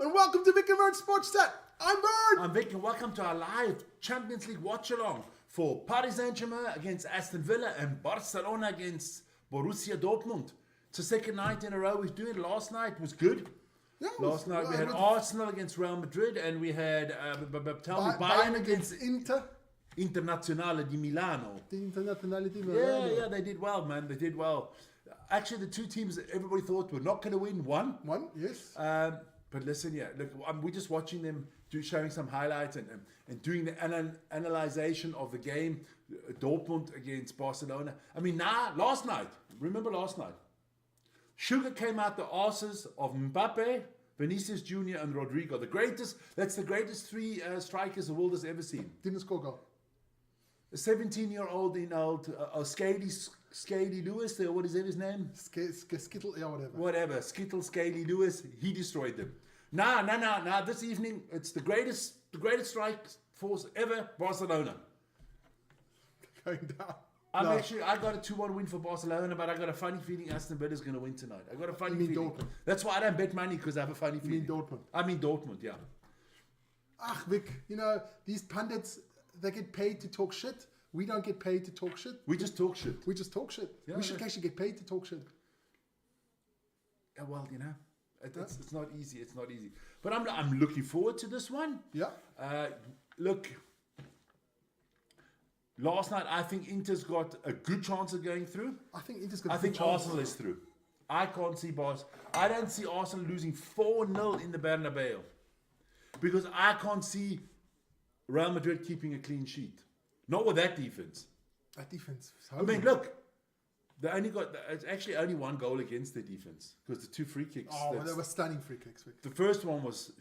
and welcome to Vic and Vern Sports Chat. I'm Vern. I'm Vic, and welcome to our live Champions League watch-along for Paris Saint-Germain against Aston Villa and Barcelona against Borussia Dortmund. It's the second night in a row we're doing it. Last night was good. Yeah, Last night we had Arsenal against Real Madrid, and we had Bayern against Internazionale di Milano. The Internazionale di Milano. Yeah, they did well, man. They did well. Actually, the two teams that everybody thought were not going to win won. Yes. But listen, look, we're just watching them showing some highlights and doing the analyzation of the game, Dortmund against Barcelona. I mean, last night, Sugar came out the arses of Mbappe, Vinicius Jr. and Rodrigo. That's the greatest three strikers the world has ever seen. Didn't score goal. A 17-year-old, Scaly Lewis, what is his name? Skittle, yeah, whatever. Whatever, Skittle, Scaly Lewis, he destroyed them. This evening, it's the greatest strike force ever, Barcelona. Going down. I got a 2-1 win for Barcelona, but I got a funny feeling Aston Villa is going to win tonight. I got a funny feeling. Dortmund. That's why I don't bet money, because I have a funny feeling. Dortmund. I mean Dortmund, yeah. Vic, these pundits, they get paid to talk shit. We don't get paid to talk shit. We just talk shit. Yeah, we should actually get paid to talk shit. Yeah, well, it's not easy. It's not easy. But I'm looking forward to this one. Yeah. Look, last night I think Inter's got a good chance of going through. I think Inter's got. I think Arsenal is through. I can't see I don't see Arsenal losing 4-0 in the Bernabeu, because I can't see Real Madrid keeping a clean sheet. Not with that defense. I mean, look, they only got. It's actually only one goal against their defense, because the two free kicks. Oh, well, they were stunning free kicks. Vic. The first one was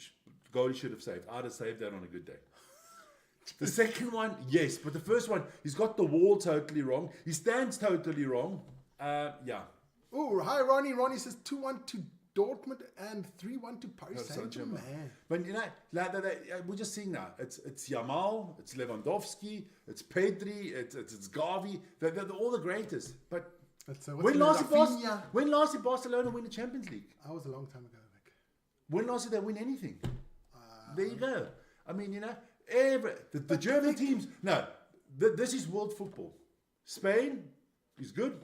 goalie should have saved. I'd have saved that on a good day. The second one, yes, but the first one, he's got the wall totally wrong. He stands totally wrong. Yeah. Oh, hi, Ronnie. Ronnie says 2-1 to Dortmund and 3-1 to Paris Saint-Germain. But we're just seeing now. It's Yamal, it's Lewandowski, it's Pedri, it's Gavi. They're all the greatest. But when last did Barcelona win the Champions League? That was a long time ago, Vic. When last did they win anything? There you go. I mean, the German teams. No, this is world football. Spain is good.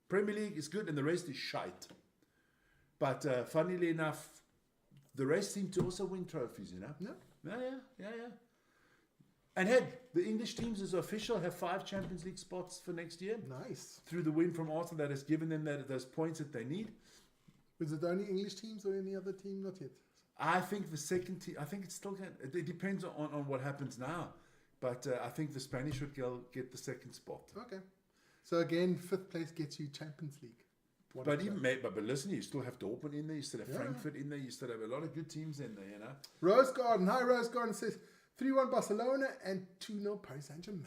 Premier League is good, and the rest is shite. But funnily enough, the rest seem to also win trophies, Yeah. And the English teams, as official, have 5 Champions League spots for next year. Nice. Through the win from Arsenal that has given them those points that they need. Is it only English teams or any other team? Not yet. I think the second team, it still can. It depends on what happens now. But I think the Spanish would get the second spot. Okay. So again, 5th place gets you Champions League. But listen, you still have Dortmund in there, you still have Frankfurt in there, you still have a lot of good teams in there, Rose Garden, hi Rose Garden, says 3-1 Barcelona and 2-0 Paris Saint-Germain.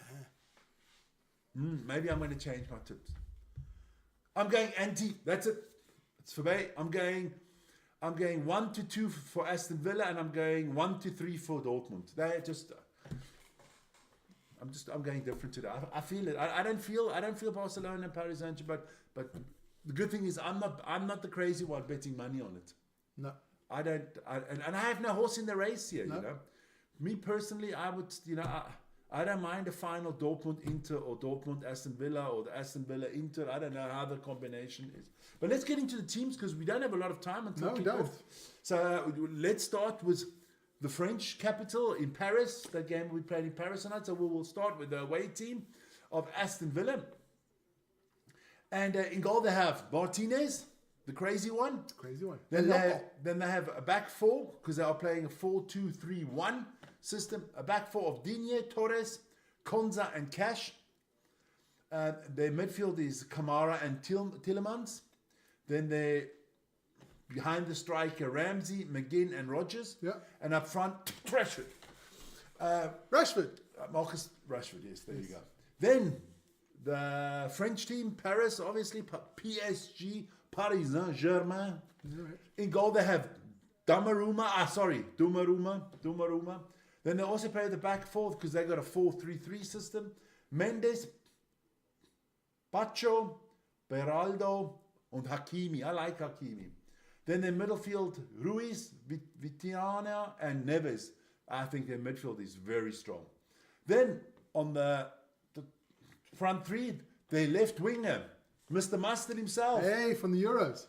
Maybe I'm going to change my tips. I'm going anti. That's it. It's for me. I'm going 1-2 for Aston Villa, and I'm going 1-3 for Dortmund. I'm going different today. I feel it. I don't feel Barcelona and Paris Saint-Germain, but the good thing is I'm not the crazy one betting money on it. No. I don't, and I have no horse in the race here, No. Me personally, I would, I don't mind a final Dortmund Inter or Dortmund Aston Villa or the Aston Villa Inter. I don't know how the combination is. But let's get into the teams, because we don't have a lot of time until No, we don't. So let's start with the French capital in Paris. That game we played in Paris tonight. So we will start with the away team of Aston Villa. And in goal they have Martinez, the crazy one. Then they have a back 4, because they are playing a 4-2-3-1 system. A back 4 of Digne, Torres, Konza and Cash. Their midfield is Kamara and Tillemans. Then they behind the striker Ramsey, McGinn and Rogers. Yeah. And up front, Rashford. Marcus Rashford, yes, there you go. Then the French team, Paris, obviously, PSG, Paris Saint-Germain. Right. In goal, they have Donnarumma. Then they also play the back 4 because they got a 4-3-3 system. Mendes, Pacho, Beraldo, and Hakimi. I like Hakimi. Then their midfield, Ruiz, Vitinha, and Neves. I think their midfield is very strong. Then on the front three, their left winger, Mr. Mustard himself, Hey, from the Euros.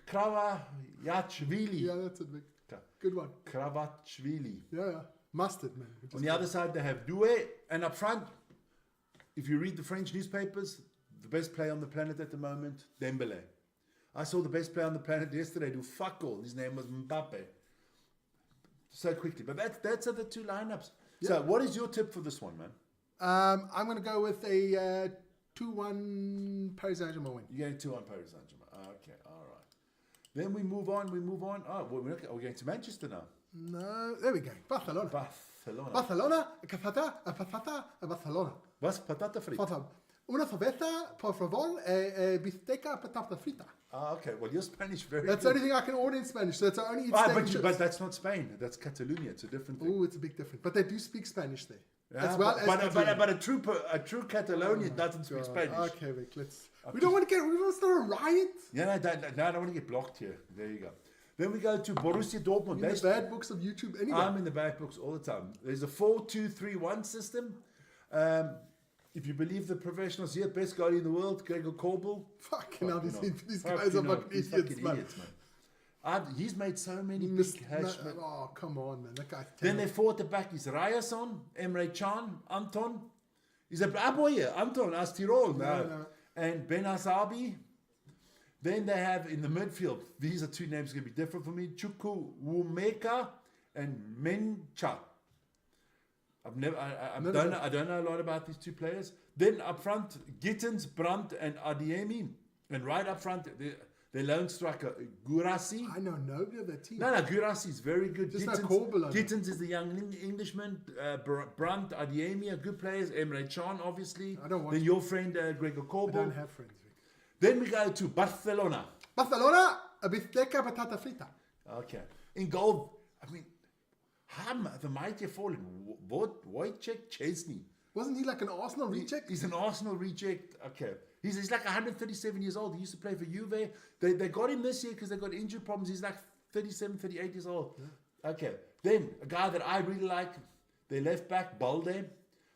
Kravachvili. Yeah, that's a big, good one. Kravachvili. Yeah. Mustard, man. On the other side, they have Doué, and up front, if you read the French newspapers, the best player on the planet at the moment, Dembele. I saw the best player on the planet yesterday do fuck all. His name was Mbappe. So quickly. But that's the two lineups. Yeah. So what is your tip for this one, man? I'm going to go with a 2-1 Paris Saint-Germain win. You're going 2-1 Paris Saint-Germain. Okay, all right. Then we move on. Oh, we're going to Manchester now. No, there we go. Barcelona. Barcelona, Barcelona. Was? Patata frita. Fatal. Una cerveza, por favor, bistecca patata frita. Ah, okay. Well, you're Spanish very That's good. the only thing I can order in Spanish. So that's the only eat Ah, steak and but chips. that's not Spain. That's Catalonia. It's a different thing. Oh, it's a big difference. But they do speak Spanish there. Yeah, as well but, as but a true Catalonian doesn't speak Spanish. Okay, Vic, let's. We don't want to start a riot. Yeah, I don't want to get blocked here. There you go. Then we go to Borussia Dortmund. In the bad books of YouTube anyway. I'm in the bad books all the time. There's a 4-2-3-1 system. If you believe the professionals here, best goalie in the world, Gregor Kobel. Fucking hell, these guys are fucking He's idiots, fucking man. idiots, man. He's made so many big hash. Oh, come on, man. That guy's Then terrible. they fought the back is Ryerson, Emre Can, Anton. He's a boy, Anton, as Tirol now. No. And Ben Asabi. Then they have in the midfield, these are two names going to be different for me, Chuku Wumeka and Mencha. I don't know a lot about these two players. Then up front, Gittins, Brandt, and Adiemi. And right up front, the lone striker, Gurasi. I know nobody of that team. No, Gurasi is very good. Just like Kobel, I know. Gittins is the young Englishman. Brandt, Adiemi are good players. Emre Can, obviously. I don't watch Then your friend, Gregor I Kobel. don't have friends, Vic. Then we go to Barcelona. Barcelona, a bistecca patata frita. Okay. In goal, I mean, Ham, the mighty have fallen. Wojciech Chesney. Wasn't he like an Arsenal reject? He's an Arsenal reject. Okay. He's like 137 years old. He used to play for Juve. They got him this year because they got injury problems. He's like 37, 38 years old. Yeah. Okay. Then a guy that I really like, their left back, Balde.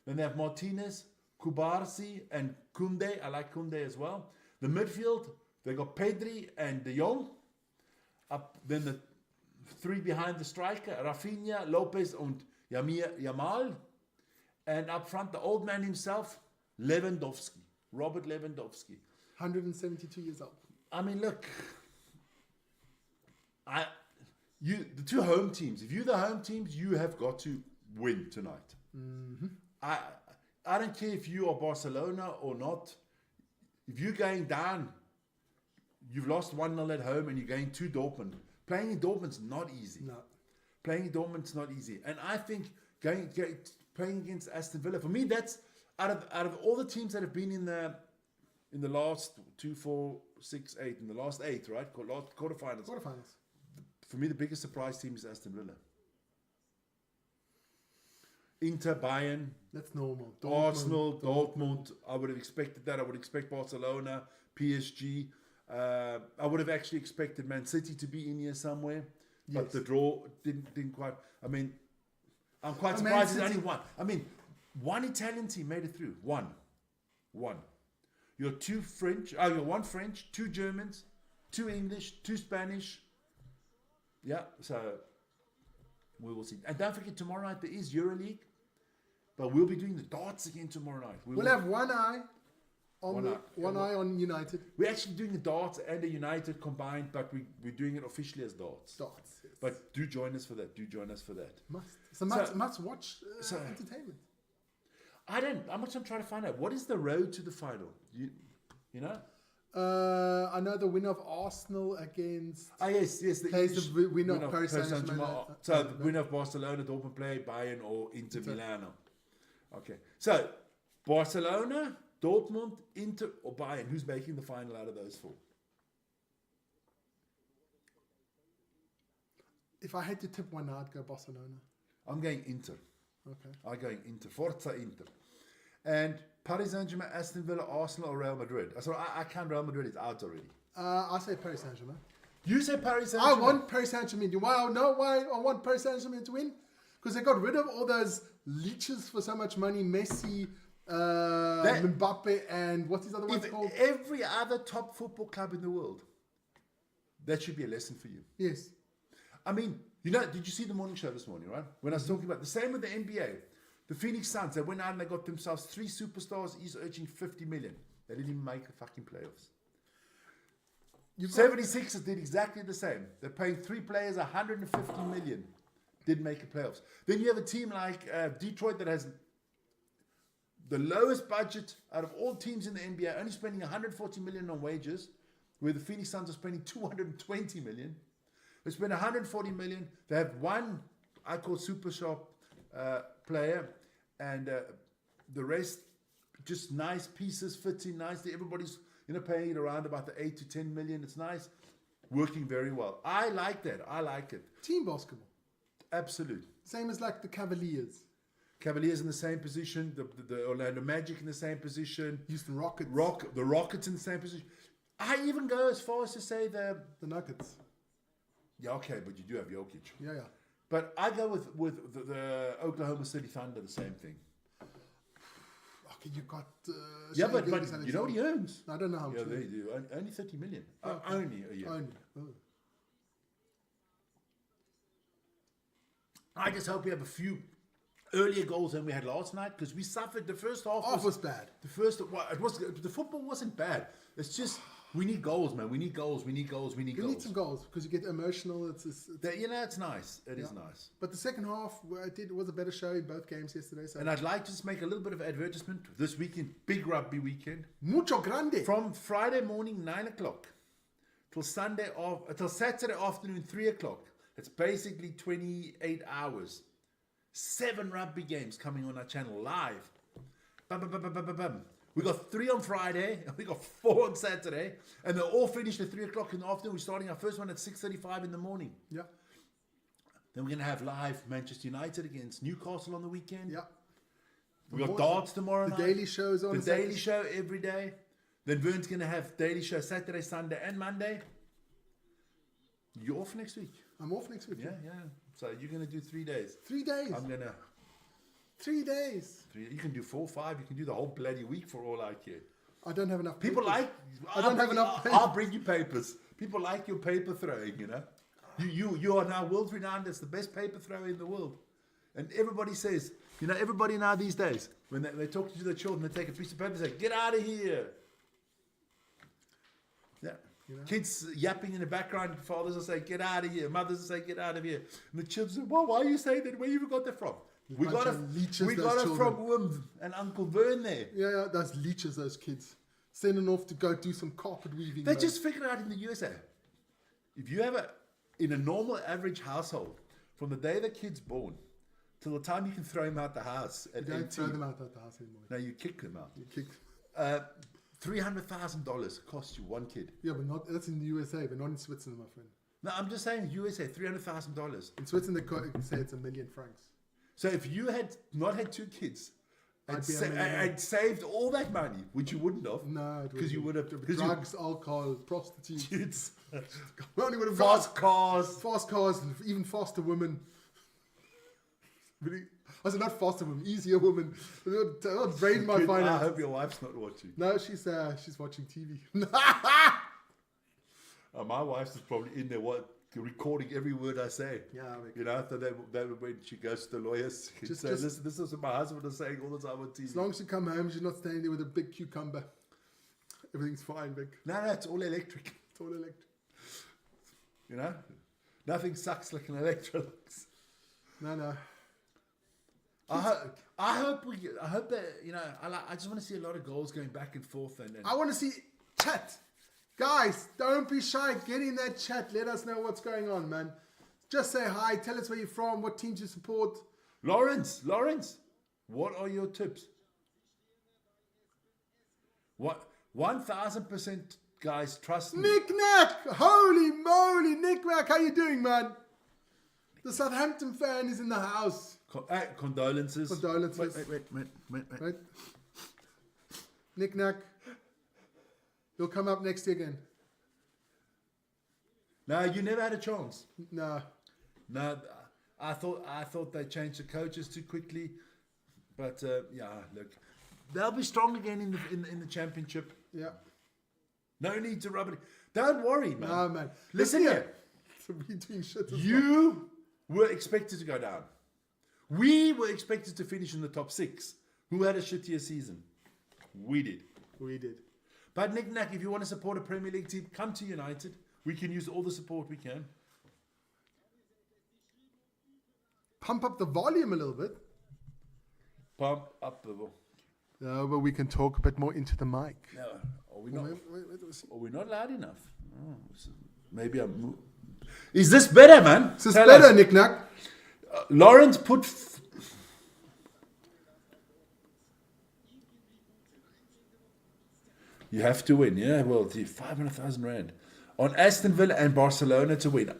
Then they have Martinez, Kubarsi, and Kunde. I like Kunde as well. The midfield, they got Pedri and De Jong. Up then the three behind the striker, Rafinha, Lopez, and Yamal. And up front, the old man himself, Lewandowski, Robert Lewandowski. 172 years old. I mean, look, the two home teams. If you're the home teams, you have got to win tonight. Mm-hmm. I don't care if you are Barcelona or not. If you're going down, you've lost 1-0 at home and you're going to Dortmund. Playing in Dortmund's not easy. No. Playing in Dortmund's not easy. And I think playing against Aston Villa, for me, that's out of all the teams that have been in the last 2, 4, 6, 8, in the last 8, right? Last quarterfinals. For me, the biggest surprise team is Aston Villa. Inter, Bayern, that's normal. Arsenal, Dortmund. I would have expected that. I would expect Barcelona, PSG. I would have actually expected Man City to be in here somewhere, but Yes. the draw didn't quite. I mean, I'm quite surprised there's only one. I mean, one Italian team made it through. One. You're two French. You're one French, two Germans, two English, two Spanish. Yeah. So we will see. And don't forget, tomorrow night there is EuroLeague. But we'll be doing the darts again tomorrow night. We'll have one eye on United. We're actually doing the darts and the United combined, but we're doing it officially as darts. Darts, yes. But do join us for that. Must. It's a must-watch entertainment. I'm just trying to find out, what is the road to the final? You know? I know the winner of Arsenal against... Yes. plays the winner of Paris Saint-Germain. So the winner of Barcelona, Dortmund play, Bayern or Inter Milano. Okay. So, Barcelona, Dortmund, Inter or Bayern. Who's making the final out of those four? If I had to tip one, I'd go Barcelona. I'm going Inter. Okay. I'm going Inter. Forza Inter. And Paris Saint-Germain, Aston Villa, Arsenal or Real Madrid? So I count Real Madrid is out already. I say Paris Saint-Germain. You say Paris I Saint-Germain. want Paris Saint-Germain. Do I know why I want Paris Saint-Germain to win? Because they got rid of all those leeches for so much money. Messi, Mbappe, and what's his other one If called? every other top football club in the world, that should be a lesson for you. Yes. I mean, did you see the morning show this morning, right? When I was talking about the same with the NBA. The Phoenix Suns, they went out and they got themselves 3 superstars, each urging 50 million. They didn't even make the fucking playoffs. 76ers did exactly the same. They're paying 3 players 150 million. Didn't make the playoffs. Then you have a team like Detroit that has the lowest budget out of all teams in the NBA, only spending 140 million on wages, where the Phoenix Suns are spending 220 million. They spend 140 million. They have one, I call super sharp player, and the rest just nice pieces, fitting nicely. Everybody's paying it around about the 8 to 10 million. It's nice, working very well. I like that. I like it. Team basketball. Absolute. Same as like the Cavaliers. Cavaliers in the same position. The Orlando Magic in the same position. Houston Rockets. The Rockets in the same position. I even go as far as to say the Nuggets. Yeah, okay, but you do have Jokic. Yeah. But I go with the Oklahoma City Thunder, the same thing. Okay, you got... yeah, but you know what he earns? I don't know how much. Yeah, they do. Only 30 million. Okay. Only a year. Only. Oh. I just hope we have a few earlier goals than we had last night, because we suffered. The first half was bad. The football wasn't bad. It's just we need goals, man. We need goals. We need goals. We need You goals. need some goals because you get emotional. It's nice. It is nice. But the second half, it was a better show in both games yesterday. So. And I'd like to just make a little bit of advertisement this weekend, big rugby weekend. Mucho grande. From Friday morning 9 o'clock till Saturday afternoon 3 o'clock. It's basically 28 hours. 7 rugby games coming on our channel live. Bam, bam, bam, bam, bam, bam. We got 3 on Friday, and we got 4 on Saturday, and they're all finished at 3 o'clock in the afternoon. We're starting our first one at 6:35 in the morning. Yeah. Then we're going to have live Manchester United against Newcastle on the weekend. Yeah. We got darts tomorrow night. The Daily Show is on. The Daily Show every day. Then Vern's going to have Daily Show Saturday, Sunday, and Monday. You're off next week. I'm off next week. Yeah. So you're going to do 3 days. 3 days. I'm going to... 3 days. You can do 4 or 5. You can do the whole bloody week for all I care. I don't have enough People papers. like... I don't have enough papers. I'll bring you papers. People like your paper throwing, You are now world renowned as the best paper thrower in the world. And everybody says, everybody now these days, when they talk to the children, they take a piece of paper and say, get out of here. Yeah. Kids yapping in the background, fathers will say, get out of here. Mothers will say, get out of here. And the children say, well, why are you saying that? Where you got that from? We got it from Wim and Uncle Vern there. Yeah, those leeches, those kids. Sending off to go do some carpet weaving. They just figured out in the USA, if you have in a normal average household, from the day the kid's born till the time you can throw him out the house at You don't 18, throw them out of the house anymore. no, you kick them out. You kick. $300,000 costs you one kid. Yeah, but that's in the USA, but not in Switzerland, my friend. No, I'm just saying USA, $300,000. In Switzerland, they say it's $1 million francs. So if you had not had 2 kids I'd be a millionaire. and saved all that money, which you wouldn't have, No, because you would have drugs, alcohol, prostitutes. kids, We only would have fast cars. fast cars, and even faster women. I said not faster women, easier women. Don't drain my I finances. hope your wife's not watching. No, she's watching TV. My wife's is probably in there recording every word I say. Yeah, So when she goes to the lawyers, she Just- say, just- listen, this is what my husband is saying all the time on TV. as long as you come home, she's not standing there with a big cucumber. Everything's fine, Vic. No, it's all electric. It's all electric. Nothing sucks like an Electrolux. No. I hope that I just want to see a lot of goals going back and forth and I want to see chat. Guys, don't be shy. Get in that chat. Let us know what's going on, man. Just say hi. Tell us where you're from, what teams you support. Lawrence, what are your tips? What 1,000%, guys, trust me. Nick Nack! Holy moly, Nick Nack, how you doing, man? The Southampton fan is in the house. Condolences. Condolences. Wait. Right? Nick Nack. He'll come up next year again. No, you never had a chance. No. No, I thought they changed the coaches too quickly. But yeah, look, they'll be strong again in the championship. Yeah. No need to rub it. Don't worry, man. No, man. Listen here. We're doing shit as well. You were expected to go down. We were expected to finish in the top 6. Who had a shittier season? We did. We did. But Nick Nack, if you want to support a Premier League team, come to United. We can use all the support we can. Pump up the volume a little bit. Pump up the... No, but we can talk a bit more into the mic. No, are we not? Wait. Are we not loud enough? Oh, maybe I'm... Is this better, man? Is this better, Nick Nack? Lawrence put... You have to win, yeah? Well, 500,000 rand. On Aston Villa and Barcelona to win.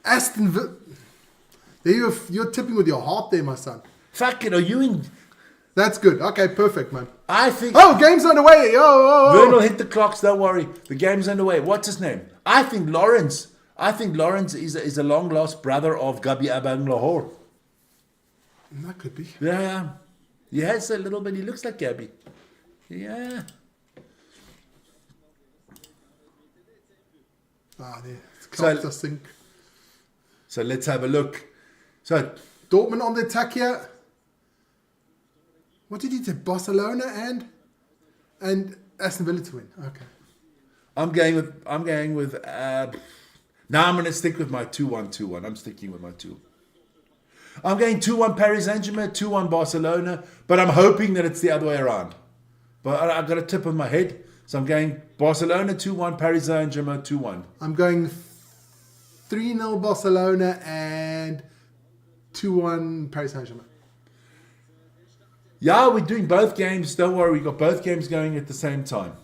Aston Villa. You're tipping with your heart there, my son. Fuck it, are you in... That's good. Okay, perfect, man. I think... Oh, game's underway. Oh. Vernal hit the clocks, don't worry. The game's underway. What's his name? I think Lawrence is a long-lost brother of Gabi Abang Lahore. That could be. Yeah. He has a little bit... He looks like Gabi. Yeah. There. Clocks, I think. So let's have a look. So... Dortmund on the attack here. What did you say? Barcelona and Aston Villa to win. Okay. I'm going with now I'm going to stick with my 2-1-2-1. I'm sticking with my 2. I'm going 2-1 Paris Saint-Germain, 2-1 Barcelona, but I'm hoping that it's the other way around. But I've got a tip on my head, so I'm going Barcelona 2-1, Paris Saint-Germain 2-1. I'm going 3-0 Barcelona and 2-1 Paris Saint-Germain. Yeah, we're doing both games. Don't worry, we've got both games going at the same time.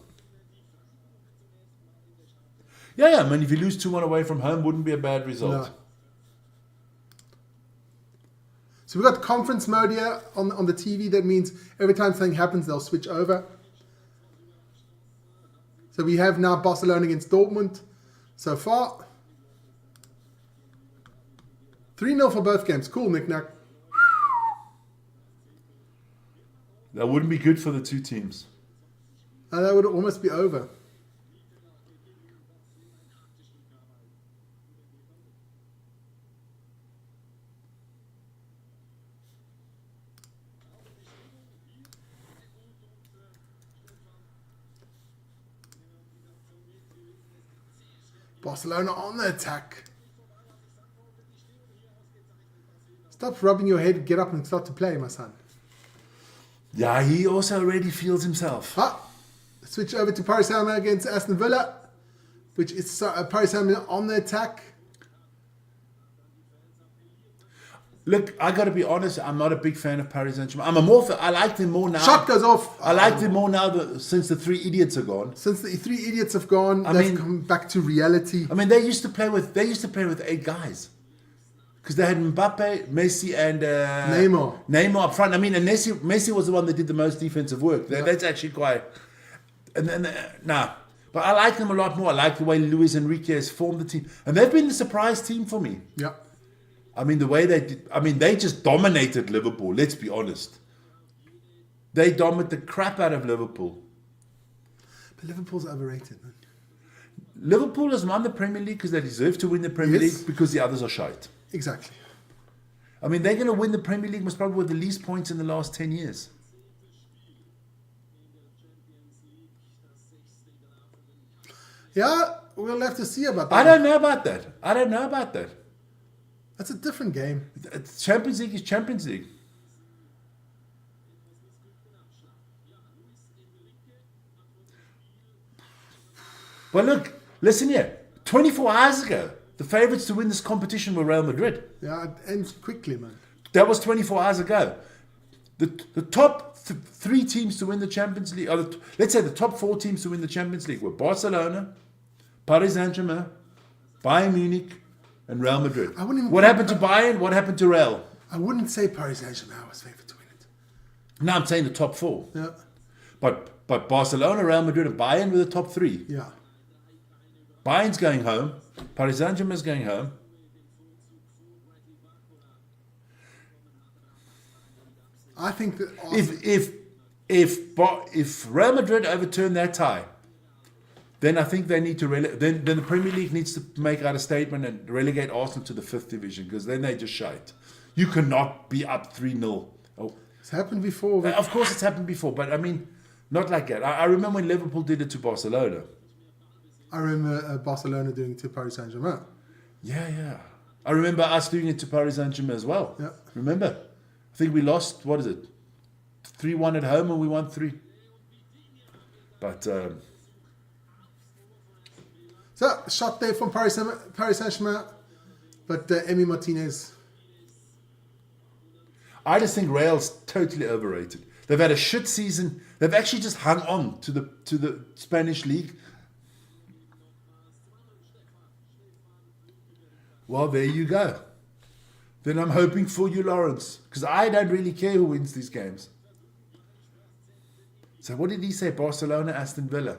Yeah, I mean, if you lose 2-1 away from home, wouldn't be a bad result. No. So we've got conference mode here on the TV. That means every time something happens, they'll switch over. So we have now Barcelona against Dortmund so far. 3-0 for both games. Cool, Nick Nack. That wouldn't be good for the two teams. That would almost be over. Barcelona on the attack. Stop rubbing your head, get up and start to play, my son. Yeah, he also already feels himself. Switch over to Paris Saint-Germain against Aston Villa, which is Paris Saint-Germain on the attack. Look, I got to be honest. I'm not a big fan of Paris Saint-Germain. I like them more now. Shot goes off. I like them more now since the 3 idiots are gone. Since the 3 idiots have gone, they've come back to reality. I mean, they used to play with 8 guys. Because they had Mbappe, Messi, and Neymar up front. I mean, and Messi was the one that did the most defensive work. That's actually quite... And then, But I like them a lot more. I like the way Luis Enrique has formed the team. And they've been the surprise team for me. Yeah. I mean, the way they did... I mean, they just dominated Liverpool, let's be honest. They dominated the crap out of Liverpool. But Liverpool's overrated, man. Liverpool has won the Premier League because they deserve to win the Premier League because the others are shite. Exactly. I mean, they're going to win the Premier League most probably with the least points in the last 10 years. Yeah, we'll have to see about that. I don't know about that. That's a different game. Champions League is Champions League. But look, listen here. 24 hours ago, the favourites to win this competition were Real Madrid. Yeah, it ends quickly, man. That was 24 hours ago. The top 3 teams to win the Champions League, let's say the top 4 teams to win the Champions League were Barcelona, Paris Saint-Germain, Bayern Munich, and Real Madrid. What happened to Bayern? What happened to Real? I wouldn't say Paris Saint-Germain was favourite to win it. No, I'm saying the top 4. Yeah. But Barcelona, Real Madrid, and Bayern were the top 3. Yeah. Bayern's going home. Paris Saint-Germain's going home. I think that if Real Madrid overturn that tie, then I think they need to then the Premier League needs to make out a statement and relegate Arsenal to the 5th division, because then they just shite. You cannot be up 3-0. Oh, it's happened before. of course it's happened before, but I mean, not like that. I remember when Liverpool did it to Barcelona. I remember Barcelona doing it to Paris Saint-Germain. Yeah. I remember us doing it to Paris Saint-Germain as well. Yeah. Remember? I think we lost, what is it? 3-1 at home and we won 3. But so, shot there from Paris Saint-Germain, but Emi Martinez. I just think Real's totally overrated. They've had a shit season. They've actually just hung on to the Spanish league. Well, there you go. Then I'm hoping for you, Lawrence, because I don't really care who wins these games. So what did he say? Barcelona, Aston Villa.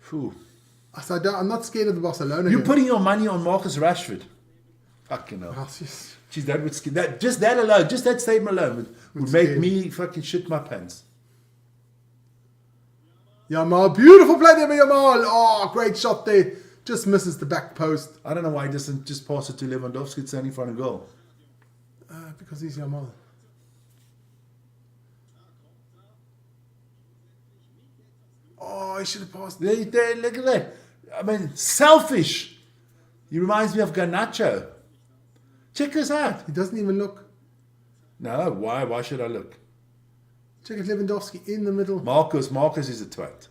Whew. So I'm not scared of the Barcelona. You're game. putting your money on Marcus Rashford. Fucking hell. Oh, jeez. Jeez, that would scare. Just that alone, just that statement alone would make scare me fucking shit my pants. Yamal, beautiful play there by Yamal. Oh, great shot there. Just misses the back post. I don't know why he doesn't just pass it to Lewandowski standing in front of goal. Because he's Yamal. Oh, he should have passed. There, look at that. I mean, selfish. He reminds me of Garnacho. Check this out. He doesn't even look. No, why? Why should I look? Check out Lewandowski in the middle. Marcus is a twat.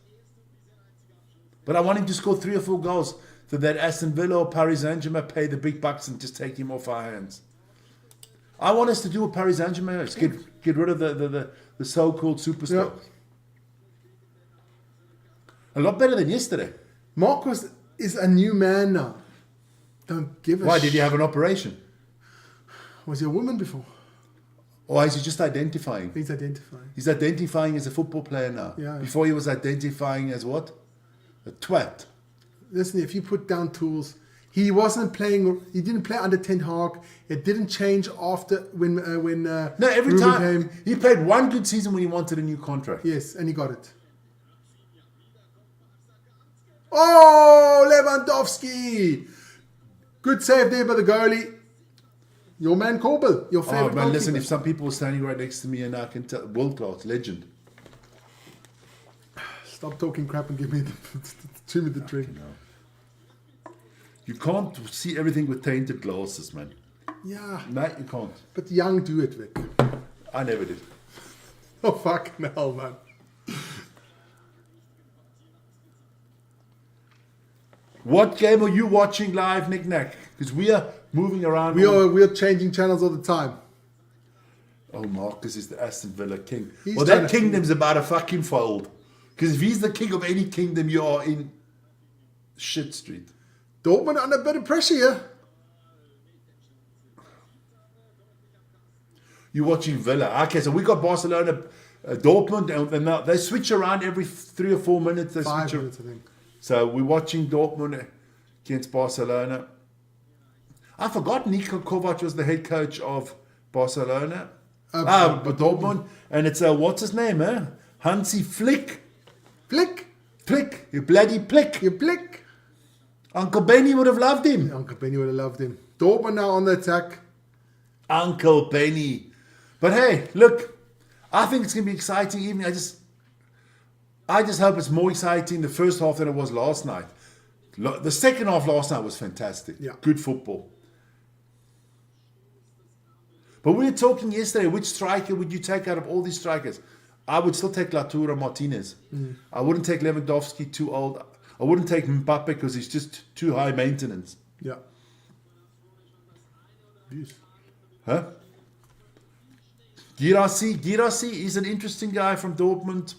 But I want him to score 3 or 4 goals so that Aston Villa or Paris Saint-Germain pay the big bucks and just take him off our hands. I want us to do what Paris Saint-Germain is. Get rid of the so-called superstars. Yeah. A lot better than yesterday. Marcus is a new man now. Don't give a Why? Did he have an operation? Was he a woman before? Or is he just identifying? He's identifying. He's identifying as a football player now. Yeah. Before he was identifying as what? A twat. Listen, if you put down tools, he wasn't playing. He didn't play under Ten Hag. It didn't change after when No, every Ruben time came. he played one good season when he wanted a new contract. Yes, and he got it. Oh, Lewandowski! Good save there by the goalie. Your man Korbel, your Oh favorite man, listen, goalkeeper. if some people were standing right next to me and I can tell, world class, legend. Stop talking crap and give me the 2 minute drink. You can't see everything with tainted glasses, man. Yeah, No, you can't. but young do it, Vic. I never did. Oh, fucking hell, man. What game are you watching live, Nick Nack? Because we are moving around. We are changing channels all the time. Oh, Marcus is the Aston Villa king. He's Well, trying that to- kingdom's about to fucking fold. Because if he's the king of any kingdom, you are in shit street. Dortmund under a bit of pressure here. You're watching Villa. Okay, so we got Barcelona, Dortmund, and now they switch around every 3 or 4 minutes. They 5 switch minutes, I think. So we're watching Dortmund against Barcelona. I forgot Niko Kovac was the head coach of Barcelona. But Dortmund. And it's, what's his name, eh? Hansi Flick. Flick. Flick. You bloody Flick. You blick. Uncle Benny would have loved him. Uncle Benny would have loved him. Dortmund now on the attack. Uncle Benny. But hey, look, I think it's going to be exciting evening. I just hope it's more exciting the first half than it was last night. The second half last night was fantastic. Yeah. Good football. But we were talking yesterday, which striker would you take out of all these strikers? I would still take Lautaro Martinez. I wouldn't take Lewandowski, too old. I wouldn't take Mbappe because he's just too high maintenance. Yeah. Yes. Huh? Girassi is an interesting guy from Dortmund.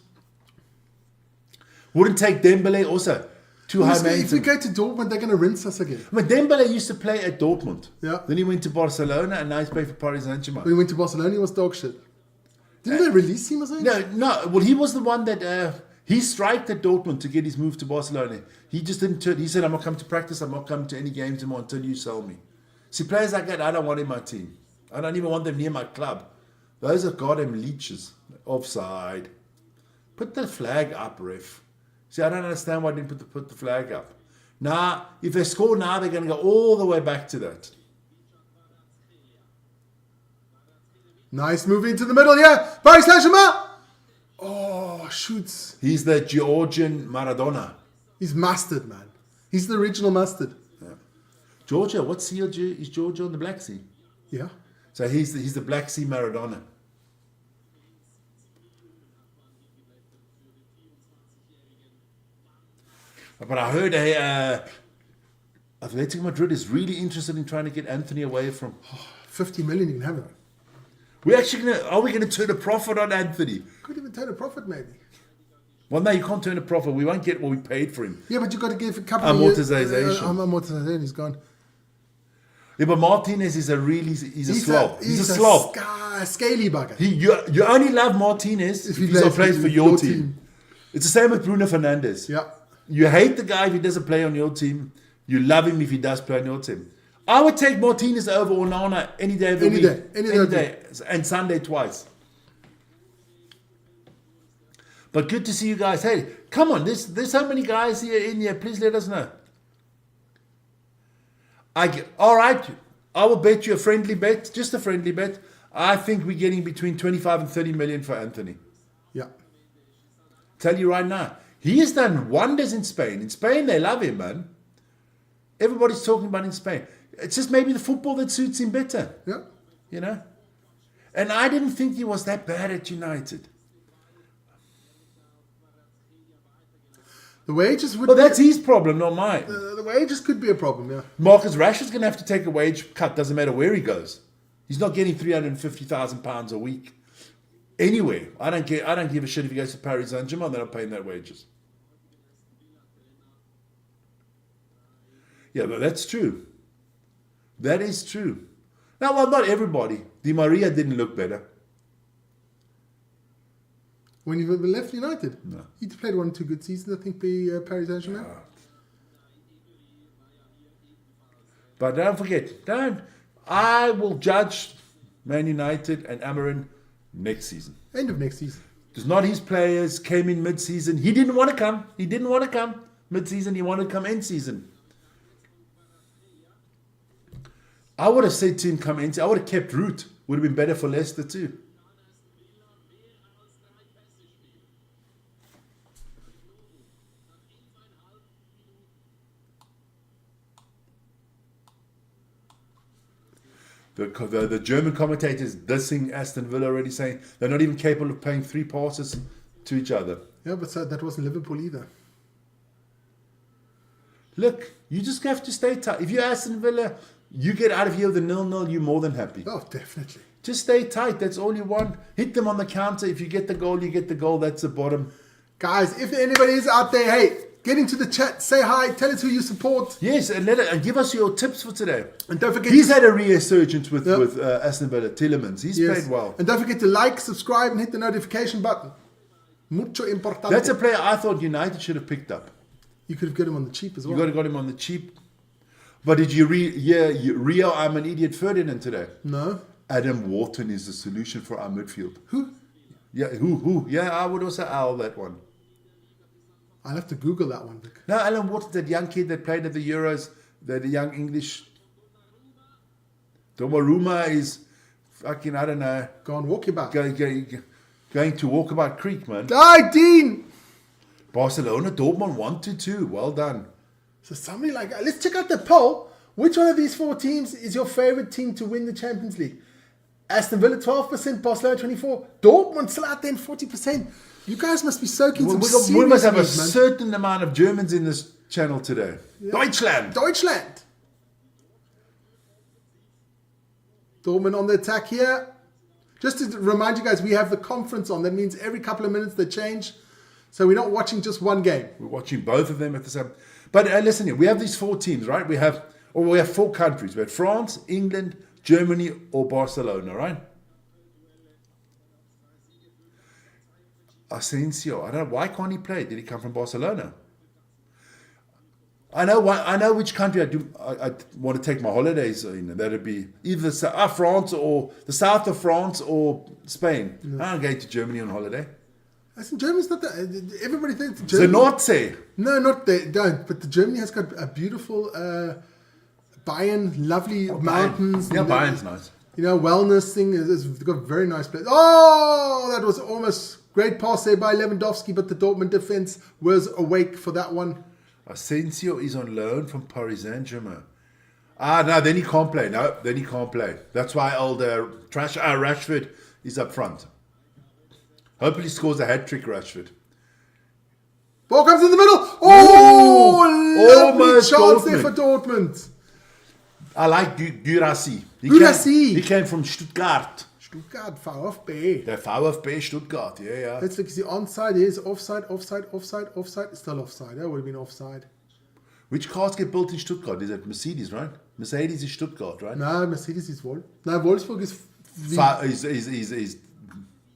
Wouldn't take Dembele also. Too high If we maintenance. go to Dortmund, they're going to rinse us again. I mean, Dembele used to play at Dortmund. Yeah. Then he went to Barcelona and now he's playing for Paris Saint-Germain. When he went to Barcelona, he was dog shit. Didn't they release him or something? No. Well, he was the one that He striked at Dortmund to get his move to Barcelona. He just didn't turn. He said, I'm not coming to practice. I'm not coming to any games anymore until you sell me. See, players like that, I don't want in my team. I don't even want them near my club. Those are goddamn leeches. Offside. Put the flag up, ref. See, I don't understand why I didn't put the flag up. Now, if they score now, they're going to go all the way back to that. Nice move into the middle here. Paris Saint-Germain. Oh, shoots. He's the Georgian Maradona. He's mustard, man. He's the original mustard. Yeah. Georgia, what sea is Georgia on the Black Sea? Yeah. So he's the Black Sea Maradona. But I heard Atletico Madrid is really interested in trying to get Anthony away from. 50 million, you can have it. Are we gonna turn a profit on Anthony? Could even turn a profit, maybe. Well, no, you can't turn a profit. We won't get what we paid for him. Yeah, but you got to give a couple of years. Amortization. He's gone. Yeah, but Martinez is he's a slob. He's a slob. Scaly bugger. You only love Martinez if he's not playing for your team. It's the same with Bruno Fernandes. Yeah. You hate the guy if he doesn't play on your team. You love him if he does play on your team. I would take Martinez over Onana any day of the week. Any day. And Sunday twice. But good to see you guys. Hey, come on. There's so many guys in here. Please let us know. All right. I will bet you a friendly bet. Just a friendly bet. I think we're getting between 25 and 30 million for Anthony. Yeah. Tell you right now. He has done wonders in Spain. In Spain, they love him, man. Everybody's talking about in Spain. It's just maybe the football that suits him better. Yeah. You know? And I didn't think he was that bad at United. The wages would. Well, that's his problem, not mine. The wages could be a problem, yeah. Marcus Rashford's going to have to take a wage cut. Doesn't matter where he goes. He's not getting £350,000 a week anywhere. I don't give a shit if he goes to Paris Saint-Germain. They're not paying that wages. Yeah, but that's true. That is true. Now, well, not everybody. Di Maria didn't look better. When he left United? No. He played 1 or 2 good seasons, I think, by Paris Saint-Germain. But don't forget, I will judge Man United and Amarin next season. End of next season. It's not his players came in mid-season. He didn't want to come. Mid-season. He wanted to come end season. I would have said to him come in. I would have kept Root. Would have been better for Leicester too. The German commentators dissing Aston Villa already, saying they're not even capable of playing 3 passes to each other. Yeah, but that wasn't Liverpool either. Look, you just have to stay tight. If you're Aston Villa, you get out of here with a 0-0, you're more than happy. Oh, definitely. Just stay tight. That's all you want. Hit them on the counter. If you get the goal, you get the goal. That's the bottom. Guys, if anybody is out there, hey, get into the chat. Say hi. Tell us who you support. Yes, and give us your tips for today. And don't forget, he's had a resurgence with Aston Villa. Tielemans. He's played well. And don't forget to like, subscribe, and hit the notification button. Mucho importante. That's a player I thought United should have picked up. You could have got him on the cheap as well. You could have got him on the cheap. But did you Rio I'm an idiot Ferdinand today? No. Adam Wharton is the solution for our midfield. Who? Yeah, who? Yeah, I would also owl that one. I'll have to Google that one. Vic. No, Alan Wharton, that young kid that played at the Euros, the young English. Donnarumma is fucking, I don't know. Go on walkabout. Going to Walkabout Creek, man. Die, Dean! Barcelona, Dortmund 1-2. Well done. So somebody like, let's check out the poll. Which one of these 4 teams is your favorite team to win the Champions League? Aston Villa 12%, Barcelona 24%, Dortmund still out there in 40%. You guys must be soaking some serious We must have a man. certain amount of Germans in this channel today. Yeah. Deutschland. Dortmund on the attack here. Just to remind you guys, we have the conference on. That means every couple of minutes they change. So we're not watching just one game. We're watching both of them at the same. But listen here, we have these 4 teams, right? We have 4 countries. We have France, England, Germany, or Barcelona, right? Asensio. I don't know. Why can't he play? Did he come from Barcelona? I know which country I want to take my holidays in. That'd be either France or the south of France or Spain. I don't go to Germany on holiday. Listen, Germany's not that. Everybody thinks The Germany. Nordsee. No, not they don't. But the Germany has got a beautiful Bayern, lovely mountains. Yeah, and Bayern's nice. You know, wellness thing. They've got very nice place. Oh, that was almost great pass there by Lewandowski, but the Dortmund defense was awake for that one. Asensio is on loan from Paris Saint-Germain. No, then he can't play. No, then he can't play. That's why old Rashford is up front. Hopefully he scores a hat-trick, Rashford. Ball comes in the middle. Oh, lovely almost chance Dortmund. there for Dortmund. I like Guirassy. Guirassy. He came from Stuttgart. Stuttgart, VfB. Der VfB Stuttgart, yeah. Let's look. Is the onside? Is offside? Offside? Still offside. That would have been offside. Which cars get built in Stuttgart? Is it Mercedes, right? Mercedes is Stuttgart, right? No, Mercedes is Wolf. No, Wolfsburg is Is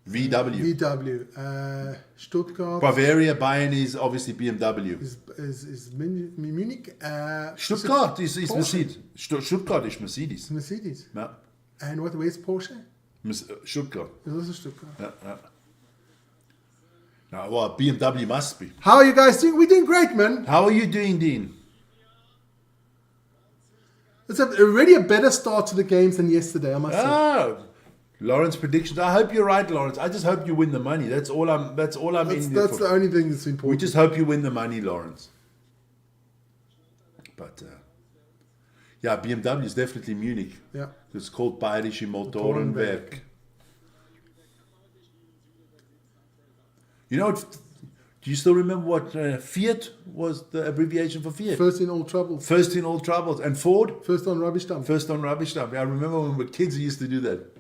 VW. VW. Stuttgart Bavaria, Bayern is obviously BMW. is Munich. Stuttgart is Porsche. Mercedes. Stuttgart is Mercedes. Mercedes. Ja. And where's Porsche? Stuttgart. It's also Stuttgart. Ja. Now, well, BMW must be. How are you guys doing? We're doing great, man. How are you doing, Dean? It's already a better start to the games than yesterday, I must say. Lawrence predictions. I hope you're right, Lawrence. I just hope you win the money. That's all I'm in That's there for. the only thing that's We important. just hope you win the money, Lawrence. But yeah, BMW is definitely Munich. Yeah. It's called Bayerische Motorenwerk. You know, do you still remember what Fiat was the abbreviation for Fiat? First in all troubles. First in all troubles. And Ford? First on rubbish dump. First on rubbish dump. I remember when we were kids, we used to do that.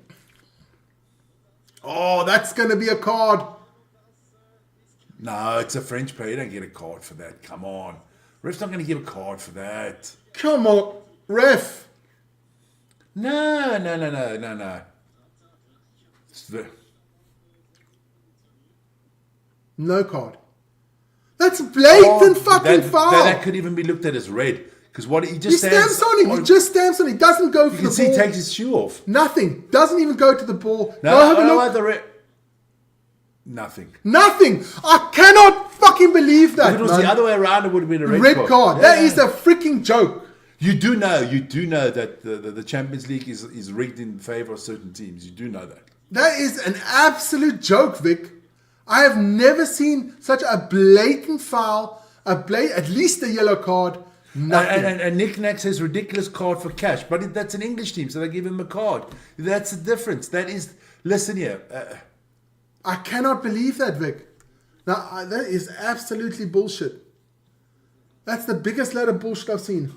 Oh, that's going to be a card. No, it's a French player. You don't get a card for that. Come on. Ref's not going to give a card for that. Come on, ref. No. No card. That's blatant fucking foul. That could even be looked at as red. Because what he He just stamps on him. He just stamps on him. He doesn't go for You the can see ball. he takes his shoe off. Nothing. Doesn't even go to the ball. No, Go have a look. the red. Nothing. Nothing. I cannot fucking believe that. If it was man. the other way around, it would have been a Red card. Yeah. That is a freaking joke. You do know that the Champions League is rigged in favor of certain teams. You do know that. That is an absolute joke, Vic. I have never seen such a blatant foul. At least a yellow card. Nothing. And Nick Nack says ridiculous card for Cash, but that's an English team, so they give him a card. That's the difference. That is, listen here. I cannot believe that, Vic. Now, that is absolutely bullshit. That's the biggest load of bullshit I've seen.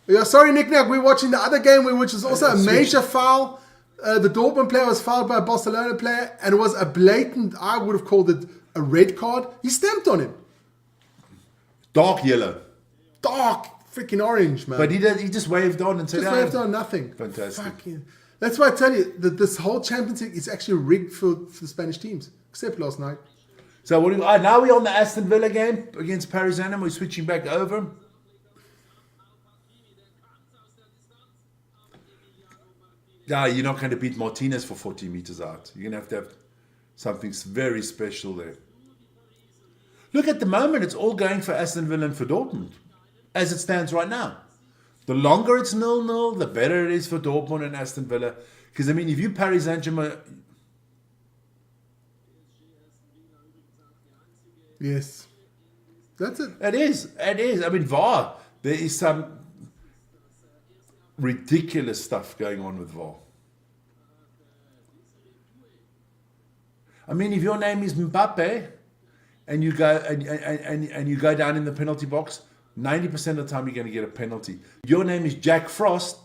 Yeah, sorry, Nick Nack. We're watching the other game, which is also a major foul. The Dortmund player was fouled by a Barcelona player, and it was a blatant, I would have called it a red card. He stamped on him. Dark yellow. Dark freaking orange, man. But he just waved on and said, Just waved on nothing. Fantastic. Fucking, that's why I tell you that this whole Champions League is actually rigged for the Spanish teams, except last night. So what do we, now we're on the Aston Villa game against Paris Saint-Germain. We're switching back over. Yeah, you're not going to beat Martinez for 40 meters out. You're going to have something very special there. Look, at the moment, it's all going for Aston Villa and for Dortmund, as it stands right now. The longer it's 0-0, the better it is for Dortmund and Aston Villa. Because, I mean, if you Paris Saint-Germain... Yes. That's it. It is. I mean, VAR, there is some ridiculous stuff going on with VAR. I mean, if your name is Mbappe and you go and you go down in the penalty box, 90% of the time you're going to get a penalty. Your name is Jack Frost.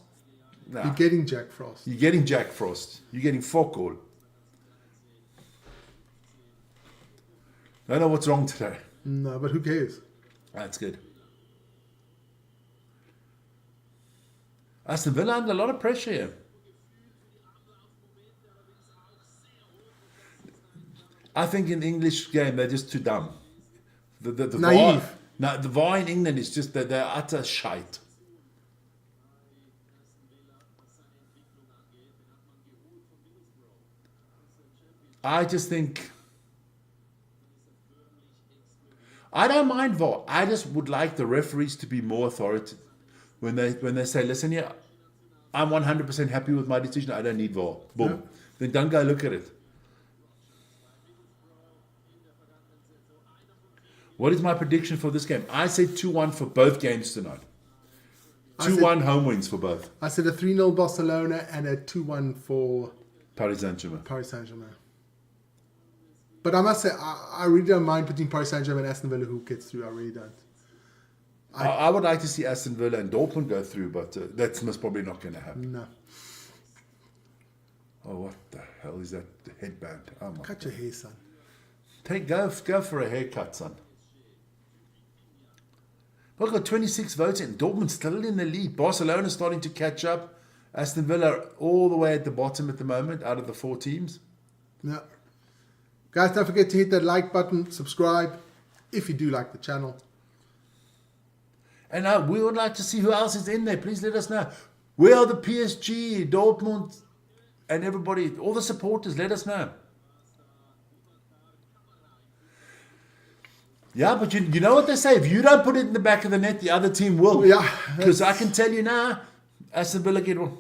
Nah, You're getting Jack Frost. you're getting Jack Frost. You're getting fuck all. I don't know what's wrong today. No, but who cares? That's good. Aston Villa under a lot of pressure here. I think in the English game they're just too dumb. The Naive. VAR, no, the VAR in England is just that they're utter shite. I just think I don't mind VAR. I just would like the referees to be more authoritative when they say, listen here, I'm 100% happy with my decision. I don't need VAR. Boom. Yeah. Then don't go look at it. What is my prediction for this game? I said 2-1 for both games tonight. 2-1 home wins for both. I said a 3-0 Barcelona and a 2-1 for Paris Saint-Germain. Paris Saint-Germain. But I must say, I really don't mind putting Paris Saint-Germain and Aston Villa who gets through. I really don't. I would like to see Aston Villa and Dortmund go through, but that's most probably not going to happen. No. Oh, what the hell is that headband? Oh my Cut your hair, son. Go for a haircut, son. We've got 26 votes in. Dortmund still in the lead. Barcelona starting to catch up. Aston Villa all the way at the bottom at the moment out of the 4 teams. Yeah. Guys, don't forget to hit that like button, subscribe if you do like the channel. And we would like to see who else is in there. Please let us know. Where are the PSG, Dortmund, and everybody, all the supporters? Let us know. Yeah, but you know what they say? If you don't put it in the back of the net, the other team will. Yeah. Because I can tell you now, Aston Villa get one.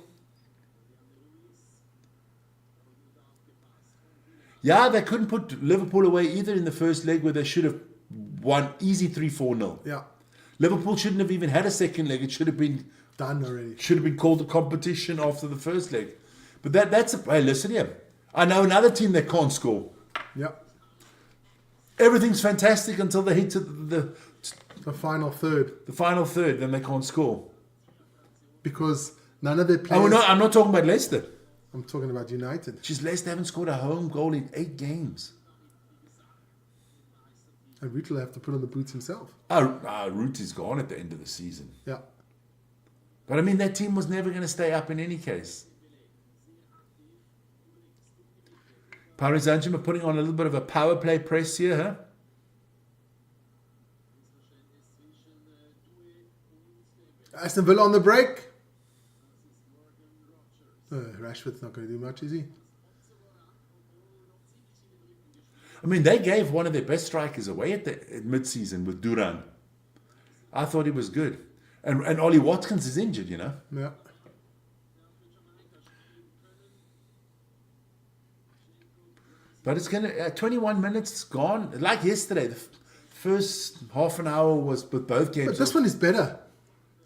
Yeah, they couldn't put Liverpool away either in the first leg where they should have won easy 3-4-0. Yeah. Liverpool shouldn't have even had a second leg. It should have been Done already. should have been called a competition after the first leg. But that's a hey, listen here. I know another team that can't score. Yeah. Everything's fantastic until they hit to the final third. final third, then they can't score. Because none of their players... Oh no, I'm not talking about Leicester. I'm talking about United. Just Leicester haven't scored a home goal in 8 games. And Ruud will have to put on the boots himself. Root is gone at the end of the season. Yeah. But I mean, that team was never going to stay up in any case. Paris Saint-Germain putting on a little bit of a power play press here, huh? Aston Villa on the break. Rashford's not going to do much, is he? I mean, they gave one of their best strikers away at mid-season with Duran. I thought he was good. And Ollie Watkins is injured, you know. Yeah. But it's going to... 21 minutes gone. Like yesterday, the first half an hour was with both games. But this one is better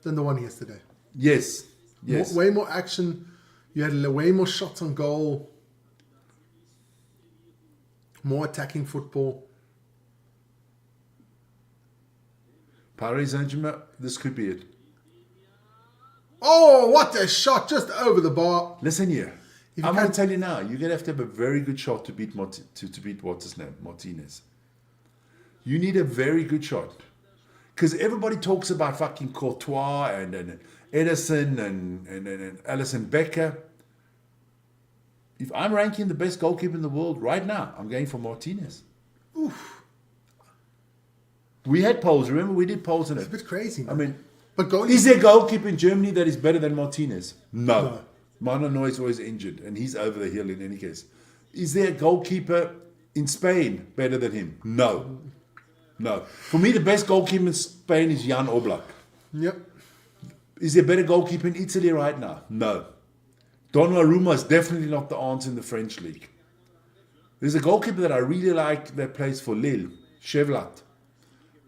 than the one yesterday. Yes. Yes. Way more action. You had way more shots on goal. More attacking football. Paris Saint-Germain, this could be it. Oh, what a shot just over the bar. Listen here. If you I'm going to can't- tell you now, you're going to have a very good shot to beat to beat what's his name, Martinez. You need a very good shot. Because everybody talks about fucking Courtois and Edison and Alisson Becker. If I'm ranking the best goalkeeper in the world right now, I'm going for Martinez. Oof. We had polls, remember? We did polls on It's a it. bit crazy, man. I mean, But goalies... is there a goalkeeper in Germany that is better than Martinez? No. No. Mano Neuer is always injured, and he's over the hill in any case. Is there a goalkeeper in Spain better than him? No. No. For me, the best goalkeeper in Spain is Jan Oblak. Yep. Is there a better goalkeeper in Italy right now? No. Donnarumma is definitely not the answer in the French league. There's a goalkeeper that I really like that plays for Lille, Chevlat.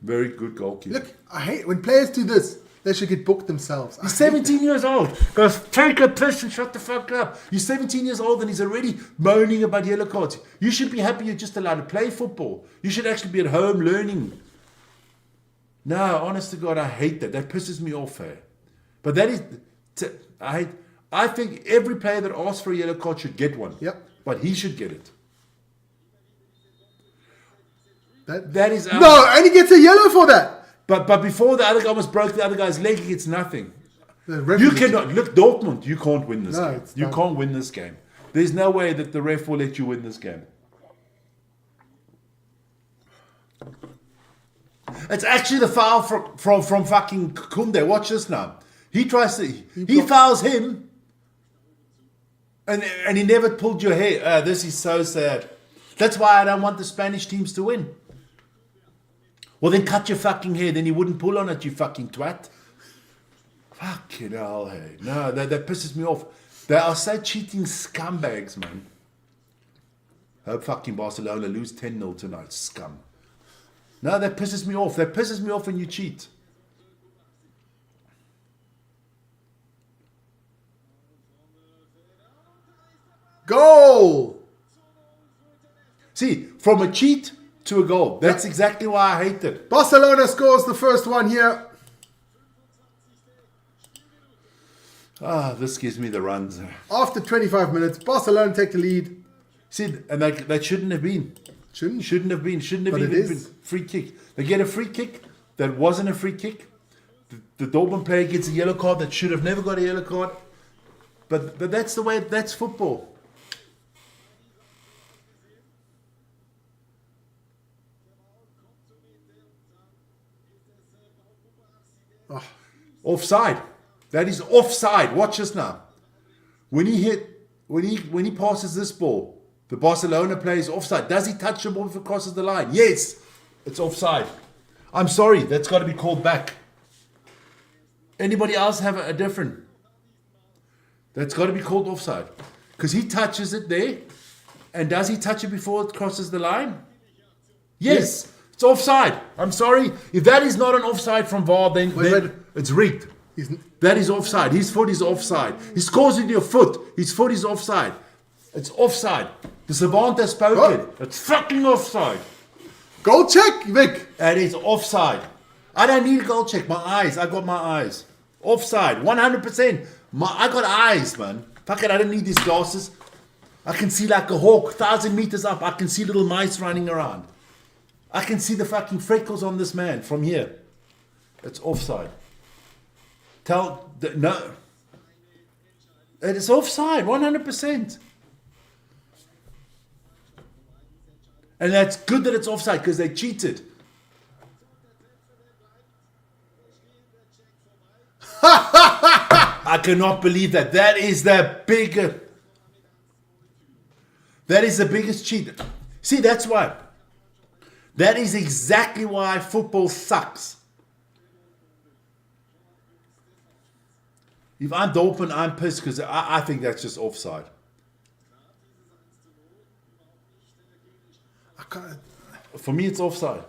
Very good goalkeeper. Look, I hate... When players do this, they should get booked themselves. He's 17 years old. Goes, take a piss and shut the fuck up. He's 17 years old and he's already moaning about yellow cards. You should be happy you're just allowed to play football. You should actually be at home learning. No, honest to God, I hate that. That pisses me off, eh? But that is... I think every player that asks for a yellow card should get one. Yep. But he should get it. That That is... No, and he gets a yellow for that. But before the other guy almost broke the other guy's leg, he gets nothing. The You referee- cannot look Dortmund. You can't win this No, game. it's You done. can't win this game. There's no way that the ref will let you win this game. It's actually the foul from fucking Kunde. Watch this now. He tries to, he fouls him, and he never pulled your hair. This is so sad. That's why I don't want the Spanish teams to win. Well, then cut your fucking hair, then he wouldn't pull on it, you fucking twat. Fucking hell, hey. No, that pisses me off. They are so cheating scumbags, man. Hope fucking Barcelona lose 10-0 tonight, scum. No, that pisses me off. That pisses me off when you cheat. Goal! See, from a cheat to a goal. That's exactly why I hate it. Barcelona scores the first one here. This gives me the runs. After 25 minutes, Barcelona take the lead. See, and that shouldn't have been. Shouldn't have been. But even it is. been free kick. They get a free kick that wasn't a free kick. The Dortmund player gets a yellow card that should have never got a yellow card. But that's the way. That's football. Oh. Offside. That is offside. Watch this now. When he passes this ball, the Barcelona player is offside. Does he touch the ball if it crosses the line? Yes. It's offside. I'm sorry. That's got to be called back. Anybody else have a different? That's got to be called offside. Because he touches it there. And does he touch it before it crosses the line? Yes. It's offside. I'm sorry. If that is not an offside from VAR, then it's rigged. That is offside. His foot is offside. He scores with your foot. His foot is offside. It's offside. The savant has spoken. It's fucking offside. Goal check, Vic. That is offside. I don't need a goal check. My eyes. I got my eyes. Offside. 100%. I got eyes, man. Fuck it. I don't need these glasses. I can see like a hawk 1,000 meters up. I can see little mice running around. I can see the fucking freckles on this man from here. It's offside. No. It is offside, 100%. And that's good that it's offside because they cheated. I cannot believe that. That is the biggest cheat. See, that's why. That is exactly why football sucks. If I'm Dortmund, I'm pissed because I think that's just offside. For me, it's offside.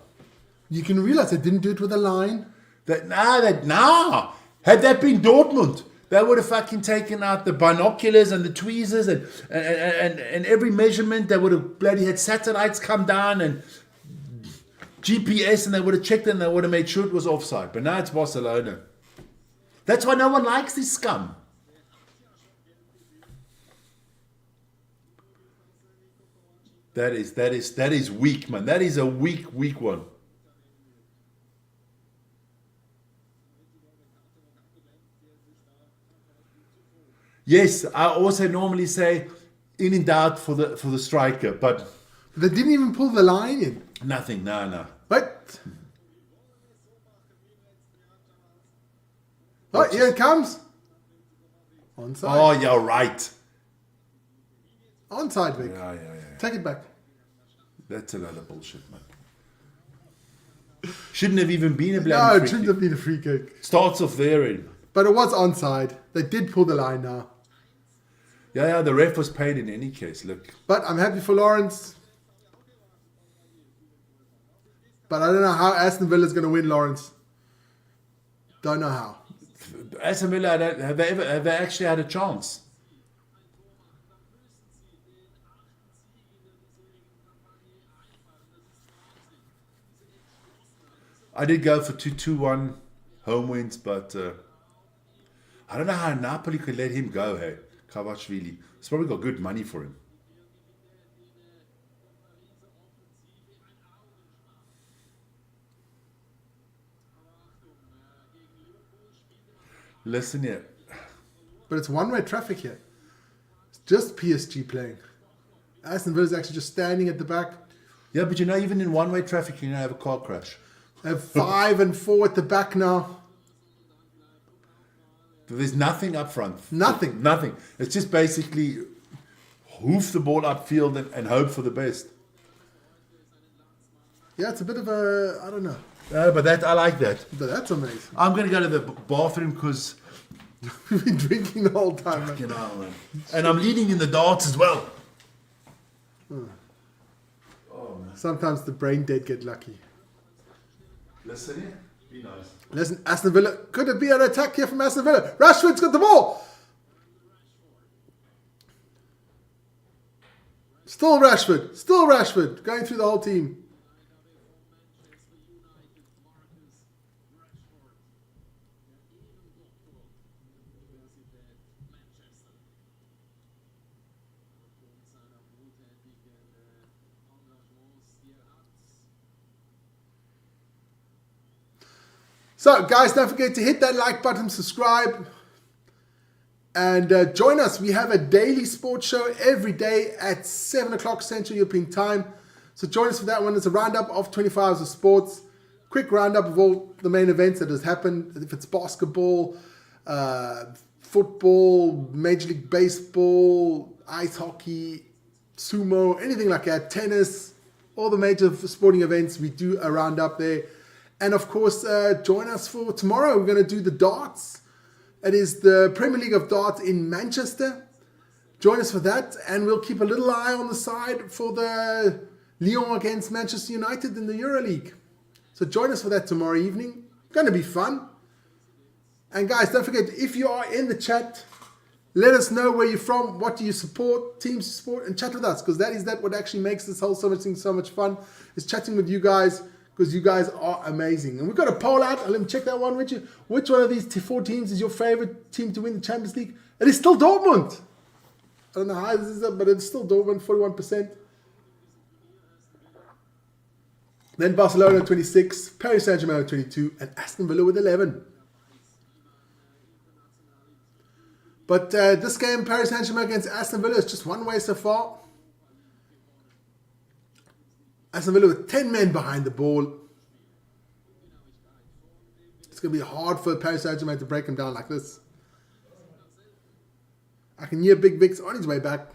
You can realize they didn't do it with a line. Had that been Dortmund, they would have fucking taken out the binoculars and the tweezers and every measurement. They would have bloody had satellites come down and GPS, and they would have checked it and they would have made sure it was offside. But now it's Barcelona. That's why no one likes this scum. That is weak, man. That is a weak one. Yes, I also normally say in doubt for the striker, but they didn't even pull the line in. Nothing. No. What? Oh, here it comes. Onside. Oh, you're right. Onside, Vic. Yeah. Take it back. That's another bullshit, man. Shouldn't have even been a bloody No, free it shouldn't kick. have been a free kick. Starts off there. But it was onside. They did pull the line now. Yeah, the ref was paid in any case. Look. But I'm happy for Lawrence. But I don't know how Aston Villa is going to win, Lawrence. Don't know how. Aston Villa, have they actually had a chance? I did go for 2-1 home wins, but I don't know how Napoli could let him go, hey, Kvaratskhelia. It's probably got good money for him. Listen here. But it's one-way traffic here. It's just PSG playing. Aston Villa is actually just standing at the back. Yeah, but even in one-way traffic, you have a car crash. Have 5 and 4 at the back now. There's nothing up front. Nothing. Nothing. It's just basically hoof the ball upfield and hope for the best. Yeah, it's a bit of a, I don't know. But that I like that. But that's amazing. I'm going to go to the bathroom because, We've been drinking the whole time. Man. you know, man. And I'm leading in the darts as well. Sometimes the brain dead get lucky. Listen here. Be nice. Listen, Aston Villa. Could it be an attack here from Aston Villa? Rashford's got the ball. Still Rashford. Still Rashford. Going through the whole team. So, guys, don't forget to hit that like button, subscribe, and join us. We have a daily sports show every day at 7 o'clock Central European Time. So join us for that one. It's a roundup of 24 hours of sports. Quick roundup of all the main events that has happened. If it's basketball, football, Major League Baseball, ice hockey, sumo, anything like that, tennis, all the major sporting events, we do a roundup there. And of course, join us for tomorrow. We're going to do the darts. It is the Premier League of Darts in Manchester. Join us for that. And we'll keep a little eye on the side for the Lyon against Manchester United in the EuroLeague. So join us for that tomorrow evening. Going to be fun. And guys, don't forget, if you are in the chat, let us know where you're from, what do you support, teams you support, and chat with us. Because that is what actually makes this whole summer thing so much fun, is chatting with you guys. Because you guys are amazing. And we've got a poll out. Let me check that one with you. Which one of these 4 teams is your favorite team to win the Champions League? It is still Dortmund. I don't know how this is, but it's still Dortmund, 41%. Then Barcelona 26, Paris Saint-Germain 22, and Aston Villa with 11. But this game, Paris Saint-Germain against Aston Villa, is just one way so far. Aston Villa with 10 men behind the ball. It's going to be hard for Paris Saint-Germain to break him down like this. I can hear Big Vic's on his way back.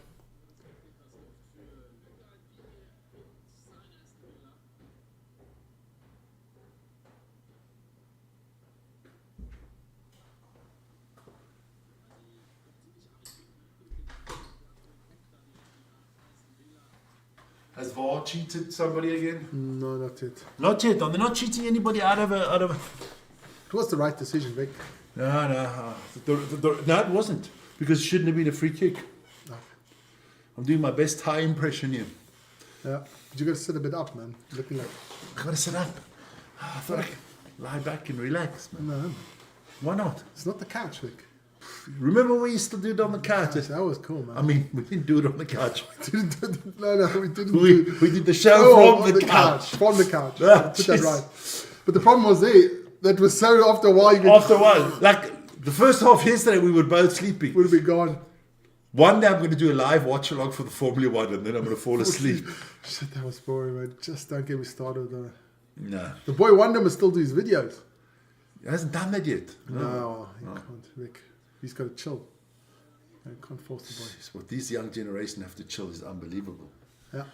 Has VAR cheated somebody again? No, not yet. Not yet. They're not cheating anybody out of a. It was the right decision, Vic. No, it wasn't, because it shouldn't have been a free kick. No. I'm doing my best Thai impression here. Yeah, but you got to sit a bit up, man. Looking like. I gotta sit up. I thought I could lie back and relax, man. No, Why not? it's not the couch, Vic. Remember when we used to do it on the couch? That was cool, man. I mean, we didn't do it on the couch. No, we didn't. We did the show from on the couch. From the couch. Ah, Put that jeez. right. But the problem was that was so after a while you After a while, like the first half yesterday, we were both sleeping. would have been gone. One day I'm going to do a live watch along for the Formula One, and then I'm going to fall asleep. Shit, that was boring, man. Just don't get me started. No, The boy Wonder must still do his videos. he hasn't done that yet. No, he can't. Vic. He's got to chill. You can't force the boy. Jeez, what these young generation have to chill is unbelievable. Yeah,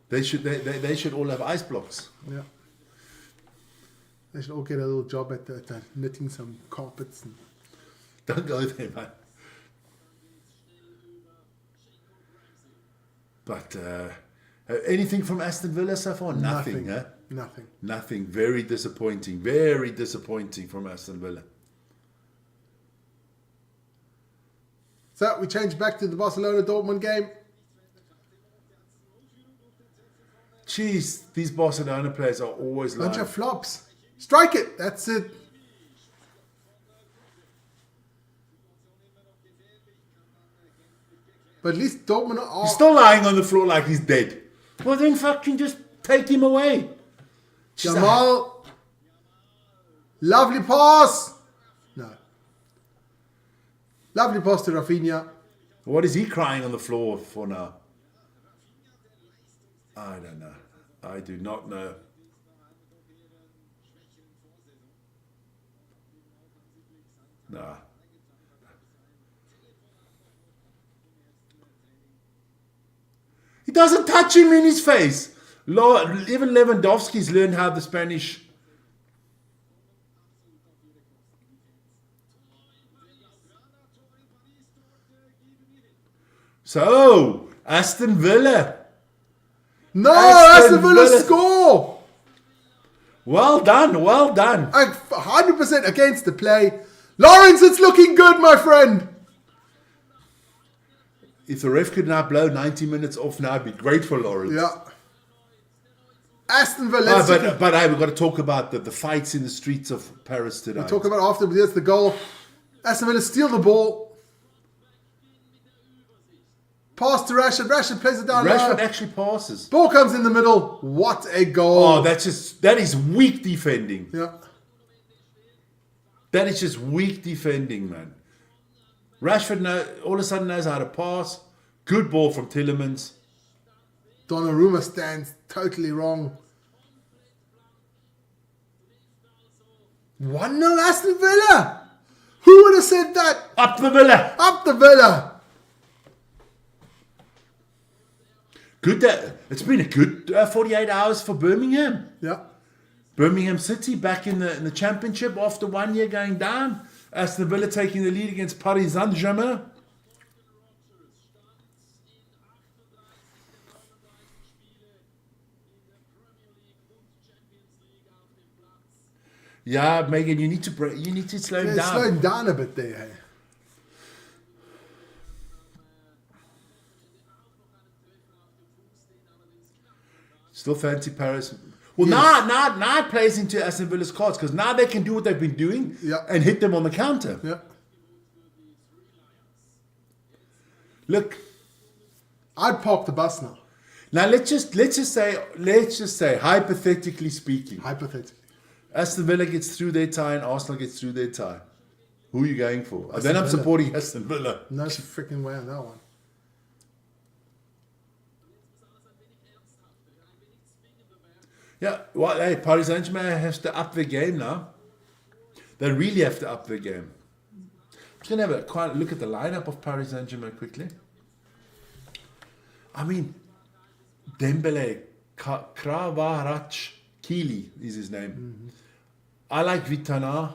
They should all have ice blocks. yeah. They should all get a little job at knitting some carpets. And Don't go there, man. But anything from Aston Villa so far? Nothing, huh? Nothing. Nothing. Very disappointing. Very disappointing from Aston Villa. So we change back to the Barcelona Dortmund game. Jeez, these Barcelona players are always Bunch lying. of flops. Strike it. That's it. But at least Dortmund are... He's still lying on the floor like he's dead. Well, then fucking just take him away. Jeez, Jamal. Lovely pass. No. Lovely pass to Rafinha. What is he crying on the floor for now? I don't know. I do not know. Nah. He doesn't touch him in his face. Even Lewandowski's learned how the Spanish. So, Aston Villa. No, Aston Aston Villa Villa. score. Well done, well done. 100% against the play. Lawrence, it's looking good, my friend. If the ref could now blow 90 minutes off now, it'd be great for Lawrence. Yeah. Aston Villa. But hey, we've got to talk about the fights in the streets of Paris today. We'll talk about after, but there's the goal. Aston Villa steal the ball. Pass to Rashford. Rashford plays it down. Rashford low. actually passes. Ball comes in the middle. What a goal. Oh, that is weak defending. Yeah. That is just weak defending, man. Rashford all of a sudden knows how to pass. Good ball from Tielemans. Donnarumma stands totally wrong. 1-0 Aston Villa. Who would have said that? Up the Villa. Up the Villa. Good. It's been a good 48 hours for Birmingham. Yeah. Birmingham City back in the championship after 1 year going down. Aston Villa taking the lead against Paris Saint-Germain. Yeah, Megan, you need to slow him down. Slow him down a bit there. Hey? Still fancy Paris. Well, now it plays into Aston Villa's cards because now they can do what they've been doing and hit them on the counter. Yeah. Look, I'd park the bus now. now let's just say, hypothetically speaking, Hypothetically. Aston Villa gets through their tie and Arsenal gets through their tie. Who are you going for? Then I'm Villa. supporting Aston Villa. No freaking way on that one. Yeah, well, hey, Paris Saint-Germain has to up their game now. They really have to up their game. I'm just going to have a quiet look at the lineup of Paris Saint-Germain quickly. I mean, Dembele, Kvaratskhelia is his name. Mm-hmm. I like Vitina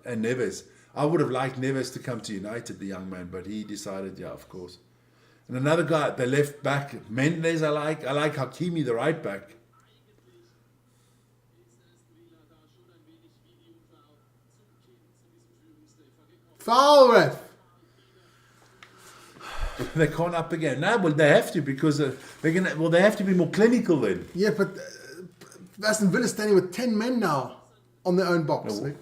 and Neves. I would have liked Neves to come to United, the young man, but he decided, yeah, of course. And another guy, the left back, Mendes, I like Hakimi, the right back. Foul ref. They can't up again. No, well, they have to because they have to be more clinical then. Yeah, but Aston Villa standing with 10 men now on their own box. No.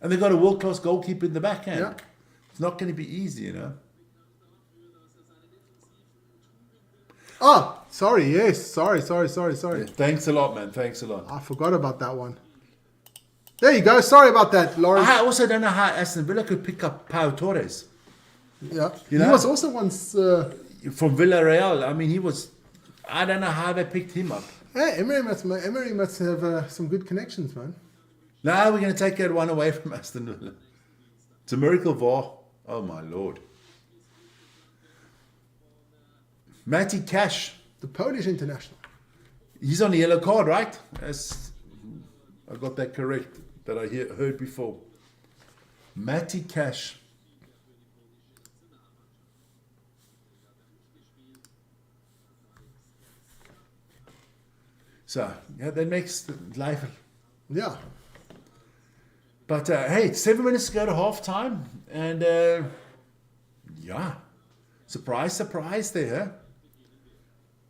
And they've got a world-class goalkeeper in the backhand. Yeah. It's not going to be easy, you know. Oh, sorry. Yes. Sorry. Yeah, thanks a lot, man. Thanks a lot. I forgot about that one. There you go. Sorry about that, Lawrence. I also don't know how Aston Villa could pick up Pau Torres. Yeah. You know? He was also once... From Villarreal. I mean, I don't know how they picked him up. Hey, Emery must have some good connections, man. Now we're going to take that one away from Aston Villa. It's a miracle VAR. Oh, my Lord. Matty Cash. The Polish international. He's on the yellow card, right? I got that correct, that I heard before. Matty Cash. So, yeah, that makes life... Yeah. But, hey, it's 7 minutes to go to half time. And, yeah. Surprise there, huh?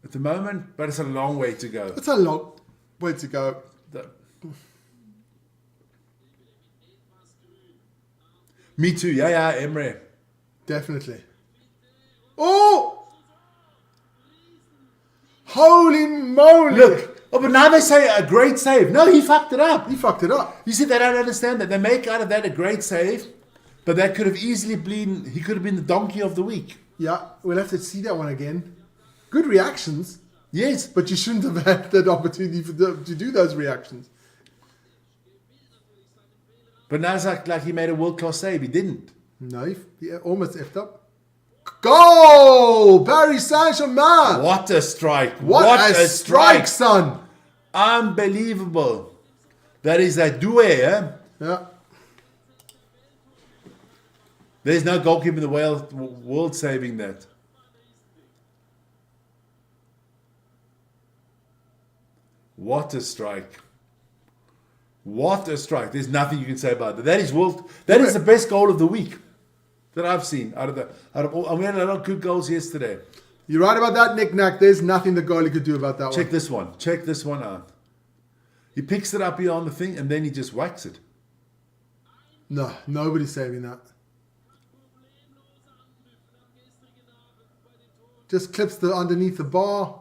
At the moment, but it's a long way to go. It's a long way to go. Me too. Yeah, Emre. Definitely. Oh! Holy moly! Look. Oh, but now they say a great save. No, he fucked it up. He fucked it up. You see, they don't understand that. They make out of that a great save, but that could have easily been, he could have been the donkey of the week. Yeah, we'll have to see that one again. Good reactions. Yes. But you shouldn't have had that opportunity to do those reactions. But now it's like he made a world-class save. He didn't. No, he almost effed up. Goal! Paris Saint-Germain! What a strike. What a strike, son! Unbelievable. That is a Doué, eh? Yeah. There's no goalkeeper in the world saving that. What a strike. What a strike. There's nothing you can say about that. That is the best goal of the week that I've seen out of all. And we had a lot of good goals yesterday. You're right about that, Nick Nack. There's nothing the goalie could do about that Check this one. Check this one out. He picks it up here on the thing and then he just whacks it. No, nobody's saving that. Just clips the underneath the bar.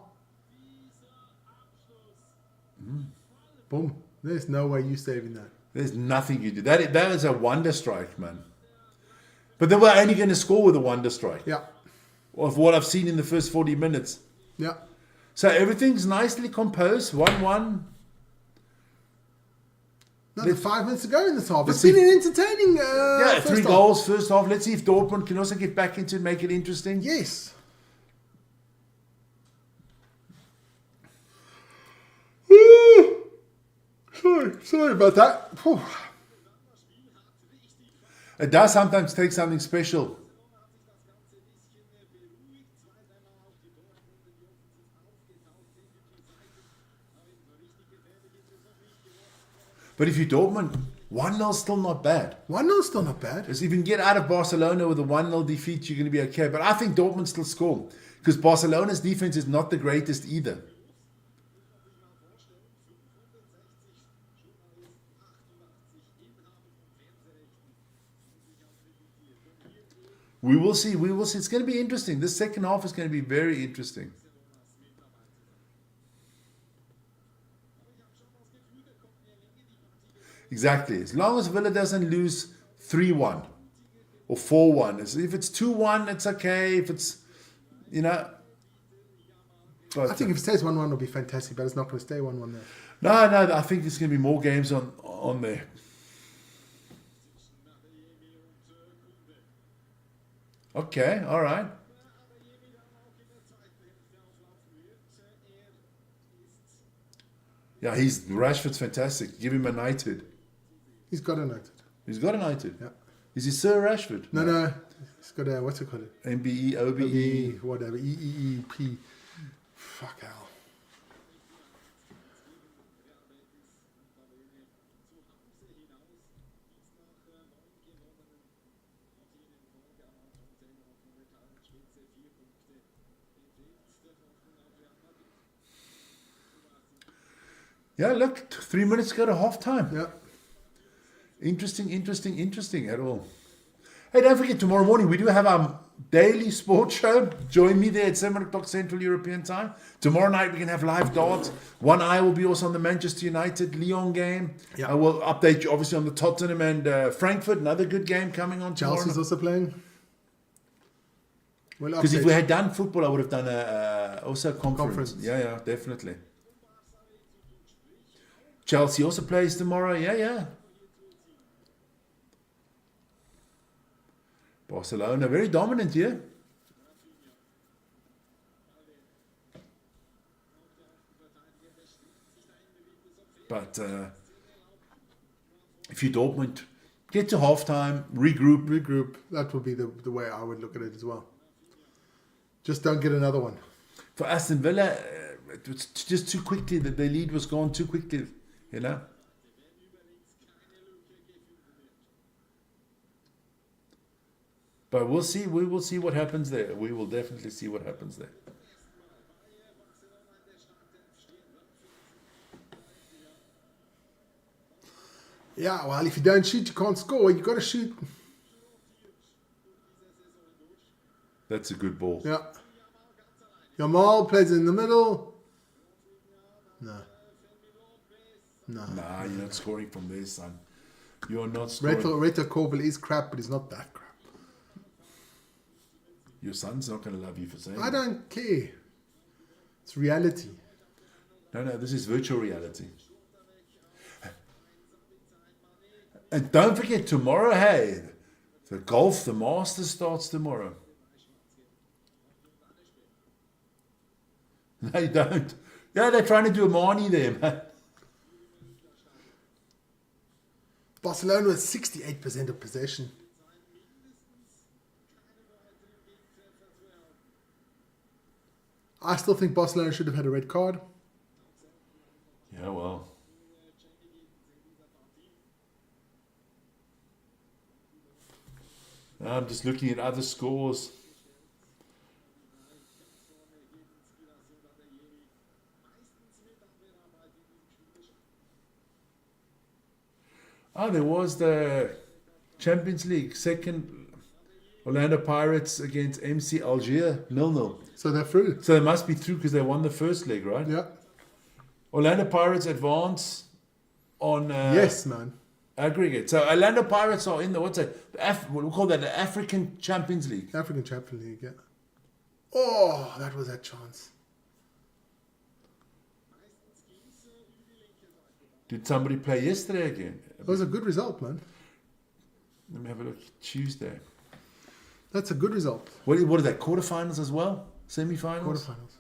Boom. There's no way you saving that. There's nothing you do. That is a wonder strike, man. But then we're only going to score with a wonder strike. Yeah. Of what I've seen in the first 40 minutes. Yeah. So everything's nicely composed. 1-1. Another 5 minutes to go in this half. It's see- been an entertaining Yeah, 3 first half. goals first half. Let's see if Dortmund can also get back into it and make it interesting. Yes. Sorry about that. Whew. It does sometimes take something special. But if you're Dortmund, 1-0 is still not bad. 1-0 still not bad. Because if you can get out of Barcelona with a 1-0 defeat, you're going to be okay. But I think Dortmund still score. Because Barcelona's defense is not the greatest either. We will see. We will see. It's going to be interesting. This second half is going to be very interesting. Exactly. As long as Villa doesn't lose 3-1 or 4-1. If it's 2-1, it's okay. If it's, But, I think if it stays 1-1, it'll be fantastic, but it's not going to stay 1-1 there. No, I think there's going to be more games on there. Okay, all right. Yeah, Rashford's fantastic. Give him a knighthood. He's got a knighthood. He's got a knighthood. Yeah. Is he Sir Rashford? No. He's got a, what's it called? MBE, OBE. Whatever. EEEP. Fuck hell. Yeah, look, 3 minutes to go to half time. Yeah. Interesting at all. Hey, don't forget, tomorrow morning we do have our daily sports show. Join me there at 7 o'clock Central European time. Tomorrow night we can have live darts. One eye will be also on the Manchester United Lyon game. Yeah. I will update you obviously on the Tottenham and Frankfurt. Another good game coming on tomorrow. Chelsea's also playing. Because if we had done football, I would have done also a conference. Yeah, definitely. Chelsea also plays tomorrow. Yeah. Barcelona, very dominant here. But if you Dortmund, get to halftime, regroup. That would be the way I would look at it as well. Just don't get another one. For Aston Villa, it was just too quickly. That their lead was gone too quickly, But we'll see. We will see what happens there. We will definitely see what happens there. Yeah, well, if you don't shoot, you can't score. You got to shoot. That's a good ball. Yeah. Jamal plays in the middle. No. Nah, you're not scoring from there, son. You're not scoring. Reto Korbel is crap, but he's not that crap. Your son's not going to love you for saying I that. don't care. It's reality. No, this is virtual reality. And don't forget tomorrow, hey, the Masters starts tomorrow. No, you don't. Yeah, they're trying to do a Marnie there, man. Barcelona with 68% of possession. I still think Barcelona should have had a red card. Yeah, well. I'm just looking at other scores. Oh, there was the Champions League, second Orlando Pirates against MC Alger, 0-0. So they're through. So they must be through because they won the first leg, right? Yeah. Orlando Pirates advance on Yes, man. aggregate. So Orlando Pirates are in the, what we call that, the African Champions League. African Champions League, yeah. Oh, that was that chance. Did somebody play yesterday again? That was a good result, man. Let me have a look. Tuesday. That's a good result. What is that? Quarterfinals as well? Semi-finals? Quarterfinals.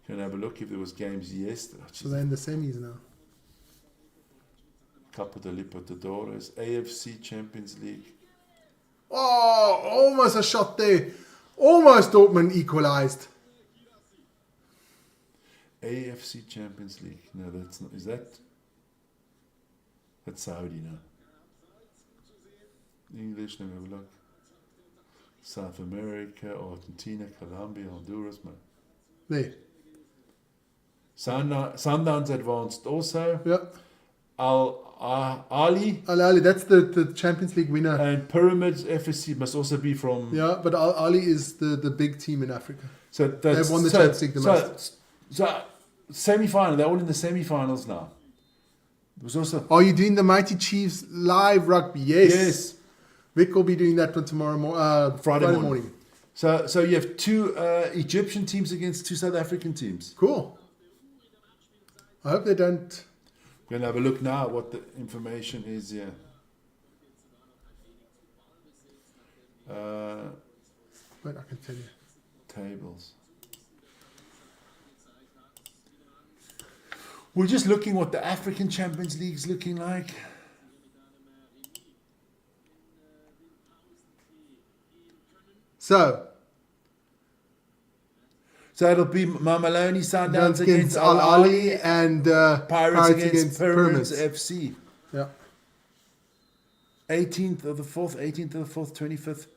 Can I have a look if there was games yesterday? So they're in the semis now. Copa de Libertadores, AFC Champions League. Oh, almost a shot there. Almost Dortmund equalized. AFC Champions League. No, that's not. Is that? That's Saudi now. English, let me have a look. South America, Argentina, Colombia, Honduras, man. There. Sundowns advanced also. Yeah. Ali Al Ali, that's the Champions League winner. and Pyramids FSC must also be from. Yeah, but Al Ali is the big team in Africa. So that's, They've won the Champions League the most. So semi-final, they're all in the semi-finals now. There was also Are you doing the Mighty Chiefs live rugby? Yes. yes. Vic will be doing that one tomorrow Friday morning. So you have two Egyptian teams against two South African teams. Cool. I hope they don't. We're gonna have a look now what the information is here. Wait, I can tell you. Tables. We're just looking what the African Champions League is looking like. So it'll be Mamelodi Sundowns against Al Al Ali Ali, and Pirates against Pyramids Pyramids. FC. Yeah. 18th of the 4th, 25th.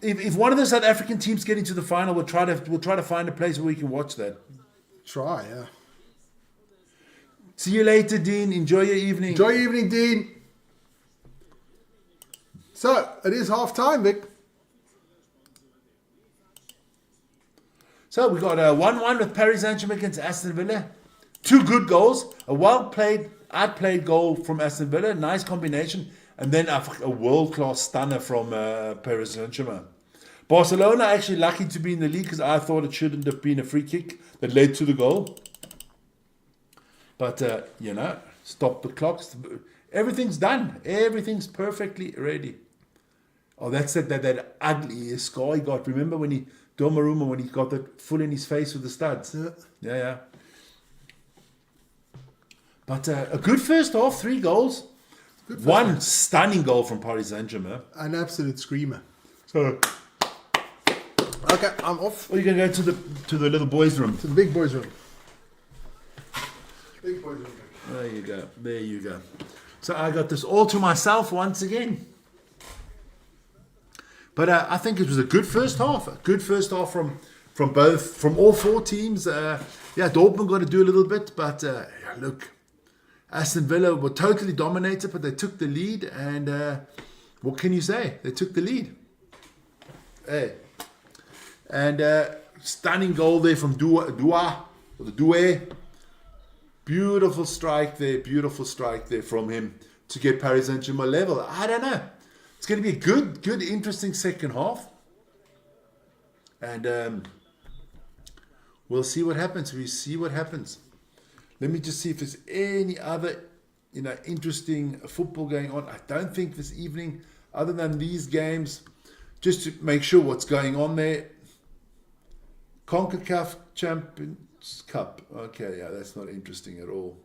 If one of the South African teams get into the final, we'll try to find a place where we can watch that. Try, yeah. See you later, Dean. Enjoy your evening. Enjoy your evening, Dean. So, it is half time, Vic. So we got a 1-1 with Paris Saint-Germain against Aston Villa. Two good goals. A well-played, outplayed goal from Aston Villa. Nice combination. And then a world-class stunner from Paris Saint-Germain. Barcelona actually lucky to be in the league because I thought it shouldn't have been a free kick that led to the goal. But, stop the clocks. Everything's done. Everything's perfectly ready. Oh, that's that ugly scar he got. Remember when Donnarumma, when he got that full in his face with the studs? Yeah. But a good first half, 3 goals. One stunning goal from Paris Saint-Germain. An absolute screamer. So, Okay, I'm off. or you can go to the little boys' room. To the big boys' room. Big boys' room. There you go. So I got this all to myself once again. But I think it was a good first half. A good first half from all 4 teams. Dortmund got to do a little bit, but look, Aston Villa were totally dominated, but they took the lead, and what can you say? They took the lead. Hey. And stunning goal there from Dua. Beautiful strike there from him to get Paris Saint-Germain level. I don't know. It's going to be a good, interesting second half. And we'll see what happens. Let me just see if there's any other, interesting football going on. I don't think this evening, other than these games, just to make sure what's going on there. CONCACAF Champions Cup. Okay, yeah, that's not interesting at all.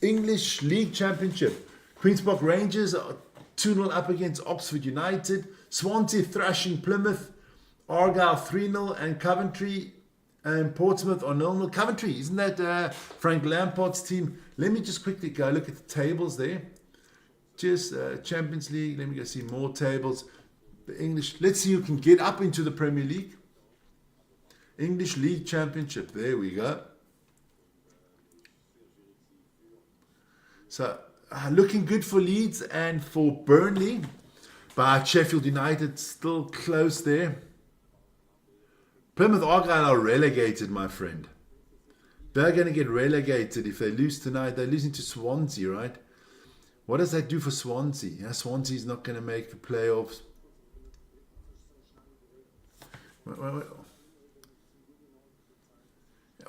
English League Championship. Queen's Park Rangers are 2-0 up against Oxford United. Swansea thrashing Plymouth. Argyle 3-0 and Coventry and Portsmouth are 0-0. Coventry, isn't that Frank Lampard's team? Let me just quickly go look at the tables there. Just Champions League. Let me go see more tables. The English. Let's see who can get up into the Premier League. English League Championship. There we go. So looking good for Leeds and for Burnley. But Sheffield United still close there. Plymouth Argyle are relegated, my friend. They're going to get relegated if they lose tonight. They're losing to Swansea, right? What does that do for Swansea? Yeah, Swansea's not going to make the playoffs. Wait.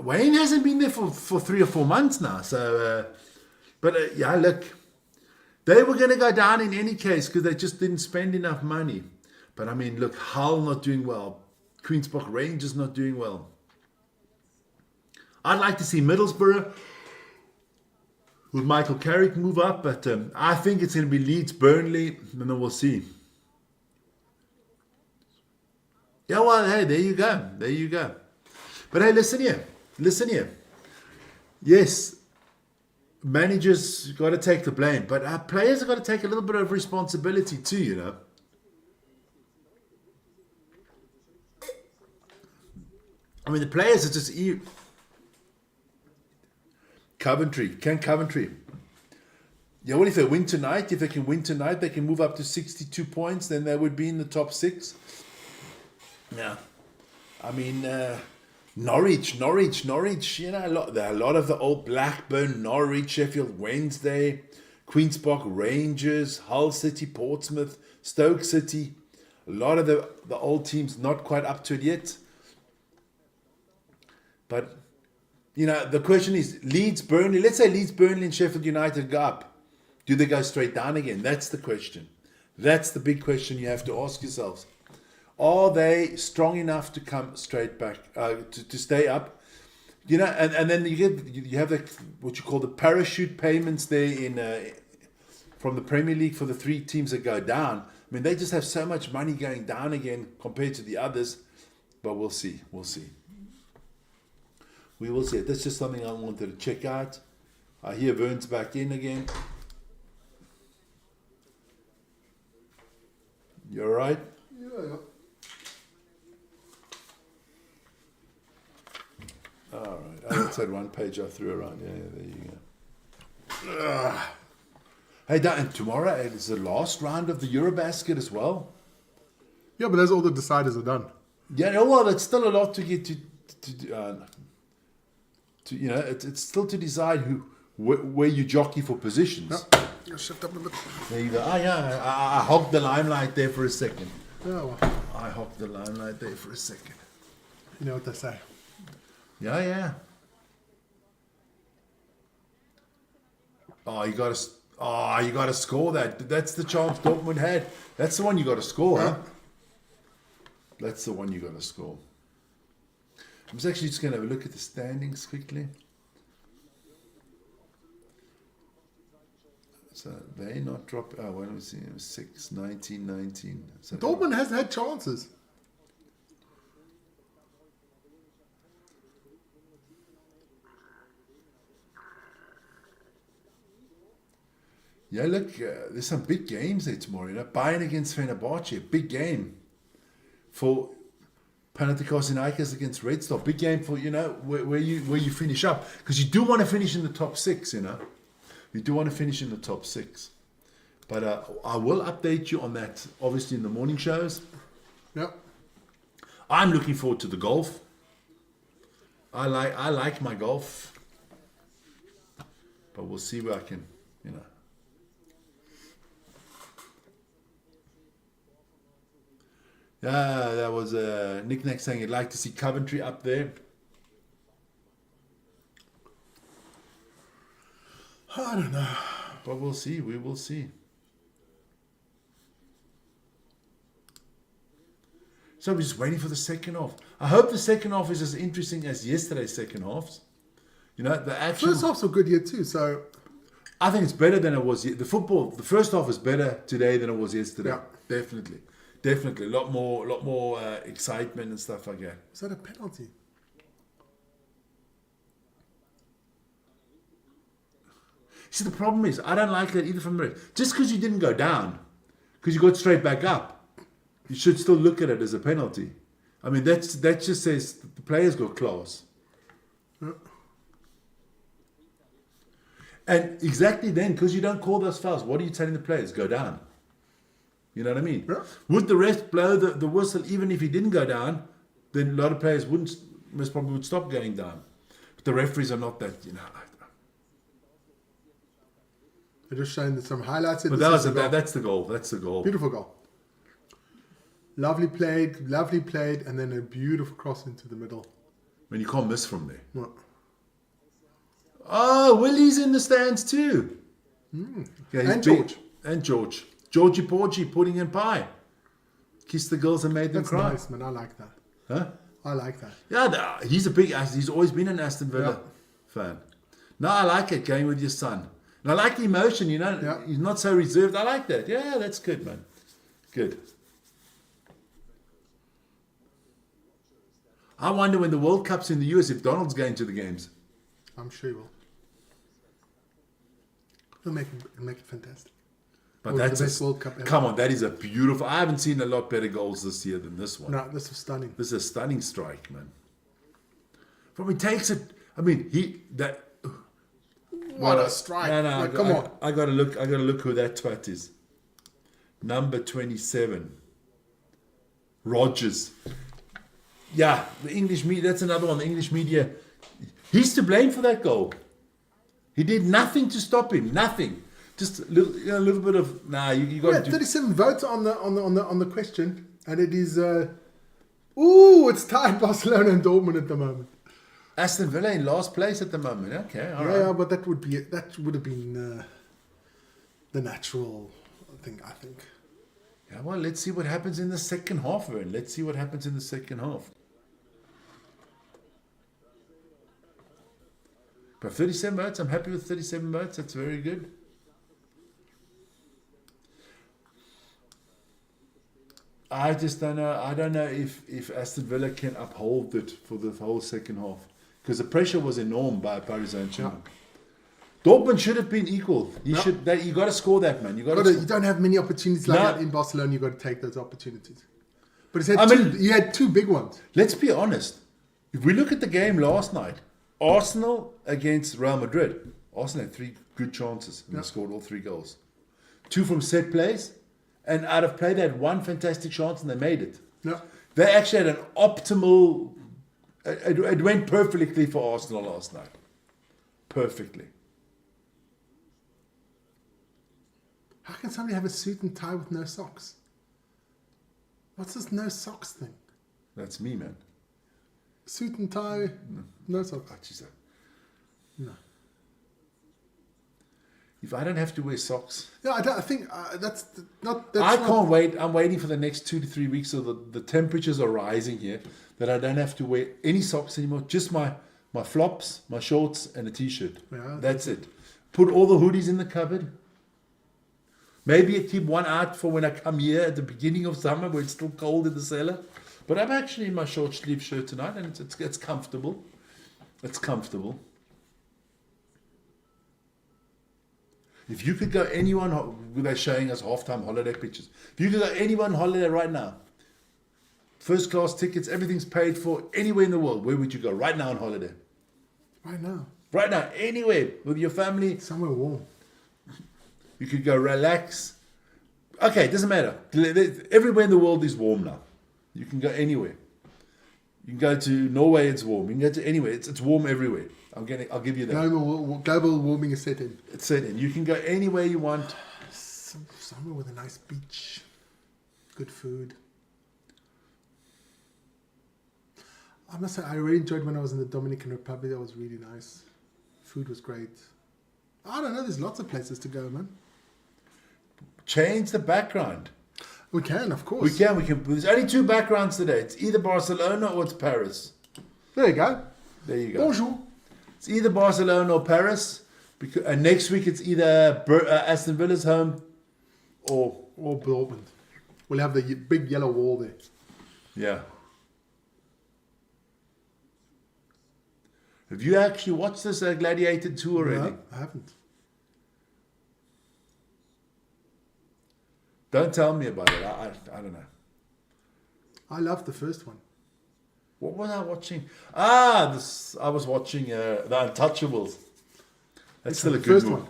Wayne hasn't been there for 3 or 4 months now. So, yeah, look. They were going to go down in any case because they just didn't spend enough money. But, I mean, look, Hull not doing well. Queen's Park Rangers not doing well. I'd like to see Middlesbrough with Michael Carrick move up, but I think it's going to be Leeds, Burnley, and then we'll see. Yeah, well, hey, there you go. But hey, listen here. Yes, managers got to take the blame, but players have got to take a little bit of responsibility too, I mean, the players are just... Coventry. Yeah, well, if they win tonight, if they can win tonight, they can move up to 62 points. Then they would be in the top 6. Yeah. I mean, Norwich. There are a lot of the old Blackburn, Norwich, Sheffield Wednesday, Queen's Park Rangers, Hull City, Portsmouth, Stoke City. A lot of the old teams not quite up to it yet. But, the question is, Leeds, Burnley, let's say Leeds, Burnley and Sheffield United go up. Do they go straight down again? That's the question. That's the big question you have to ask yourselves. Are they strong enough to come straight back, to stay up? And then you have what you call the parachute payments there from the Premier League for the 3 teams that go down. I mean, they just have so much money going down again compared to the others. But we'll see. We will see. That's just something I wanted to check out. I hear Vern's back in again. You all right? Yeah. All right. I just had one page I threw around. Yeah, there you go. Hey, and tomorrow is the last round of the Eurobasket as well. Yeah, but that's all the deciders are done. Yeah, well, it's still a lot to get to it's still to decide where you jockey for positions. Yep. Shift up a bit. There you go. I hogged the limelight there for a second. Yeah, well. I hogged the limelight there for a second. You know what they say. Yeah. Oh, you got to score that. That's the chance Dortmund had. That's the one you got to score, huh? That's the one you got to score. I was actually just going to have a look at the standings quickly. So they not drop. Oh, what do we see? 6, 19, 19. So Dortmund has had chances. Yeah, look, there's some big games there tomorrow. Bayern against Fenerbahce, big game. For Panathinaikos against Red Star, big game for where you finish up, because you do want to finish in the top 6. You do want to finish in the top 6. But I will update you on that, obviously in the morning shows. Yep. I'm looking forward to the golf. I like my golf, but we'll see where I can, Yeah, that was Nick Nack saying he'd like to see Coventry up there. don't know. But we'll see. We will see. So we're just waiting for the second half. I hope the second half is as interesting as yesterday's second halves. You know, the actual... First half's a good year too, so... I think it's better than it was. The first half is better today than it was yesterday. Yeah. Definitely. Definitely. A lot more excitement and stuff like that. Is that a penalty? See, the problem is, I don't like that either from the ref. Just because you didn't go down, because you got straight back up, you should still look at it as a penalty. I mean, that just says the players got class. Yeah. And exactly then, because you don't call those fouls, what are you telling the players? Go down. You know what I mean? Yeah. Would the ref blow the whistle even if he didn't go down? Then a lot of players most probably would stop going down. But the referees are not that, you know. They're just showing some highlights. But that's the goal. That's the goal. Beautiful goal. Lovely played, and then a beautiful cross into the middle. When you can't miss from there. What? Oh, Willie's in the stands too. Yeah, he's And big. George. And George. Georgie Porgy, pudding and pie. Kissed the girls and made them That's cry. nice, man. I like that. Huh? I like that. Yeah, he's always been an Aston Villa fan. No, I like it, going with your son. And I like the emotion, you know. Yeah. He's not so reserved. I like that. Yeah, that's good, man. Good. I wonder when the World Cup's in the US if Donald's going to the games. I'm sure he will. He'll make it fantastic. But Well, that's the best World Cup ever. Come on, that is a beautiful. I haven't seen a lot better goals this year than this one. No, this is stunning. This is a stunning strike, man. From he takes it. I mean, What a strike! No, Like, come on. I gotta look who that twat is. Number 27. Rogers. Yeah, the English media. That's another one. The English media. He's to blame for that goal. He did nothing to stop him. Nothing. Just a little bit of. You got Yeah, to do. 37 votes on the question, and it is. It's tied Barcelona and Dortmund at the moment. Aston Villa in last place at the moment. Okay, all right. Yeah, but that would have been the natural thing, I think. Yeah, well, let's see what happens in the second half, Vern. Let's see what happens in the second half. But 37 votes, I'm happy with 37 votes. That's very good. I just don't know. I don't know if Aston Villa can uphold it for the whole second half. Because the pressure was enormous by Paris Saint-Germain. Dortmund should have been equal. You got to score that, man. You don't have many opportunities like that in Barcelona. You got to take those opportunities. But he had two big ones. Let's be honest. If we look at the game last night, Arsenal against Real Madrid. Arsenal had 3 good chances and they scored all 3 goals. 2 from set plays, and out of play they had 1 fantastic chance and they made it. Yeah. They actually had an optimal. It went perfectly for Arsenal last night. Perfectly. How can somebody have a suit and tie with no socks? What's this no socks thing? That's me, man. Suit and tie, no socks. Oh, geez. No. If I don't have to wear socks, Yeah, I think that's not. I can't wait. I'm waiting for the next 2 to 3 weeks so the temperatures are rising here that I don't have to wear any socks anymore. Just my flops, my shorts, and a t-shirt. Yeah, that's it. Put all the hoodies in the cupboard. Maybe I keep one out for when I come here at the beginning of summer where it's still cold in the cellar. But I'm actually in my short sleeve shirt tonight and it's comfortable. It's comfortable. If you could go anyone, they're showing us halftime holiday pictures. If you could go anyone holiday right now, first class tickets, everything's paid for, anywhere in the world, where would you go right now on holiday? Right now. Right now, anywhere, with your family. Somewhere warm. You could go relax. Okay, it doesn't matter. Everywhere in the world is warm now. You can go anywhere. You can go to Norway, it's warm. You can go to anywhere. It's warm everywhere. I'll give you that. Global warming is set in. It's set in. You can go anywhere you want. Somewhere with a nice beach. Good food. I must say, I really enjoyed when I was in the Dominican Republic. That was really nice. Food was great. I don't know. There's lots of places to go, man. Change the background. We can, of course. We can. There's only 2 backgrounds today. It's either Barcelona or it's Paris. There you go. There you go. Bonjour. It's either Barcelona or Paris. And next week it's either Aston Villa's home or Dortmund. We'll have the big yellow wall there. yeah. Have you actually watched this Gladiator 2 already? No, I haven't. Don't tell me about it. I don't know. I loved the first one. What was I watching? I was watching The Untouchables. That's still a The good first movie. one.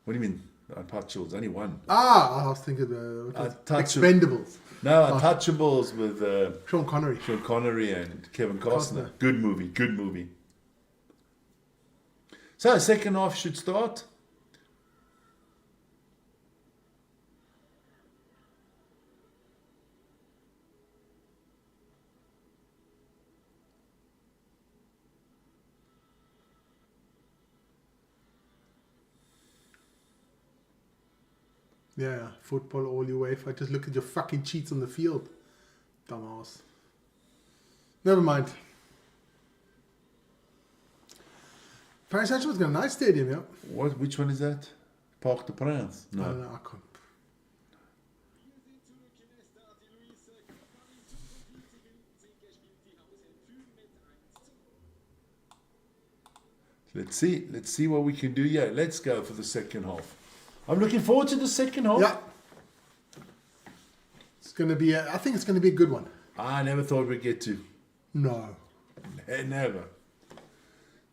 What do you mean? The Untouchables, only one. I was thinking the Expendables. No, Untouchables with Sean Connery. Sean Connery and Kevin Costner. Costner. Good movie. So, second half should start. Yeah, football all your way. If I just look at your fucking cheats on the field. Dumbass. Never mind. Paris Saint-Germain's got a nice stadium, yeah. Which one is that? Parc des Princes? I No. don't know, I can't. Let's see what we can do here. Let's go for the second half. I'm looking forward to the second half. Yeah. It's going to be, I think it's going to be a good one. I never thought we'd get to. No. Never.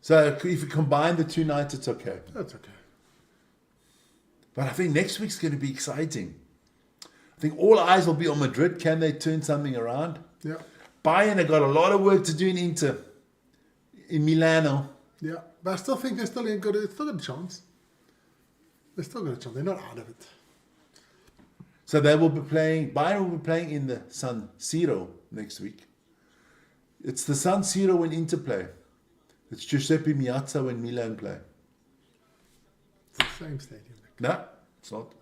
So if you combine the 2 nights, it's okay. That's okay. But I think next week's going to be exciting. I think all eyes will be on Madrid. Can they turn something around? Yeah. Bayern have got a lot of work to do in Inter. In Milano. Yeah. But I still think they're still got a chance. They're still got a chance. They're not out of it. So they will be playing, Bayern will be playing in the San Siro next week. It's the San Siro when Inter play. It's Giuseppe Meazza when Milan play. It's the same stadium. No, it's not.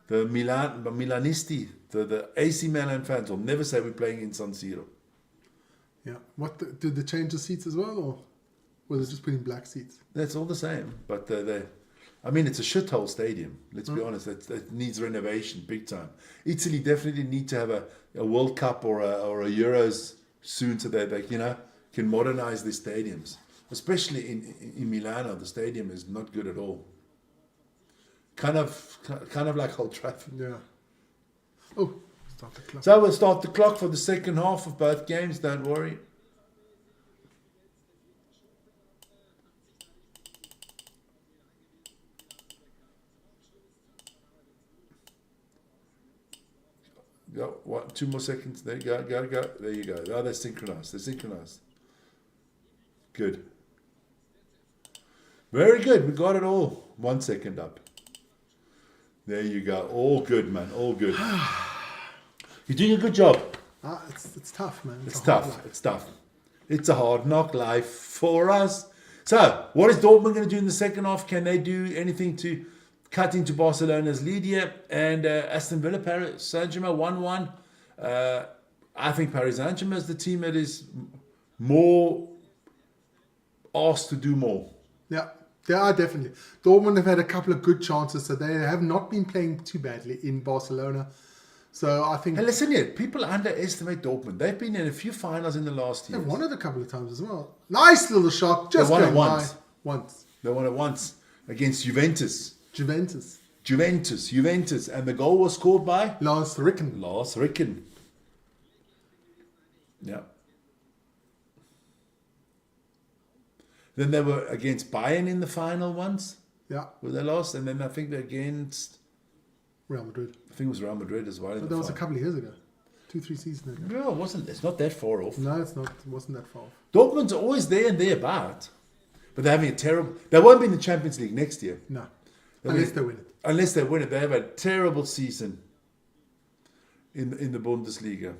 The Milanisti, the AC Milan fans will never say we're playing in San Siro. Yeah. Did they change the seats as well, or was it just putting black seats? That's all the same, but it's a shithole stadium. Let's be honest. That needs renovation big time. Italy definitely need to have a World Cup or a Euros soon, so that they can modernize their stadiums. Especially in Milano, the stadium is not good at all. Kind of like Old Trafford. Yeah. Oh, start the clock. So we'll start the clock for the second half of both games. Don't worry. Go. What? 2 more seconds. There you go. Go. There you go. Oh, they're synchronized. Good. Very good. We got it all. 1 second up. There you go. All good, man. All good. You're doing a good job. It's tough, man. It's a hard tough. life. It's tough. It's a hard knock life for us. So, what is Dortmund going to do in the second half? Can they do anything to cut into Barcelona's lead here? And Aston Villa, Paris Saint-Germain 1-1. I think Paris Saint-Germain is the team that is more asked to do more. Yeah, they are definitely. Dortmund have had a couple of good chances, so they have not been playing too badly in Barcelona. So I think And listen here, people underestimate Dortmund. They've been in a few finals in the last year. they've won it a couple of times as well. Nice little shot, just They won it going once. by. Once. They won it once against Juventus. Juventus. And the goal was scored by Lars Ricken. Lars Ricken. Yeah. Then they were against Bayern in the final once, Yeah, where they lost. And then I think they're against, Real Madrid. I think it was Real Madrid as well. In But the that was a final. couple of years ago. 2-3 seasons ago. No, it wasn't. It's not that far off. No, it's not. It wasn't that far off. Dortmund's always there and thereabout. But they're having a terrible... They won't be in the Champions League next year. No. They'll Unless be- they win it. Unless they win it. They have a terrible season in the Bundesliga.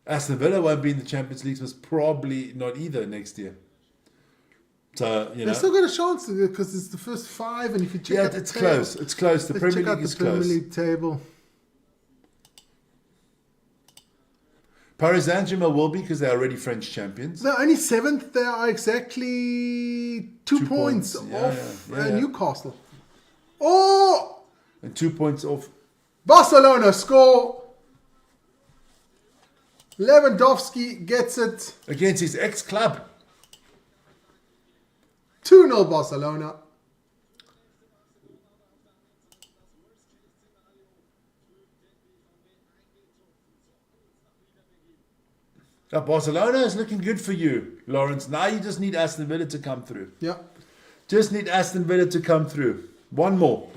Aston Villa won't be in the Champions League, so it's probably not either next year. So, They still got a chance because it's the first 5, and if you check out the it's table, close. It's close. The let's Premier check out League the is Premier close. League table. Paris Saint-Germain will be because they're already French champions. They're only 7th. They are exactly 2 points off Yeah. Newcastle. Oh! And 2 points off. Barcelona score. Lewandowski gets it. Against his ex-club. 2-0 Barcelona. Now, Barcelona is looking good for you, Lawrence. Now you just need Aston Villa to come through. Yeah. Just need Aston Villa to come through. One more.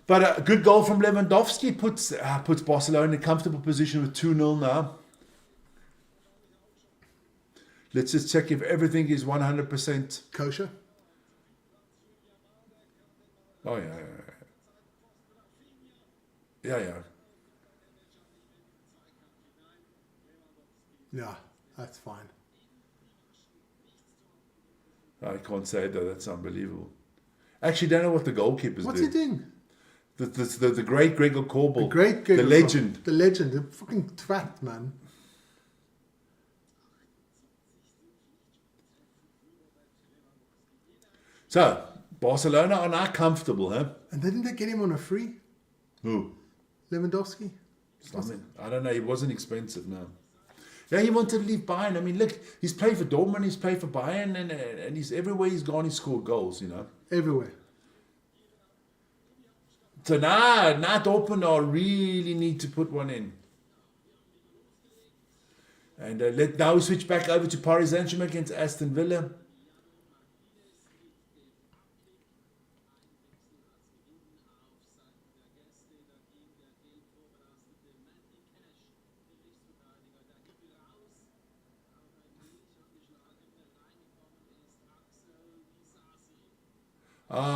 But a good goal from Lewandowski puts Barcelona in a comfortable position with 2-0 now. Let's just check if everything is 100% Kosher. Oh, yeah. Yeah. Yeah, that's fine. I can't say that. That's unbelievable. Actually, don't know what the goalkeeper's What's he doing? The great Gregor Korbel. The great Gregor The legend. The legend. The fucking twat, man. So, Barcelona are now comfortable, huh? And didn't they get him on a free? Who? Lewandowski? I don't know. He wasn't expensive, no. Yeah, he wanted to leave Bayern. I mean, look, he's played for Dortmund, he's played for Bayern, and he's everywhere he's gone, he's scored goals, you know. Everywhere. So now Dortmund really need to put one in. And now we switch back over to Paris Saint-Germain against Aston Villa.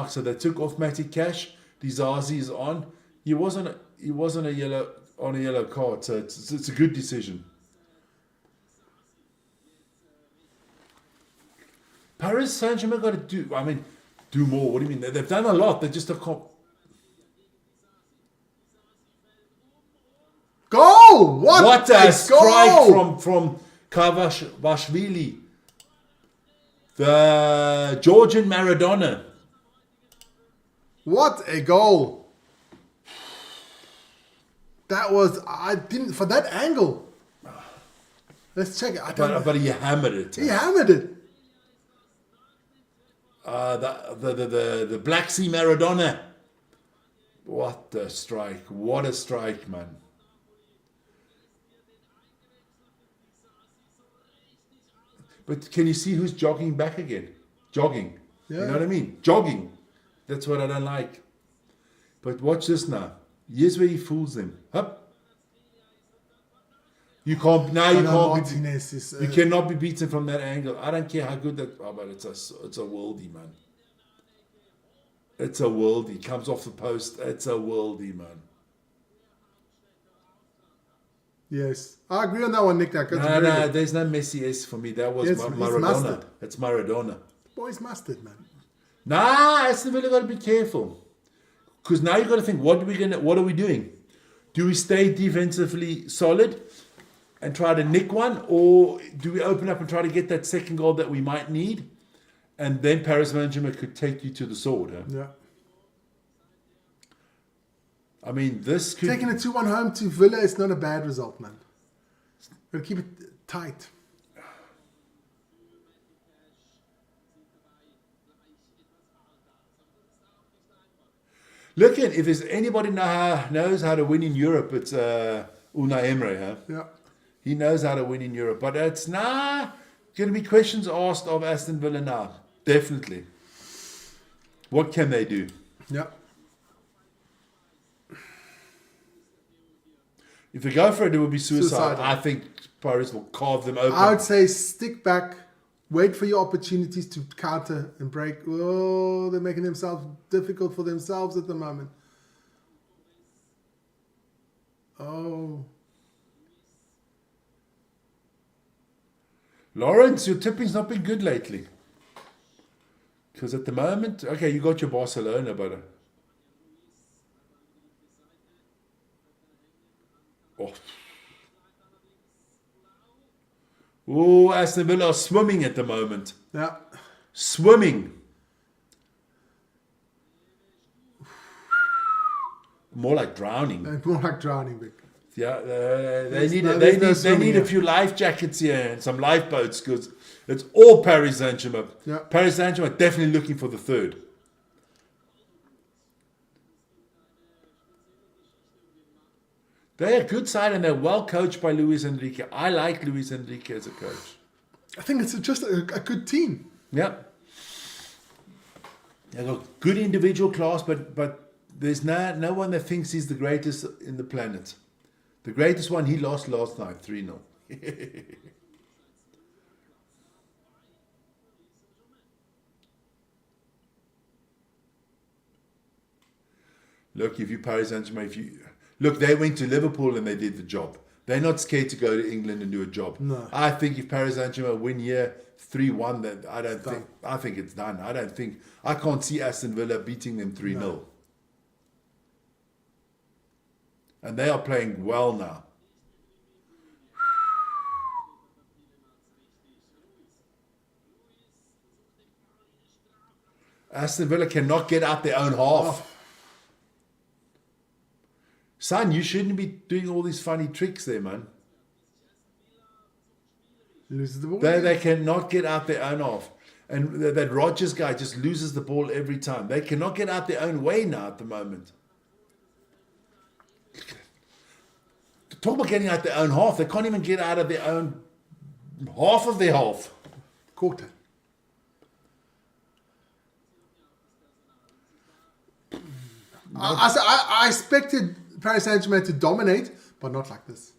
So they took off Matty Cash. Dizazi is on. He wasn't a yellow card, so it's a good decision. Paris Saint-Germain got to do more. What do you mean? They've done a lot. They just can't. Goal! What a strike goal! from Kavashvili. The Georgian Maradona. What a goal! That was for that angle. Let's check it. But he hammered it. He hammered it. The Black Sea Maradona. What a strike! What a strike, man! But can you see who's jogging back again? Jogging. Yeah. You know what I mean? Jogging. That's what I don't like. But watch this now. Here's where he fools them. Hup. You can't. Now you can't. You cannot be beaten from that angle. I don't care how good that. Oh, but it's a worldie, man. It's a worldie. Comes off the post. It's a worldie, man. Yes, I agree on that one, Nick. No, there's no Messi-esque for me. That was Maradona. It's Maradona. Boy's mustard, man. Nah, Aston Villa got to be careful. Because now you've got to think, what are we doing? Do we stay defensively solid and try to nick one? Or do we open up and try to get that second goal that we might need? And then Paris Saint-Germain could take you to the sword. Huh? Yeah. I mean, this could... Taking a 2-1 home to Villa is not a bad result, man. Got to keep it tight. Look at, if there's anybody knows how to win in Europe, it's Unai Emery, huh? Yeah. He knows how to win in Europe. But it's going to be questions asked of Aston Villa now. Definitely. What can they do? Yeah. If they go for it, it will be suicide. I think Paris will carve them open. I would say stick back, wait for your opportunities to counter and break. Oh, they're making themselves difficult for themselves at the moment. Oh. Lawrence, your tipping's not been good lately. Because at the moment, okay, you got your Barcelona, but... Oh, Aston Villa are swimming at the moment. Yeah. Swimming. More like drowning. More like drowning, Vic. Yeah, they There's need no- they there's no need they swimming need a here. few life jackets here and some lifeboats because it's all Paris Saint-Germain. Yeah. Paris Saint-Germain are definitely looking for the third. They're a good side and they're well coached by Luis Enrique. I like Luis Enrique as a coach. I think it's just a good team. Yeah. They've got good individual class, but there's no one that thinks he's the greatest in the planet. The greatest one he lost last night, 3-0. Look, if you Paris Saint-Germain, look, they went to Liverpool and they did the job. They're not scared to go to England and do a job. No. I think if Paris Saint-Germain win here 3-1, that I think it's done. I can't see Aston Villa beating them 3-0. No. And they are playing well now. Aston Villa cannot get out their own half. Son, you shouldn't be doing all these funny tricks there, man. Loses the ball. They cannot get out their own half. And that Rodgers guy just loses the ball every time. They cannot get out their own way now at the moment. Talk about getting out their own half. They can't even get out of their own half of their half. Quarter. I expected Paris Saint-Germain to dominate, but not like this.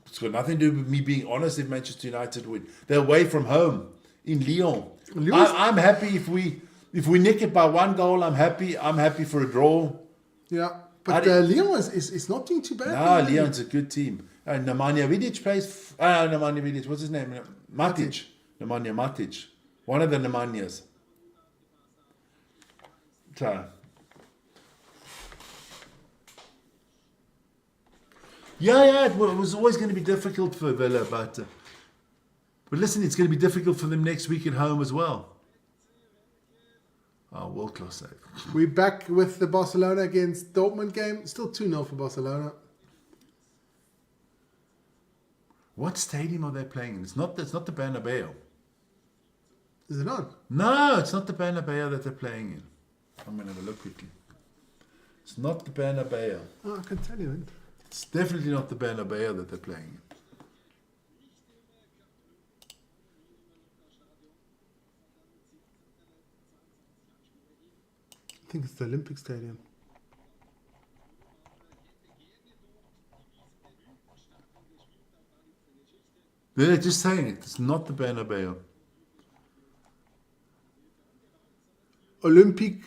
It's got nothing to do with me being honest if Manchester United win. They're away from home in Lyon. I'm happy if we nick it by 1 goal. I'm happy. I'm happy for a draw. Yeah, but Lyon is not doing too bad. No, Lyon's a good team. Nemanja Vidic plays. Nemanja Vidic. What's his name? Matic. Nemanja Matic. One of the Nemanja. So. Yeah, it was always going to be difficult for Villa, but listen, it's going to be difficult for them next week at home as well. Oh, world-class save. We're back with the Barcelona against Dortmund game. Still 2-0 for Barcelona. What stadium are they playing in? It's not the Bernabeu. Is it not? No, it's not the Bernabeu that they're playing in. I'm going to have a look quickly. It's not the Bernabeu. Oh, I can tell you. It's definitely not the Bernabeu that they're playing in. I think it's the Olympic Stadium. They're just saying it. It's not the Bernabeu. Olympic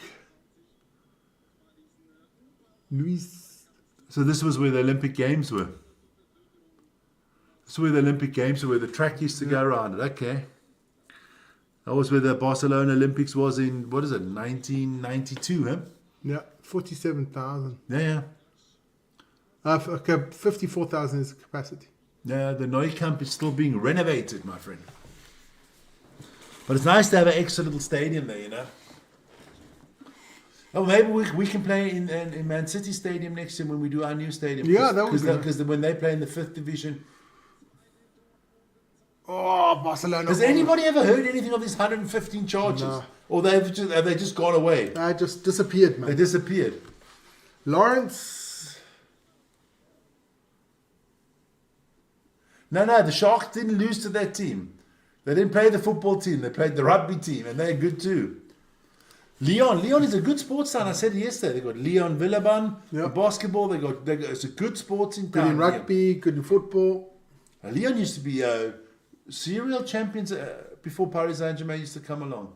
Luis. So this was where the Olympic Games were. This is where the Olympic Games were, where the track used to go around it. Okay. That was where the Barcelona Olympics was in, 1992, huh? Yeah, 47,000. Yeah. Okay, 54,000 is the capacity. Yeah, the Nou Camp is still being renovated, my friend. But it's nice to have an extra little stadium there, you know. Oh, maybe we can play in Man City Stadium next year when we do our new stadium. Yeah, that would be because when they play in the 5th division. Oh, Barcelona. Has anybody ever heard anything of these 115 charges? No. Or have they just gone away? I just disappeared, man. They disappeared. Lawrence. No, the Sharks didn't lose to that team. They didn't play the football team. They played the rugby team, and they're good too. Lyon is a good sports town. I said yesterday they got Lyon Villeurbanne in basketball. They got it's a good sporting town. Good in rugby, good in football. Lyon used to be serial champions before Paris Saint-Germain used to come along.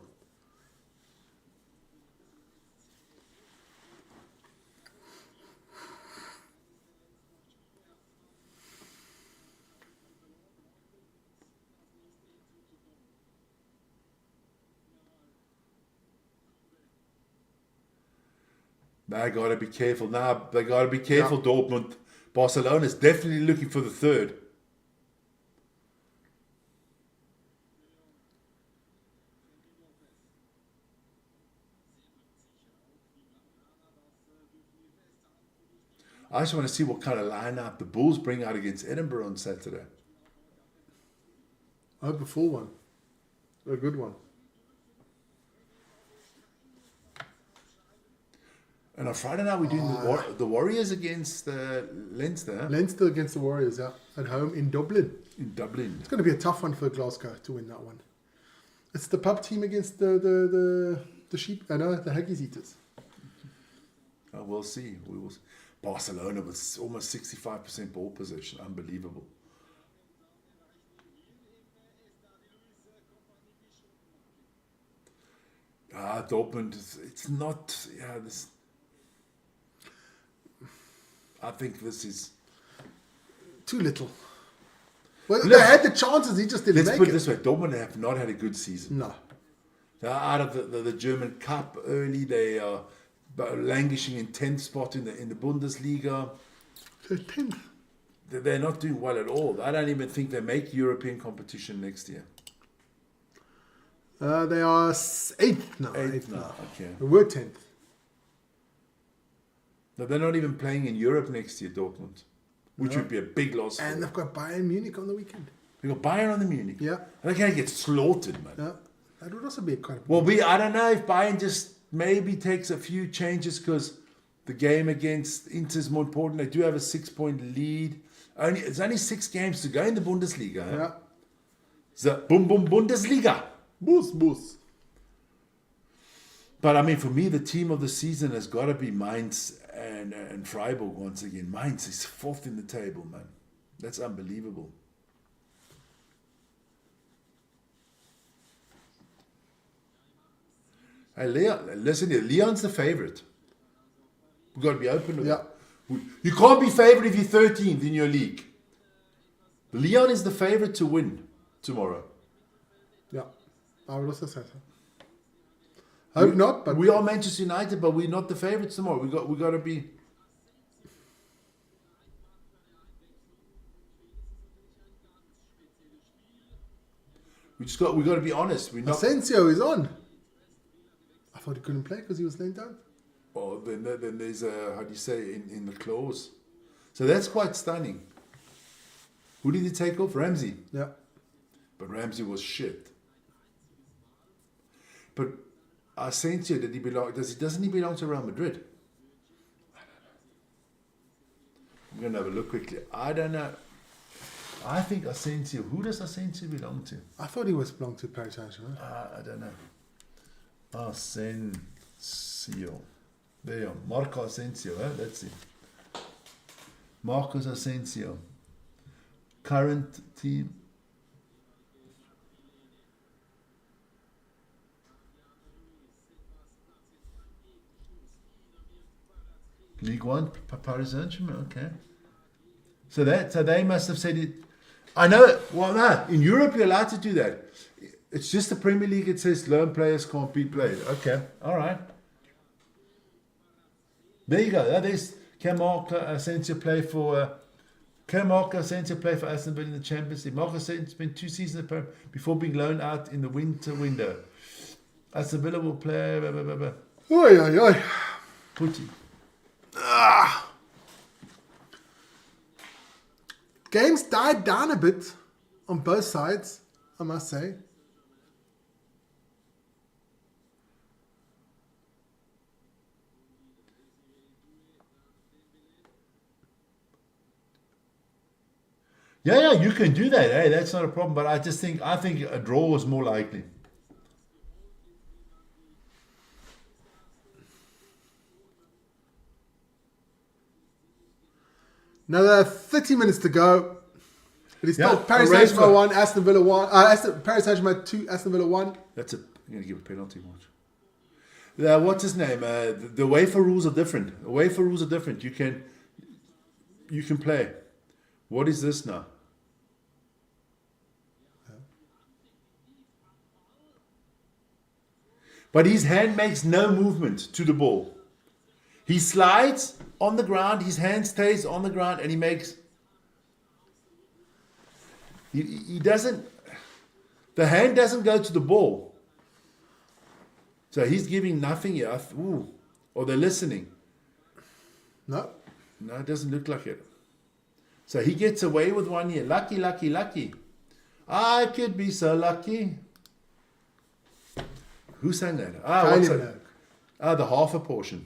They got to be careful now. They got to be careful, Dortmund. Barcelona's definitely looking for the third. I just want to see what kind of lineup the Bulls bring out against Edinburgh on Saturday. I hope a full one. A good one. And on Friday night we're doing the Warriors against Leinster. Leinster against the Warriors, yeah. At home in Dublin. In Dublin. It's going to be a tough one for Glasgow to win that one. It's the pub team against the sheep, the Huggies Eaters. Oh, we'll see. We will. Barcelona with almost 65% ball possession. Unbelievable. Dortmund, it's not. Yeah, this. I think this is too little. Well, they had the chances, he just didn't let's make put it. it this way: Dortmund have not had a good season. No. They're out of the German Cup early. They are languishing in 10th spot in the Bundesliga. They're 10th. They're not doing well at all. I don't even think they make European competition next year. They are 8th now. 8th now, okay. They were 10th. No, they're not even playing in Europe next year, Dortmund, which would be a big loss. And they've got Bayern Munich on the weekend. They got Bayern on the Munich. Yeah. They're going to get slaughtered, man. Yeah. That would also be quite a Well, I don't know if Bayern just maybe takes a few changes because the game against Inter is more important. They do have a 6-point lead. It's only 6 games to go in the Bundesliga. Huh? Yeah. So, boom, boom, Bundesliga. Bus. But I mean, for me, the team of the season has got to be Mainz and Freiburg once again. Mainz is 4th in the table, man. That's unbelievable. Hey, Leon, listen here. Leon's the favorite. We've got to be open with that. You can't be favorite if you're 13th in your league. Leon is the favorite to win tomorrow. Yeah, I would also say so. I hope not, but we are Manchester United, but we're not the favourites tomorrow. We got to be. We got to be honest. We're not. Asensio is on. I thought he couldn't play because he was laying down. Oh, then there's a, how do you say, in the clause. So that's quite stunning. Who did he take off? Ramsey. Yeah. But Ramsey was shit. But Asensio, doesn't he belong to Real Madrid? I don't know. I'm going to have a look quickly. I don't know. I think Asensio, who does Asensio belong to? I thought he was belonged to Paris Saint-Germain. I don't know. Asensio. There you are. Marco Asensio, that's it. Marcos Asensio. Current team. League One, Paris Saint-Germain, okay. So they must have said it. I know. Well, no. In Europe, you're allowed to do that. It's just the Premier League. It says loan players can't be played. Okay, all right. There you go. There's can Marco Asensio play for? Can Marco Asensio play for Aston Villa in the Champions League? Marco Asensio spent 2 seasons before being loaned out in the winter window. Aston Villa will play. Blah, blah, blah, blah. Oi. Putty. Games died down a bit on both sides, I must say. Yeah, you can do that. Hey, that's not a problem. But I think a draw was more likely. Another 30 minutes to go. It is still Yeah, Paris a race Saint-Germain for- 1, Aston Villa 1. Paris Saint-Germain 2, Aston Villa 1. I'm going to give a penalty. Watch. What's his name? The UEFA rules are different. The UEFA rules are different. You can play. What is this now? But his hand makes no movement to the ball. He slides on the ground, his hand stays on the ground, and he makes. He doesn't. The hand doesn't go to the ball. So he's giving nothing here. Ooh. Or they're listening. No. No, it doesn't look like it. So he gets away with one here. Lucky, lucky, lucky. I could be so lucky. Who sang that? What's that? The half a portion.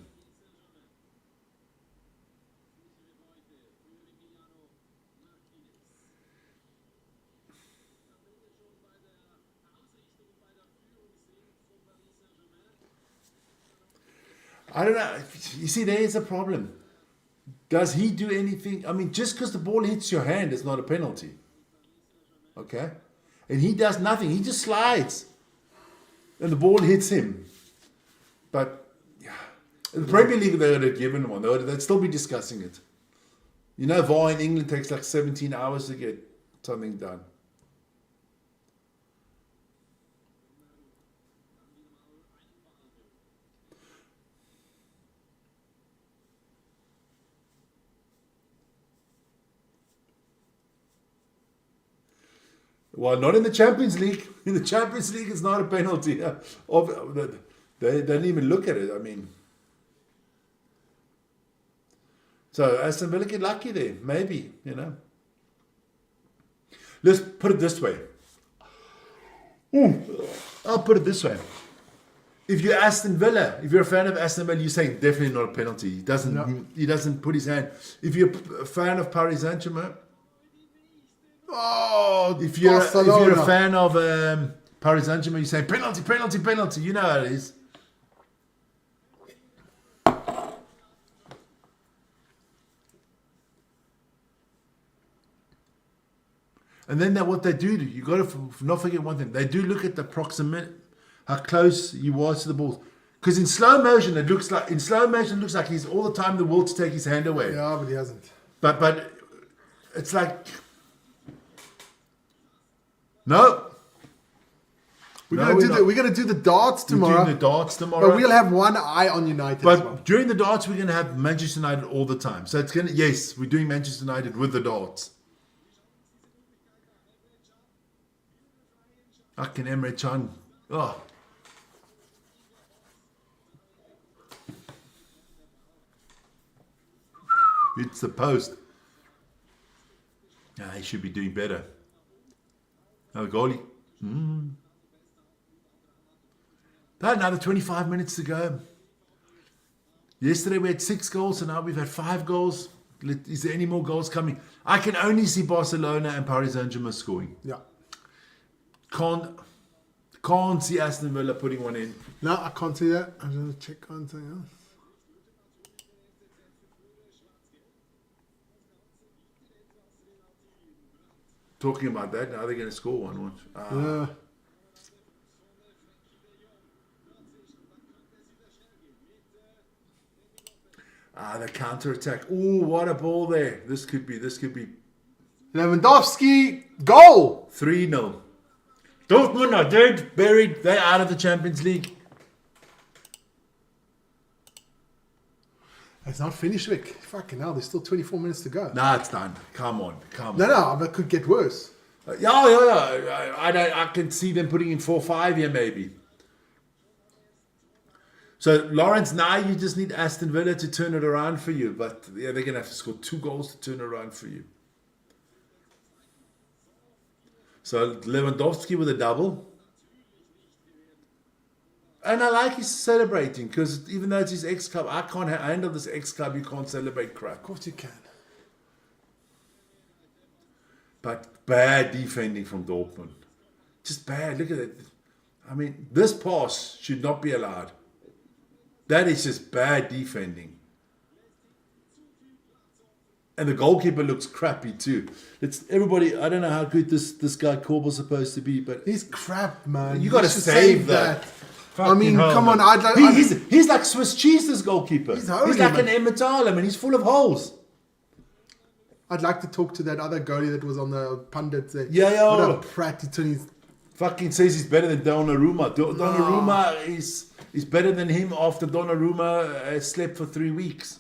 I don't know. You see, there is a problem. Does he do anything? I mean, just because the ball hits your hand is not a penalty. Okay? And he does nothing. He just slides. And the ball hits him. But, yeah. In the Premier League, they would have given one. They'd still be discussing it. You know, VAR in England takes like 17 hours to get something done. Well, not in the Champions League. In the Champions League, it's not a penalty. They don't even look at it. I mean, so Aston Villa get lucky there, maybe. You know. Let's put it this way. I'll put it this way. If you're Aston Villa, if you're a fan of Aston Villa, you're saying definitely not a penalty. He doesn't. No. He doesn't put his hand. If you're a fan of Paris Saint-Germain. Oh, if you're a fan of Paris Saint-Germain, you say penalty, penalty, penalty. You know how it is. And then what they do, you got to not forget one thing. They do look at the proximity, how close he was to the ball. Because in slow motion, it looks like he's all the time the will to take his hand away. Yeah, but he hasn't. But it's like. No. We're gonna do the darts tomorrow. We're doing the darts tomorrow. But we'll have one eye on United. But as well. During the darts, we're gonna have Manchester United all the time. So it's gonna we're doing Manchester United with the darts. Fucking Emre Can. Oh. It's the post. Yeah, he should be doing better. Now the goalie. About another 25 minutes to go. Yesterday we had 6 goals, and now we've had 5 goals. Is there any more goals coming? I can only see Barcelona and Paris Saint-Germain scoring. Yeah. Can't see Aston Villa putting one in. No, I can't see that. I'm going to check on something else. Talking about that, now they're going to score one. Yeah. The counter-attack. Oh, what a ball there. This could be. Lewandowski, goal! 3-0. Dortmund are dead, buried. They're out of the Champions League. It's not finished, Vic. Fucking hell, there's still 24 minutes to go. Nah, it's done. Come on. No, but it could get worse. Yeah. I can see them putting in 4-5 here, maybe. So, Lawrence, now you just need Aston Villa to turn it around for you. But yeah, they're going to have to score 2 goals to turn it around for you. So, Lewandowski with a double. And I like his celebrating, because even though it's his ex-club, I can't handle this ex-club, you can't celebrate crap. Of course you can. But bad defending from Dortmund. Just bad. Look at it. I mean, this pass should not be allowed. That is just bad defending. And the goalkeeper looks crappy too. Everybody, I don't know how good this guy Korbel's supposed to be, but he's crap, man. You got to save that. I mean, come on. He's like Swiss cheese, this goalkeeper. He's like an Emmett Haaland, he's full of holes. I'd like to talk to that other goalie that was on the pundit there. Yeah. What a prat. Fucking says he's better than Donnarumma. Donnarumma is... is better than him after Donnarumma slept for 3 weeks.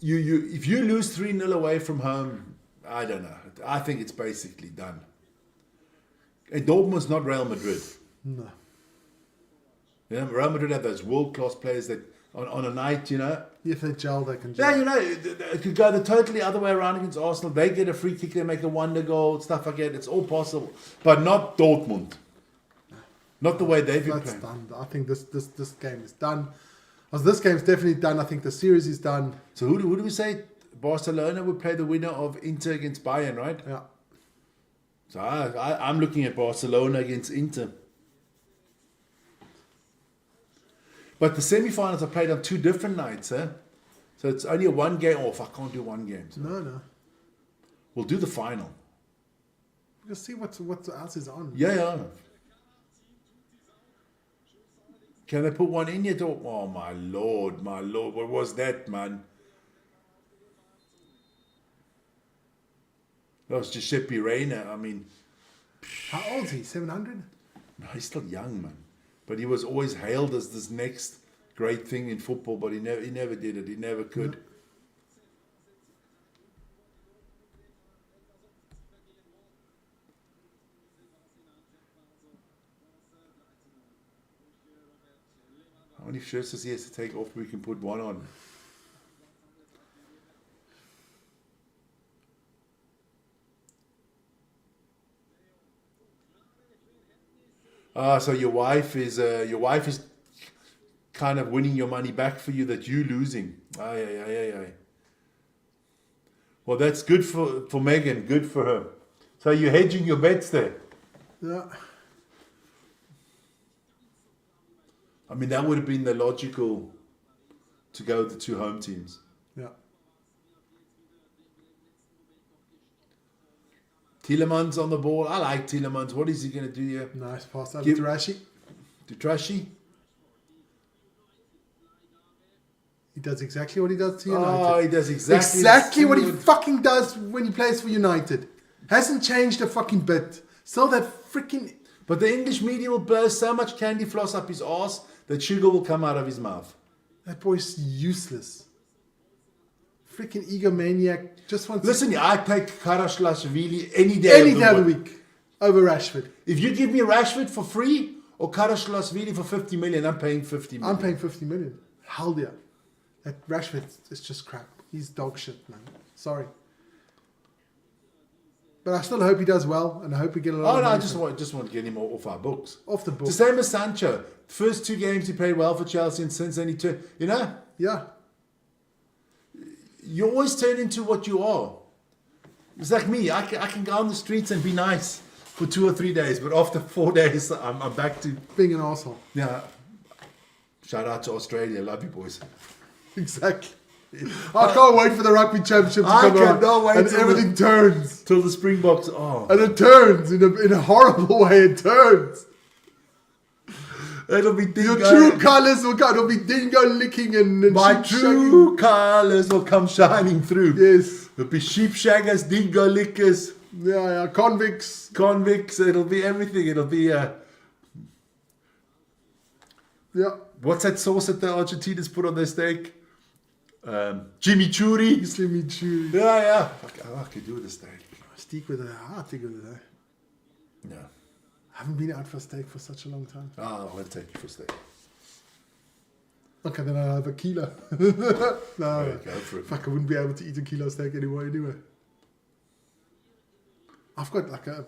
If you lose 3-0 away from home, I don't know. I think it's basically done. And Dortmund's not Real Madrid. No. You know, Real Madrid have those world-class players that on a night, you know. If they gel, they can gel. Yeah, you know, it could go the totally other way around against Arsenal. They get a free kick, they make a wonder goal, stuff like that. It's all possible. But not Dortmund. Not the way they've been That's playing. done. I think this game is done. As this game's definitely done. I think the series is done. So who do we say? Barcelona would play the winner of Inter against Bayern, right? Yeah. So I'm looking at Barcelona against Inter. But the semi-finals are played on 2 different nights, eh? So it's only a 1 game off. I can't do 1 game. So No. we'll do the final. We'll see what else is on. Yeah. Can they put one in yet? Oh, my lord. What was that, man? That was Giuseppe Reina. I mean, How old is he? 700? no, he's still young, man. But he was always hailed as this next great thing in football, but he never did it. He never could. How many shirts does he have to take off? We can put one on. So your wife is kind of winning your money back for you that you're losing. Aye. Well, that's good for Megan. Good for her. So you're hedging your bets there. Yeah. I mean, that would have been the logical to go with the 2 home teams. Yeah. Tielemans on the ball. I like Tielemans. What is he going to do here? Nice pass over Give- to Rashi. To Trashy? He does exactly what he does to United. Oh, he does exactly what he similar- fucking does when he plays for United. Hasn't changed a fucking bit. Still that freaking... But the English media will blow so much candy floss up his arse that sugar will come out of his mouth. That boy's useless. Freaking egomaniac. Just wants Listen, I take Karashlashvili any day any of day of the week. week over Rashford. If you give me Rashford for free or Karashlashvili for 50 million, I'm paying 50 million. I'm paying 50 million. Hell yeah. That Rashford is just crap. He's dog shit, man. Sorry. But I still hope he does well, and I hope we get a lot Oh of no, I money just for want to get him off our books. off the book. It's the same as Sancho. First 2 games he played well for Chelsea, and since then he turned. You know, Yeah. you always turn into what you are. It's like me. I can go on the streets and be nice for 2 or 3 days, but after 4 days, I'm back to Being an asshole. yeah. Shout out to Australia, love you boys. Exactly. I can't wait for the rugby championship to I come on. cannot wait And till everything turns. Till the Springboks, oh, And it turns in a horrible way. It turns. it'll be Your dingo. true colours will come. It'll be dingo licking and My sheep true colours will come shining through. shagging. Yes. It'll be sheep shaggers, dingo lickers, Yeah. Convicts. convicts. It'll be everything. It'll be Yeah. what's that sauce that the Argentinians put on their steak? Chimichurri. Slimmy chewy. Yeah. Fuck, I could do with a steak. Steak with a hearty good day. Yeah. I haven't been out for steak for such a long time. Oh, I'll take you for steak. Okay, then I'll have a kilo. No. Go for it. Fuck, I wouldn't be able to eat a kilo steak anymore anyway. I've got like a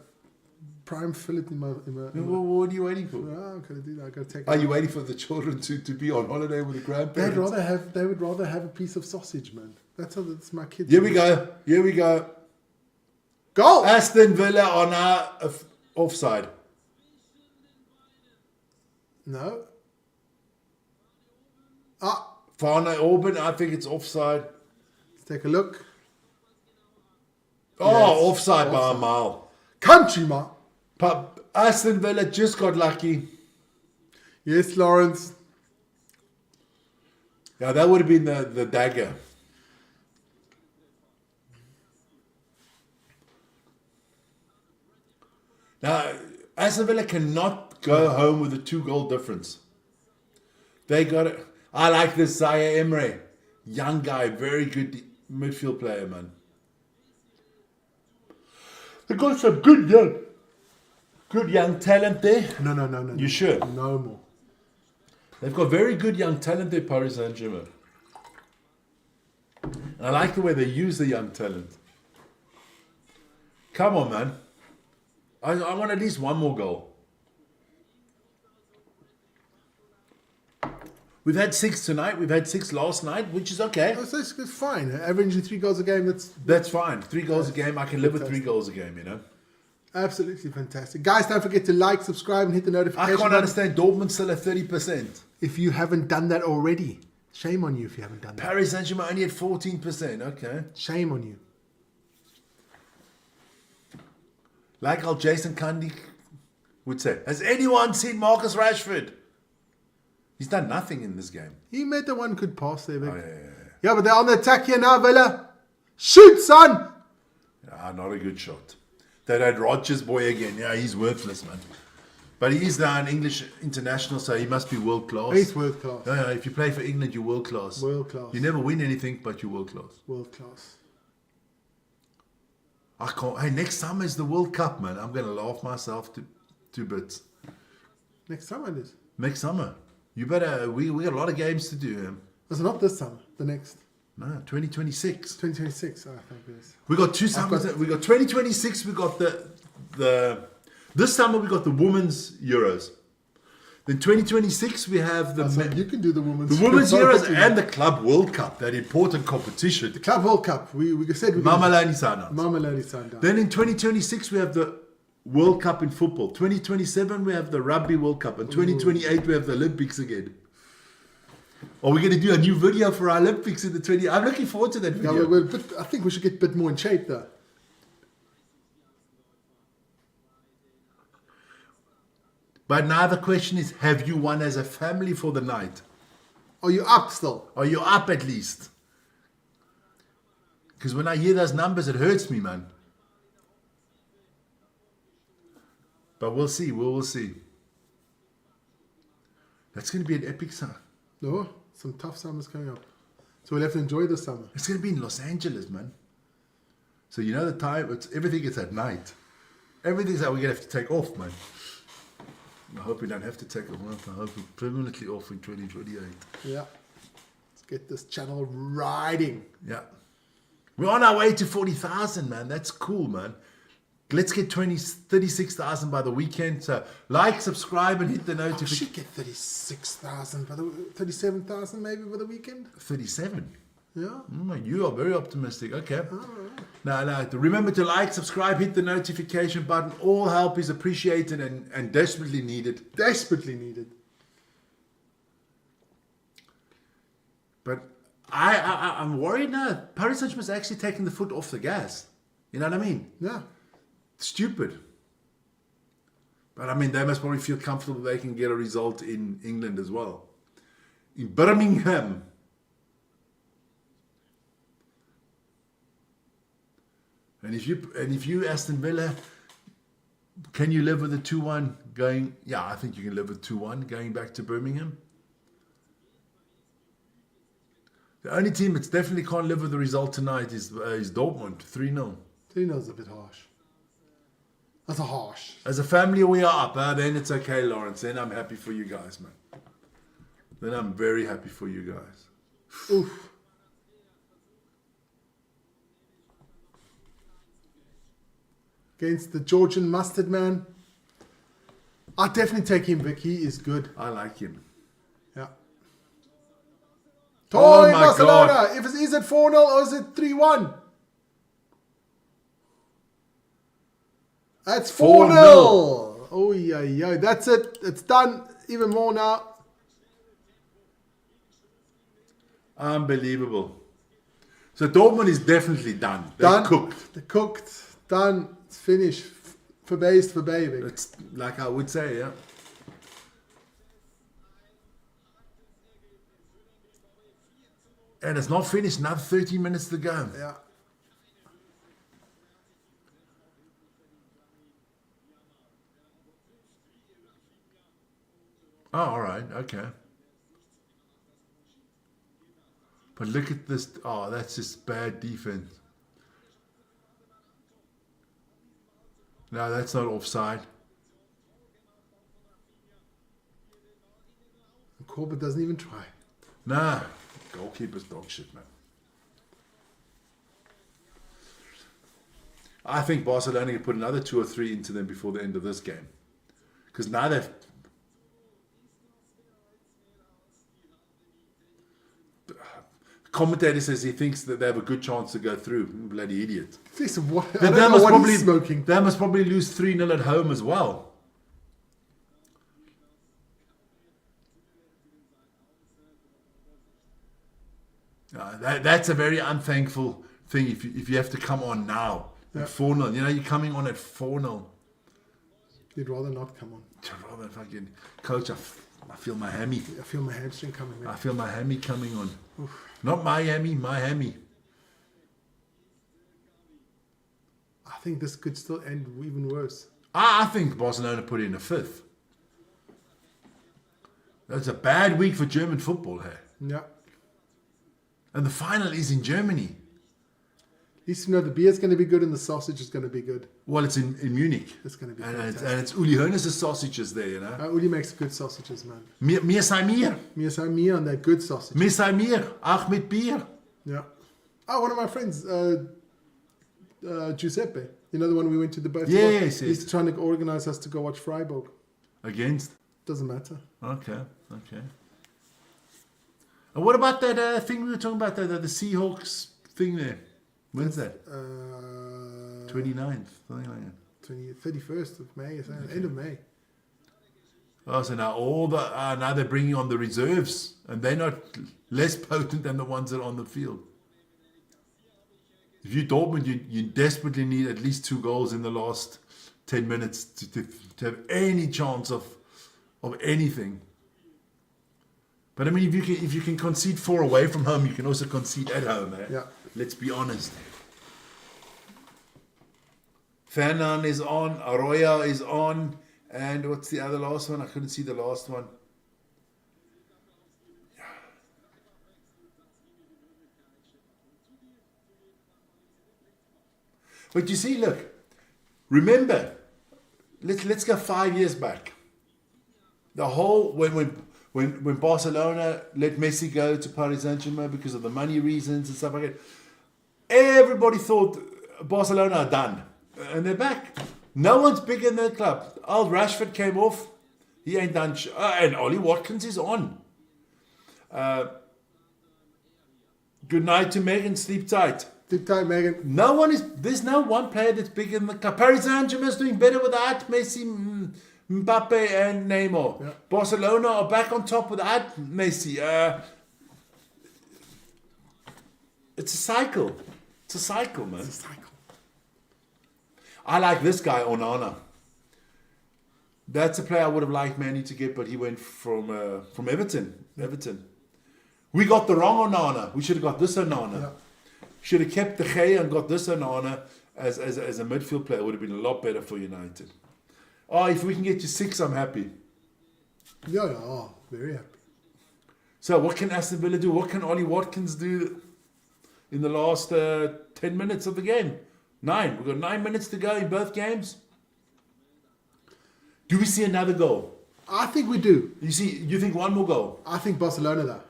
prime fillet in my What are you waiting for? I'm gonna do that. I gotta take Are it. you waiting for the children to be on holiday with the grandparents? They would rather have a piece of sausage, man. That's my kids. Here we go. Goal! Aston Villa on our offside. No. Farner Orban, I think it's offside. Let's take a look. Oh, Yes, offside by a offside. mile. Country, man. But Aston Villa just got lucky. Yes, Lawrence. Yeah, that would have been the dagger. Now, Aston Villa cannot go home with a 2-goal difference. They got it. I like this Zaire Emery. Young guy, very good midfield player, man. They got some good young talent there. No. You sure? No more. They've got very good young talent there, Paris Saint-Germain. And I like the way they use the young talent. Come on, man. I want at least one more goal. We've had 6 tonight. We've had 6 last night, which is okay. Oh, so it's fine. Averaging 3 goals a game, That's fine. 3 goals a game. I can live with 3 goals a game, you know. absolutely fantastic. Guys, don't forget to like, subscribe, and hit the notification I can't button. understand Dortmund still at 30%. If you haven't done that already, shame on you if you haven't done that. Paris Saint-Germain only at 14%. Okay. Shame on you. Like how Jason Cundy would say, has anyone seen Marcus Rashford? He's done nothing in this game. He made the one good pass there, Vic. Oh, yeah. Yeah, but they're on the attack here now, Villa. Shoot, son! Ah, not a good shot. That had Rodgers boy again. Yeah, he's worthless, man. But he is now an English international, so he must be world class. He's world class. Yeah, if you play for England, you're world class. World class. You never win anything, but you're world class. World class. I can't. Hey, next summer is the World Cup, man. I'm gonna laugh myself to bits. Next summer it is. Next summer, you better. We got a lot of games to do. It's not this summer. The next. No, 2026. 2026, I think it is. We got 2 summers. We got 2026. We got the this summer we got the Women's Euros. Then 2026 we have the You can do the women's Euros and the Club World Cup, that important competition. The Club World Cup. We said we Mamelodi Sundowns. Mamelodi Sundowns. Then in 2026 we have the World Cup in football. 2027 we have the Rugby World Cup, and 2028 we have the Olympics again. Are we going to do a new video for our Olympics in the 20? I'm looking forward to that Yeah, video. I think we should get a bit more in shape though. But now the question is, have you won as a family for the night? Are you up still? Are you up at least? Because when I hear those numbers, it hurts me, man. But we'll see. We will see. That's going to be an epic summer. No, some tough summers coming up. So we'll have to enjoy the summer. It's going to be in Los Angeles, man. So you know the time, everything is at night. Everything's that we're going to have to take off, man. I hope we don't have to take a month. I hope we're permanently off in 2028. Yeah. Let's get this channel riding. Yeah. We're on our way to 40,000, man. That's cool, man. Let's get 36,000 by the weekend. So like, subscribe, and hit the We notification. should get 36,000 37,000 maybe by the weekend. 37. Yeah. You are very optimistic. Okay. No. Remember to like, subscribe, hit the notification button. All help is appreciated and desperately needed. Desperately needed. But I'm worried now. Paris Saint-Germain's actually taking the foot off the gas. You know what I mean? Yeah. Stupid. But I mean, they must probably feel comfortable they can get a result in England as well. In Birmingham. And if you Aston Villa, can you live with a 2-1 going? Yeah, I think you can live with 2-1 going back to Birmingham. The only team that definitely can't live with the result tonight is Dortmund, 3-0. 3-0 is a bit harsh. That's a harsh. As a family, we are up. Then it's okay, Lawrence. Then I'm happy for you guys, man. Then I'm very happy for you guys. Oof. Against the Georgian mustard man. I'll definitely take him, Vic. He is good. I like him. Yeah. Oh Toy my Barcelona. God. If is it 4-0 or is it 3-1? That's 4-0. 4-0. Oh, yeah. That's it. It's done. Even more now. Unbelievable. So Dortmund is definitely done. Done. Cooked. They're cooked. Done. It's finished. Verbeest, Vic. It's like I would say, yeah. And it's not finished. Another 13 minutes to go. Yeah. Oh, all right. Okay. But look at this. Oh, that's just bad defense. No, that's not offside. Corbett doesn't even try. Nah. Goalkeeper's dog shit, man. I think Barcelona can put another 2 or 3 into them before the end of this game. Because now they've... Commentator says he thinks that they have a good chance to go through. Bloody idiot. Listen, what, I They, don't they know must what probably, he's smoking. they must probably lose 3-0 at home as well. That's a very unthankful thing if you have to come on now Yeah. at 4-0. You know, you're coming on at 4-0. You'd rather not come on. Rather fucking coach, I feel my hammy. I feel my hamstring coming, I man. feel my hammy coming on. Not Miami, my hammy. I think this could still end even worse. I think Barcelona put in a 5th. That's a bad week for German football here. Yeah. And the final is in Germany. At least you know the beer's going to be good and the sausage is going to be good. Well, it's in Munich. It's going to be And fantastic. it's Uli Hoeneß' sausages there, you know. Uli makes good sausages, man. Mir sei mir. Mir sei mir on that good sausage. Mir sei mir. Auch mit Bier. Yeah. Oh, one of my friends, Giuseppe. You know the one we went to the boat. Yes, He's yes. trying to organize us to go watch Freiburg. Against? Doesn't matter. Okay. And what about that thing we were talking about, the Seahawks thing there? When's that? 29th, something like that. 31st of May, end of May. Oh, so now now they're bringing on the reserves, and they're not less potent than the ones that are on the field. If you Dortmund, you desperately need at least 2 goals in the last 10 minutes to have any chance of anything. But I mean, if you can concede 4 away from home, you can also concede at home. Eh? Yeah. Let's be honest. Fernan is on, Arroyo is on, and what's the other last one? I couldn't see the last one. But you see, look, remember, let's go 5 years back. The whole when Barcelona let Messi go to Paris Saint-Germain because of the money reasons and stuff like that, everybody thought Barcelona are done. And they're back. No one's bigger in their club. Old Rashford came off. He ain't done and Ollie Watkins is on. Good night to Megan. Sleep tight. Big time, Megan. There's no one player that's bigger in the club. Paris Saint-Germain is doing better without Messi, Mbappe and Neymar. Yeah. Barcelona are back on top without Messi. It's a cycle. It's a cycle, man. It's a cycle. I like this guy, Onana. That's a player I would have liked Manny to get, but he went from Everton. Everton. We got the wrong Onana. We should have got this Onana. Yeah. Should have kept De Gea and got this Onana as a midfield player. It would have been a lot better for United. Oh, if we can get to 6, I'm happy. Yeah, oh, very happy. So what can Aston Villa do? What can Ollie Watkins do in the last 10 minutes of the game? 9. We've got 9 minutes to go in both games. Do we see another goal? I think we do. You think one more goal? I think Barcelona, though.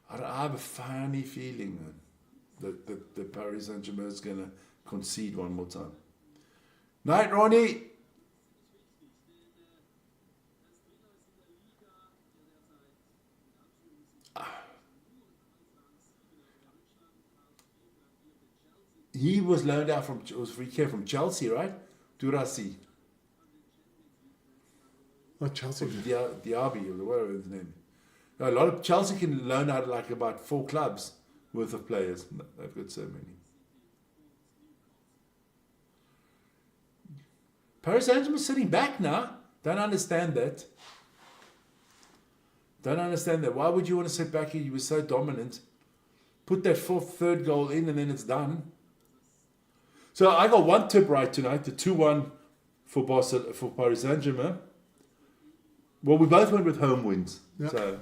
I have a funny feeling, man, that Paris Saint-Germain is going to concede one more time. Night, Ronnie. He was loaned out from Chelsea, right? Durasi. Not Chelsea. Diaby, or whatever his name. A lot of Chelsea can loan out like about 4 clubs worth of players. They've got so many. Paris Saint-Germain sitting back now. Don't understand that. Why would you want to sit back here? You were so dominant. Put that third goal in and then it's done. So I got one tip right tonight, the 2-1 for Paris Saint-Germain. Well, we both went with home wins. Yeah. So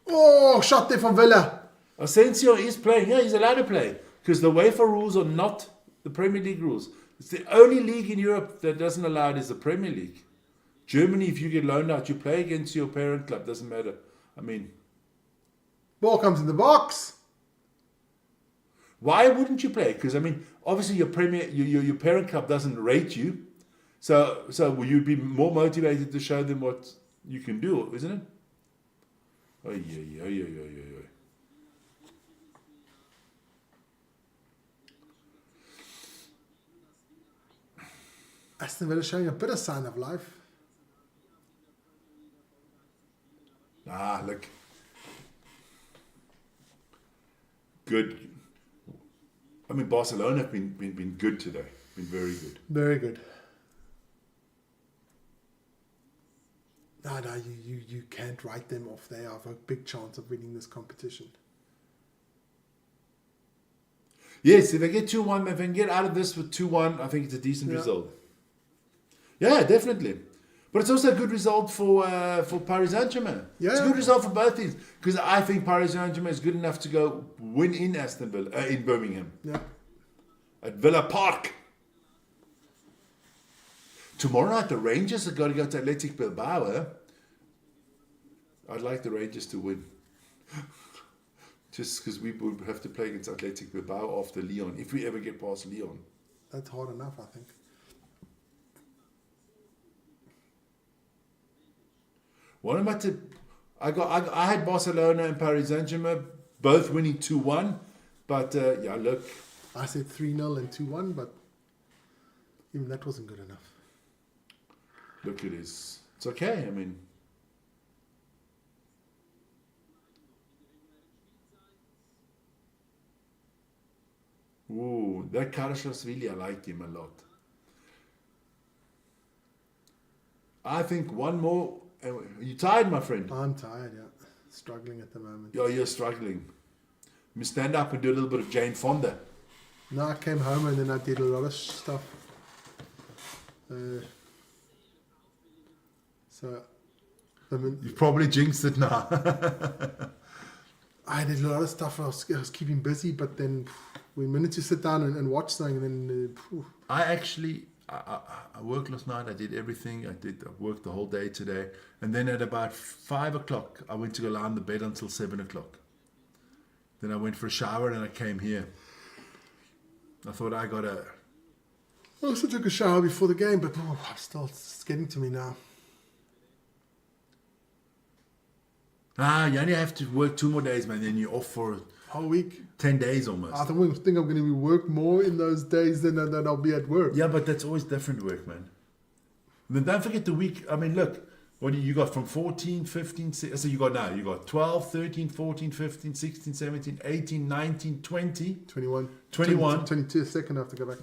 Oh, shot there from Villa. Asensio is playing. Yeah, he's allowed to play because the UEFA rules are not the Premier League rules. It's the only league in Europe that doesn't allow it is the Premier League. Germany, if you get loaned out, you play against your parent club. Doesn't matter. I mean, Ball comes in the box. why wouldn't you play? Because I mean, obviously your your parent club doesn't rate you, so you'd be more motivated to show them what you can do, isn't it? Oh yeah. Aston Villa showing a bit of sign of life. Ah, look. Good. I mean, Barcelona have been good today. Been very good. Very good. No, you can't write them off. They have a big chance of winning this competition. Yes, if they get 2-1, if they can get out of this with 2-1, I think it's a decent Yeah. result. Yeah, definitely. But it's also a good result for Paris Saint-Germain. It's a Yeah. good result for both teams because I think Paris Saint-Germain is good enough to go win in Aston Villa, in Birmingham, Yeah. at Villa Park. Tomorrow night, the Rangers have got to go to Athletic Bilbao. Eh? I'd like the Rangers to win. Just because we would have to play against Athletic Bilbao after Lyon, if we ever get past Lyon. That's hard enough, I think. What am I to? I had Barcelona and Paris Saint-Germain both winning 2-1, but yeah, look, I said 3-0 and 2-1, but even that wasn't good enough. look, it's okay. I mean, ooh, that Karashvili, I like him a lot. I think one more. You tired, my friend? I'm tired, yeah. Struggling at the moment. Oh, you're struggling. Let me stand up and do a little bit of Jane Fonda. No, I came home and then I did a lot of stuff. So, I mean, You've probably jinxed it now. I did a lot of stuff. I was keeping busy, but then we managed to sit down and watch something, and then I worked last night. I did everything. I worked the whole day today. And then at about 5 o'clock, I went to go lie on the bed until 7 o'clock. Then I went for a shower and I came here. I thought I also took a shower before the game, but it's getting to me now. you only have to work 2 more days, man. Then you're off for Whole week. 10 days almost. I think I'm going to be work more in those days than I'll be at work. Yeah, but that's always different work, man. And then don't forget the week. I mean, look, what do you got from 14, 15, so you got 12, 13, 14, 15, 16, 17, 18, 19, 20. 21. 21. 22, second I have to go back.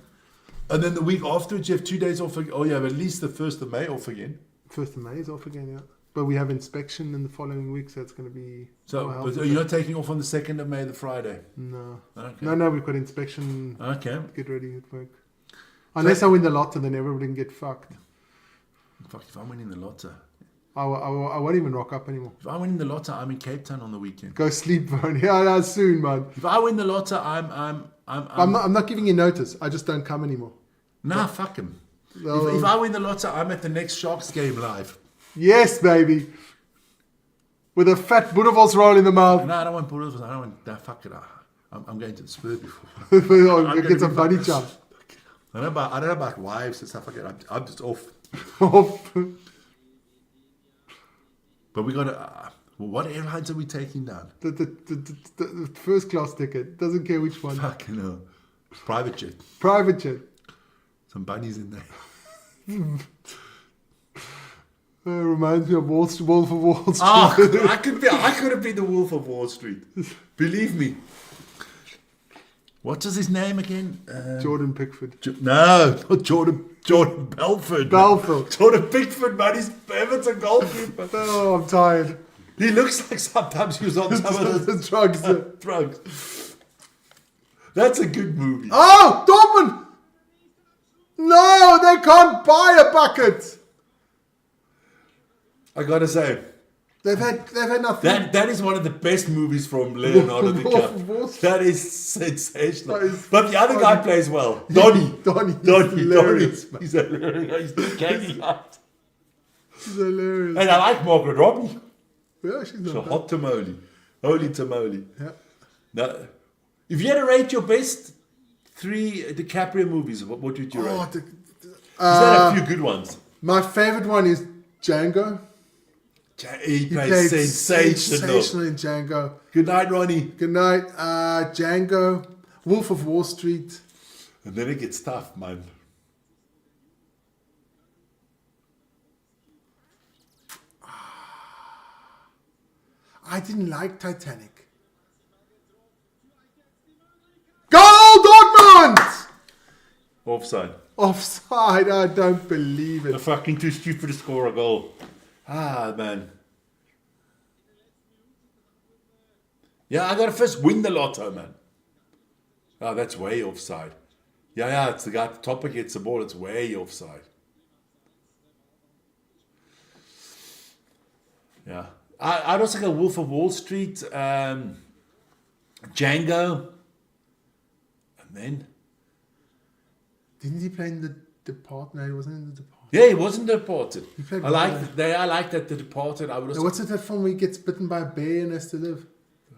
And then the week afterwards, you have 2 days off. Oh, you have at least the 1st of May off again. 1st of May is off again, yeah. But we have inspection in the following week, so it's going to be... But you're not taking off on the 2nd of May, the Friday? No. Okay. No, we've got inspection. Okay. Get ready at work. Unless I win the lotto, then everybody can get fucked. Fuck, if I'm winning the lotto. I won't even rock up anymore. If I'm winning the lotto, I'm in Cape Town on the weekend. Go sleep, man. Yeah, soon, man. If I win the lotto, I'm not giving you notice. I just don't come anymore. Nah, fuck him. No. If I win the lotto, I'm at the next Sharks game live. Yes, baby. With a fat Boerewors roll in the mouth. No, I don't want Boerewors. I don't want that. Fuck it. I'm going to the Spurs before. Get gonna some be bunny jump. I don't know about wives and stuff like that. I'm just off. But we got to. What airlines are we taking down? The first class ticket. Doesn't care which one. Fucking hell. Private jet. Private jet. Some bunnies in there. Reminds me of Wolf of Wall Street. I could have been the Wolf of Wall Street. Believe me. What's his name again? Jordan Pickford. No, not Jordan Belford. Jordan Pickford, man. He's Everton goalkeeper. Oh, I'm tired. He looks like sometimes he was on some of The those drugs. drugs. That's a good movie. Oh, Dortmund! No, they can't buy a bucket. I gotta say, They've had nothing. that is one of the best movies from Leonardo Wolf of Wall DiCaprio. Street. That is sensational. That is But the other guy funny. plays well. Donnie. Donnie is hilarious, man. He's hilarious. He's gagging out. He's hilarious. And I like Margaret Robbie. Yeah, she's She's a not bad. hot tamale. Holy tamale. Yeah. Now, if you had to rate your best 3 DiCaprio movies, what would you rate? Oh, Is there a few good ones? my favorite one is Django. He He plays played sensational. in Django. Good night, Ronnie. Good night, Django. Wolf of Wall Street. And then it gets tough, man. I didn't like Titanic. Goal, Dortmund! Offside. Offside, I don't believe They're it. fucking too stupid to score a goal. Ah, man. Yeah, I gotta first win the lotto, man. Oh, that's way offside. Yeah, it's the guy at the top who gets the ball. It's way offside. Yeah. I'd also go Wolf of Wall Street, Django, and then... Didn't he play in The Departed? No, he wasn't in The Departed. Yeah, he wasn't Departed. played I like that The Departed. I would also... What's it, that film where he gets bitten by a bear and has to live?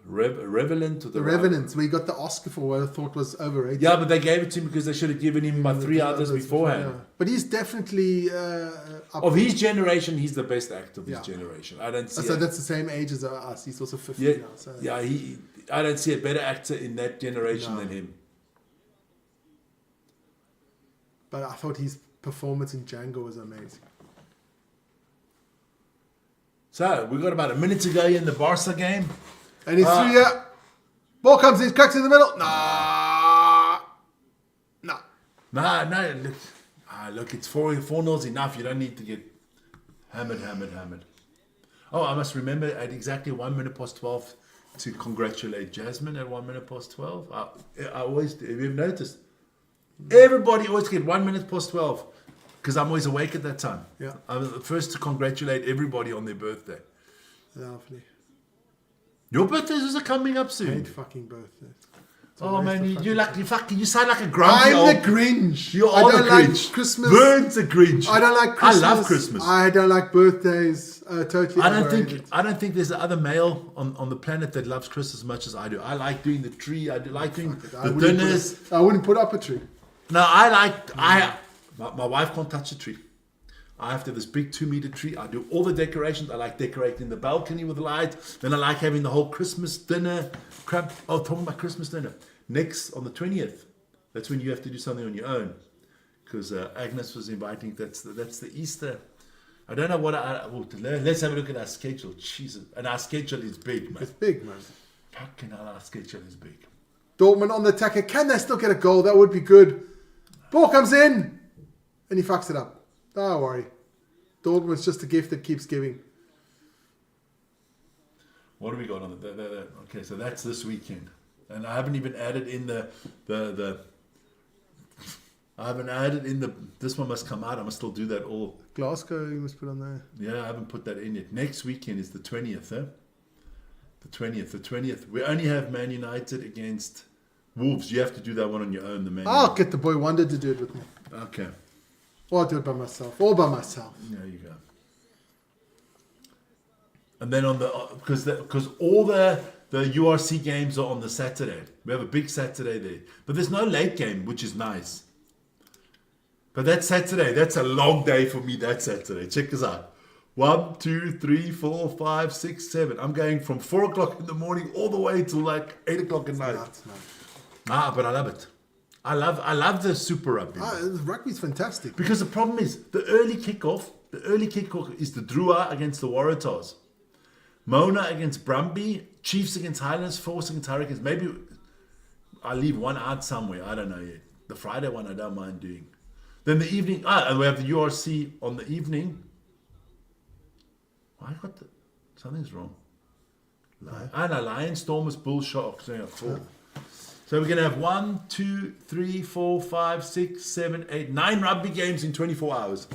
Revenant or The Revenant, where he got the Oscar for what I thought was overrated. Yeah, but they gave it to him because they should have given him about 3 others beforehand. Yeah. But he's definitely up. Of his generation, he's the best actor of his Yeah. generation. I don't see. So that's the same age as us. He's also 50 yeah, now. So. yeah. I don't see a better actor in that generation than him. But I thought his performance in Django was amazing. So we've got about a minute to go in the Barca game. And he's through here. Ball comes in, cracks in the middle. Nah. No. Look, it's 4-0's enough. You don't need to get hammered. Oh, I must remember at exactly 1 minute past 12 to congratulate Jasmine at 1 minute past 12. I always, have you noticed? Everybody always get 1 minute past 12 because I'm always awake at that time. Yeah. I'm the first to congratulate everybody on their birthday. Lovely. Your birthdays are coming up 8 soon. fucking birthdays. Oh man, you sound like a grumpy I'm old... the Grinch. You I are don't the like Grinch. Christmas. Burns the Grinch. I don't like Christmas. I love Christmas. I don't like birthdays. Totally overrated. I don't think there's another male on the planet that loves Christmas as much as I do. I like doing the tree. I do like doing I the wouldn't dinners. I wouldn't put up a tree. No, my wife can't touch a tree. I have to have this big 2-meter tree. I do all the decorations. I like decorating the balcony with lights. Then I like having the whole Christmas dinner. Talking about Christmas dinner. Next, on the 20th, that's when you have to do something on your own. Because Agnes was inviting, that's the Easter. I don't know what let's have a look at our schedule. Jesus. And our schedule is big, man. It's big, man. Fucking hell, our schedule is big. Dortmund on the attacker. Can they still get a goal? That would be good. Ball comes in. And he fucks it up. Don't worry. Dortmund's just a gift that keeps giving. What do we got on the okay, so that's this weekend. And I haven't even added in this one must come out. I must still do that all. Glasgow, you must put on there. Yeah, I haven't put that in yet. Next weekend is the 20th, The 20th. We only have Man United against Wolves. You have to do that one on your own, the Man I'll United. get the boy Wonder to do it with me. Okay. Or I'll do it by myself. All by myself. There you go. And then on the because all the URC games are on the Saturday. We have a big Saturday there, but there's no late game, which is nice. But that Saturday, that's a long day for me. That Saturday, check this out: 1, 2, 3, 4, 5, 6, 7. I'm going from 4 o'clock in the morning all the way till like 8 o'clock at night. Nuts, man. But I love it. I love the Super Rugby. Rugby's fantastic. Because the problem is the early kickoff is the Drua against the Waratahs. Mona against Brumby, Chiefs against Highlands, Force against Hurricanes. Maybe I'll leave one out somewhere. I don't know yet. The Friday one I don't mind doing. Then the evening, and we have the URC on the evening. Something's wrong. Lions, Stormers, Bull, Sharks. Yeah, 4. So we're going to have 1, 2, 3, 4, 5, 6, 7, 8, 9 rugby games in 24 hours.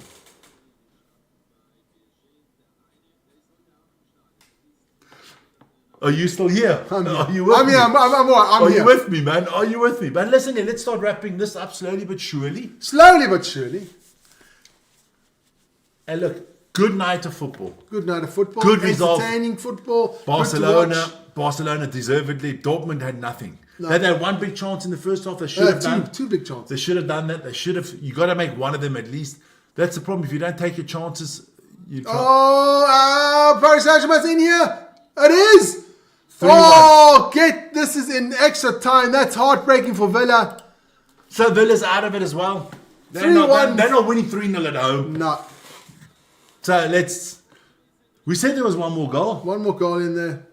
Are you still here? I'm here. Are you with me? I'm all right. I'm Are here. you with me, man? Are you with me? But listen here, let's start wrapping this up slowly but surely. Slowly but surely. And look, good night of football. Good night of football. Good result. Entertaining football. Barcelona deservedly. Dortmund had nothing. No. They had one big chance in the first half. They should have done. Two big chances. They should have done that. They should have. You got to make one of them at least. That's the problem. If you don't take your chances, you can't. Paris Saint-Germain's in here. It is. 3-1. This is in extra time. That's heartbreaking for Villa. So Villa's out of it as well. They're 3-1. They're not winning 3-0 at home. No. So let's. We said there was one more goal. One more goal in there.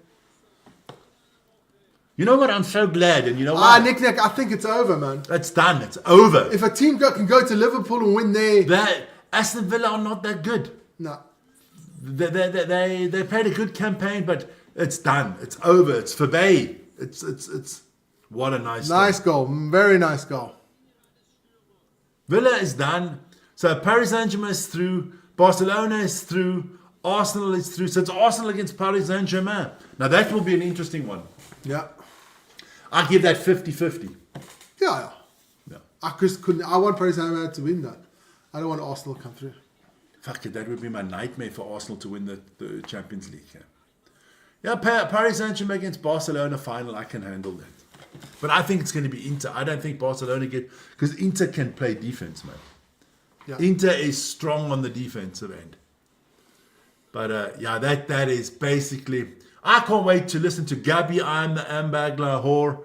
You know what? I'm so glad, and you know what? Nick, I think it's over, man. It's done. It's over. If a team can go to Liverpool and win there. That Aston Villa are not that good. No. They played a good campaign, but it's done. It's over. It's forbade. It's what a Nice goal. Very nice goal. Villa is done. So Paris Saint-Germain is through. Barcelona is through. Arsenal is through. So it's Arsenal against Paris Saint-Germain. Now that will be an interesting one. Yeah. I give that 50-50. Yeah. I just couldn't. I want Paris Saint-Germain to win that. I don't want Arsenal to come through. Fuck it, that would be my nightmare for Arsenal to win the Champions League. Yeah, Paris Saint-Germain against Barcelona final, I can handle that. But I think it's going to be Inter. I don't think Barcelona because Inter can play defense, man. Yeah. Inter is strong on the defensive end. But that is basically. I can't wait to listen to Gabi I'm the Ambag Lahore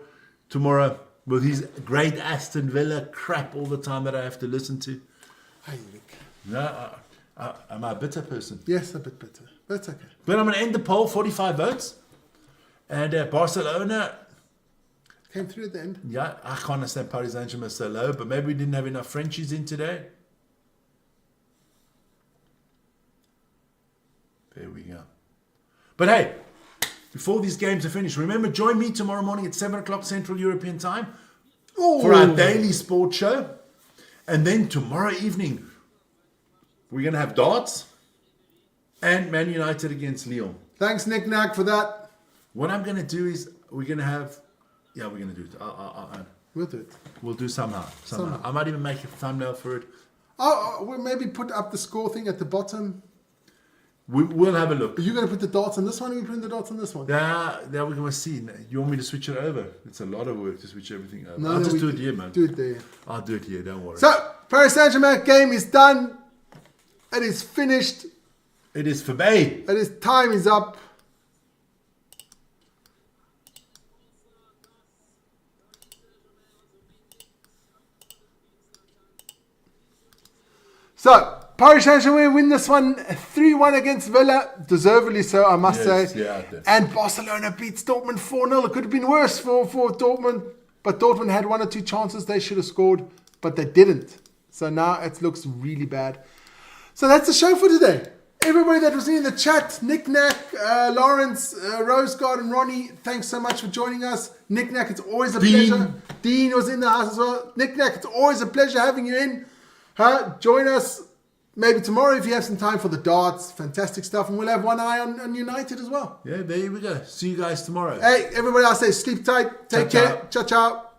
tomorrow with his great Aston Villa crap all the time that I have to listen to. Hey, Nick. No, am I a bitter person? Yes, a bit bitter. That's okay. But I'm going to end the poll, 45 votes. And Barcelona, Came through at the end. yeah, I can't understand Paris Saint-Germain so low, but maybe we didn't have enough Frenchies in today. There we go. But hey, before these games are finished, remember, join me tomorrow morning at 7 o'clock Central European Time for our daily sports show. And then tomorrow evening, we're going to have darts and Man United against Lyon. Thanks, Nick Nack, for that. What I'm going to do is we're going to do it. We'll do it. We'll do somehow. I might even make a thumbnail for it. We'll maybe put up the score thing at the bottom. We'll have a look. Are you going to put the dots on this one, or are you putting the dots on this one? Yeah, we're going to see. You want me to switch it over? It's a lot of work to switch everything over. No, I'll just do it here, man. Do it there. I'll do it here, don't worry. So, Paris Saint-Germain game is done. It is finished. It is forbade. It is time is up. So, Paris Saint-Germain win this one 3-1 against Villa. Deservedly so, I must say. Yeah, and Barcelona beats Dortmund 4-0. It could have been worse for Dortmund. But Dortmund had one or two chances they should have scored. But they didn't. So now it looks really bad. So that's the show for today. Everybody that was in the chat, Nick Nack, Lawrence, Rose Garden, Ronnie, thanks so much for joining us. Nick Nack, it's always a pleasure. Dean was in the house as well. Nick Nack, it's always a pleasure having you in. Join us maybe tomorrow if you have some time for the darts. Fantastic stuff. And we'll have one eye on United as well. Yeah, there we go. See you guys tomorrow. Hey, everybody else say sleep tight. Take care. Ciao, ciao.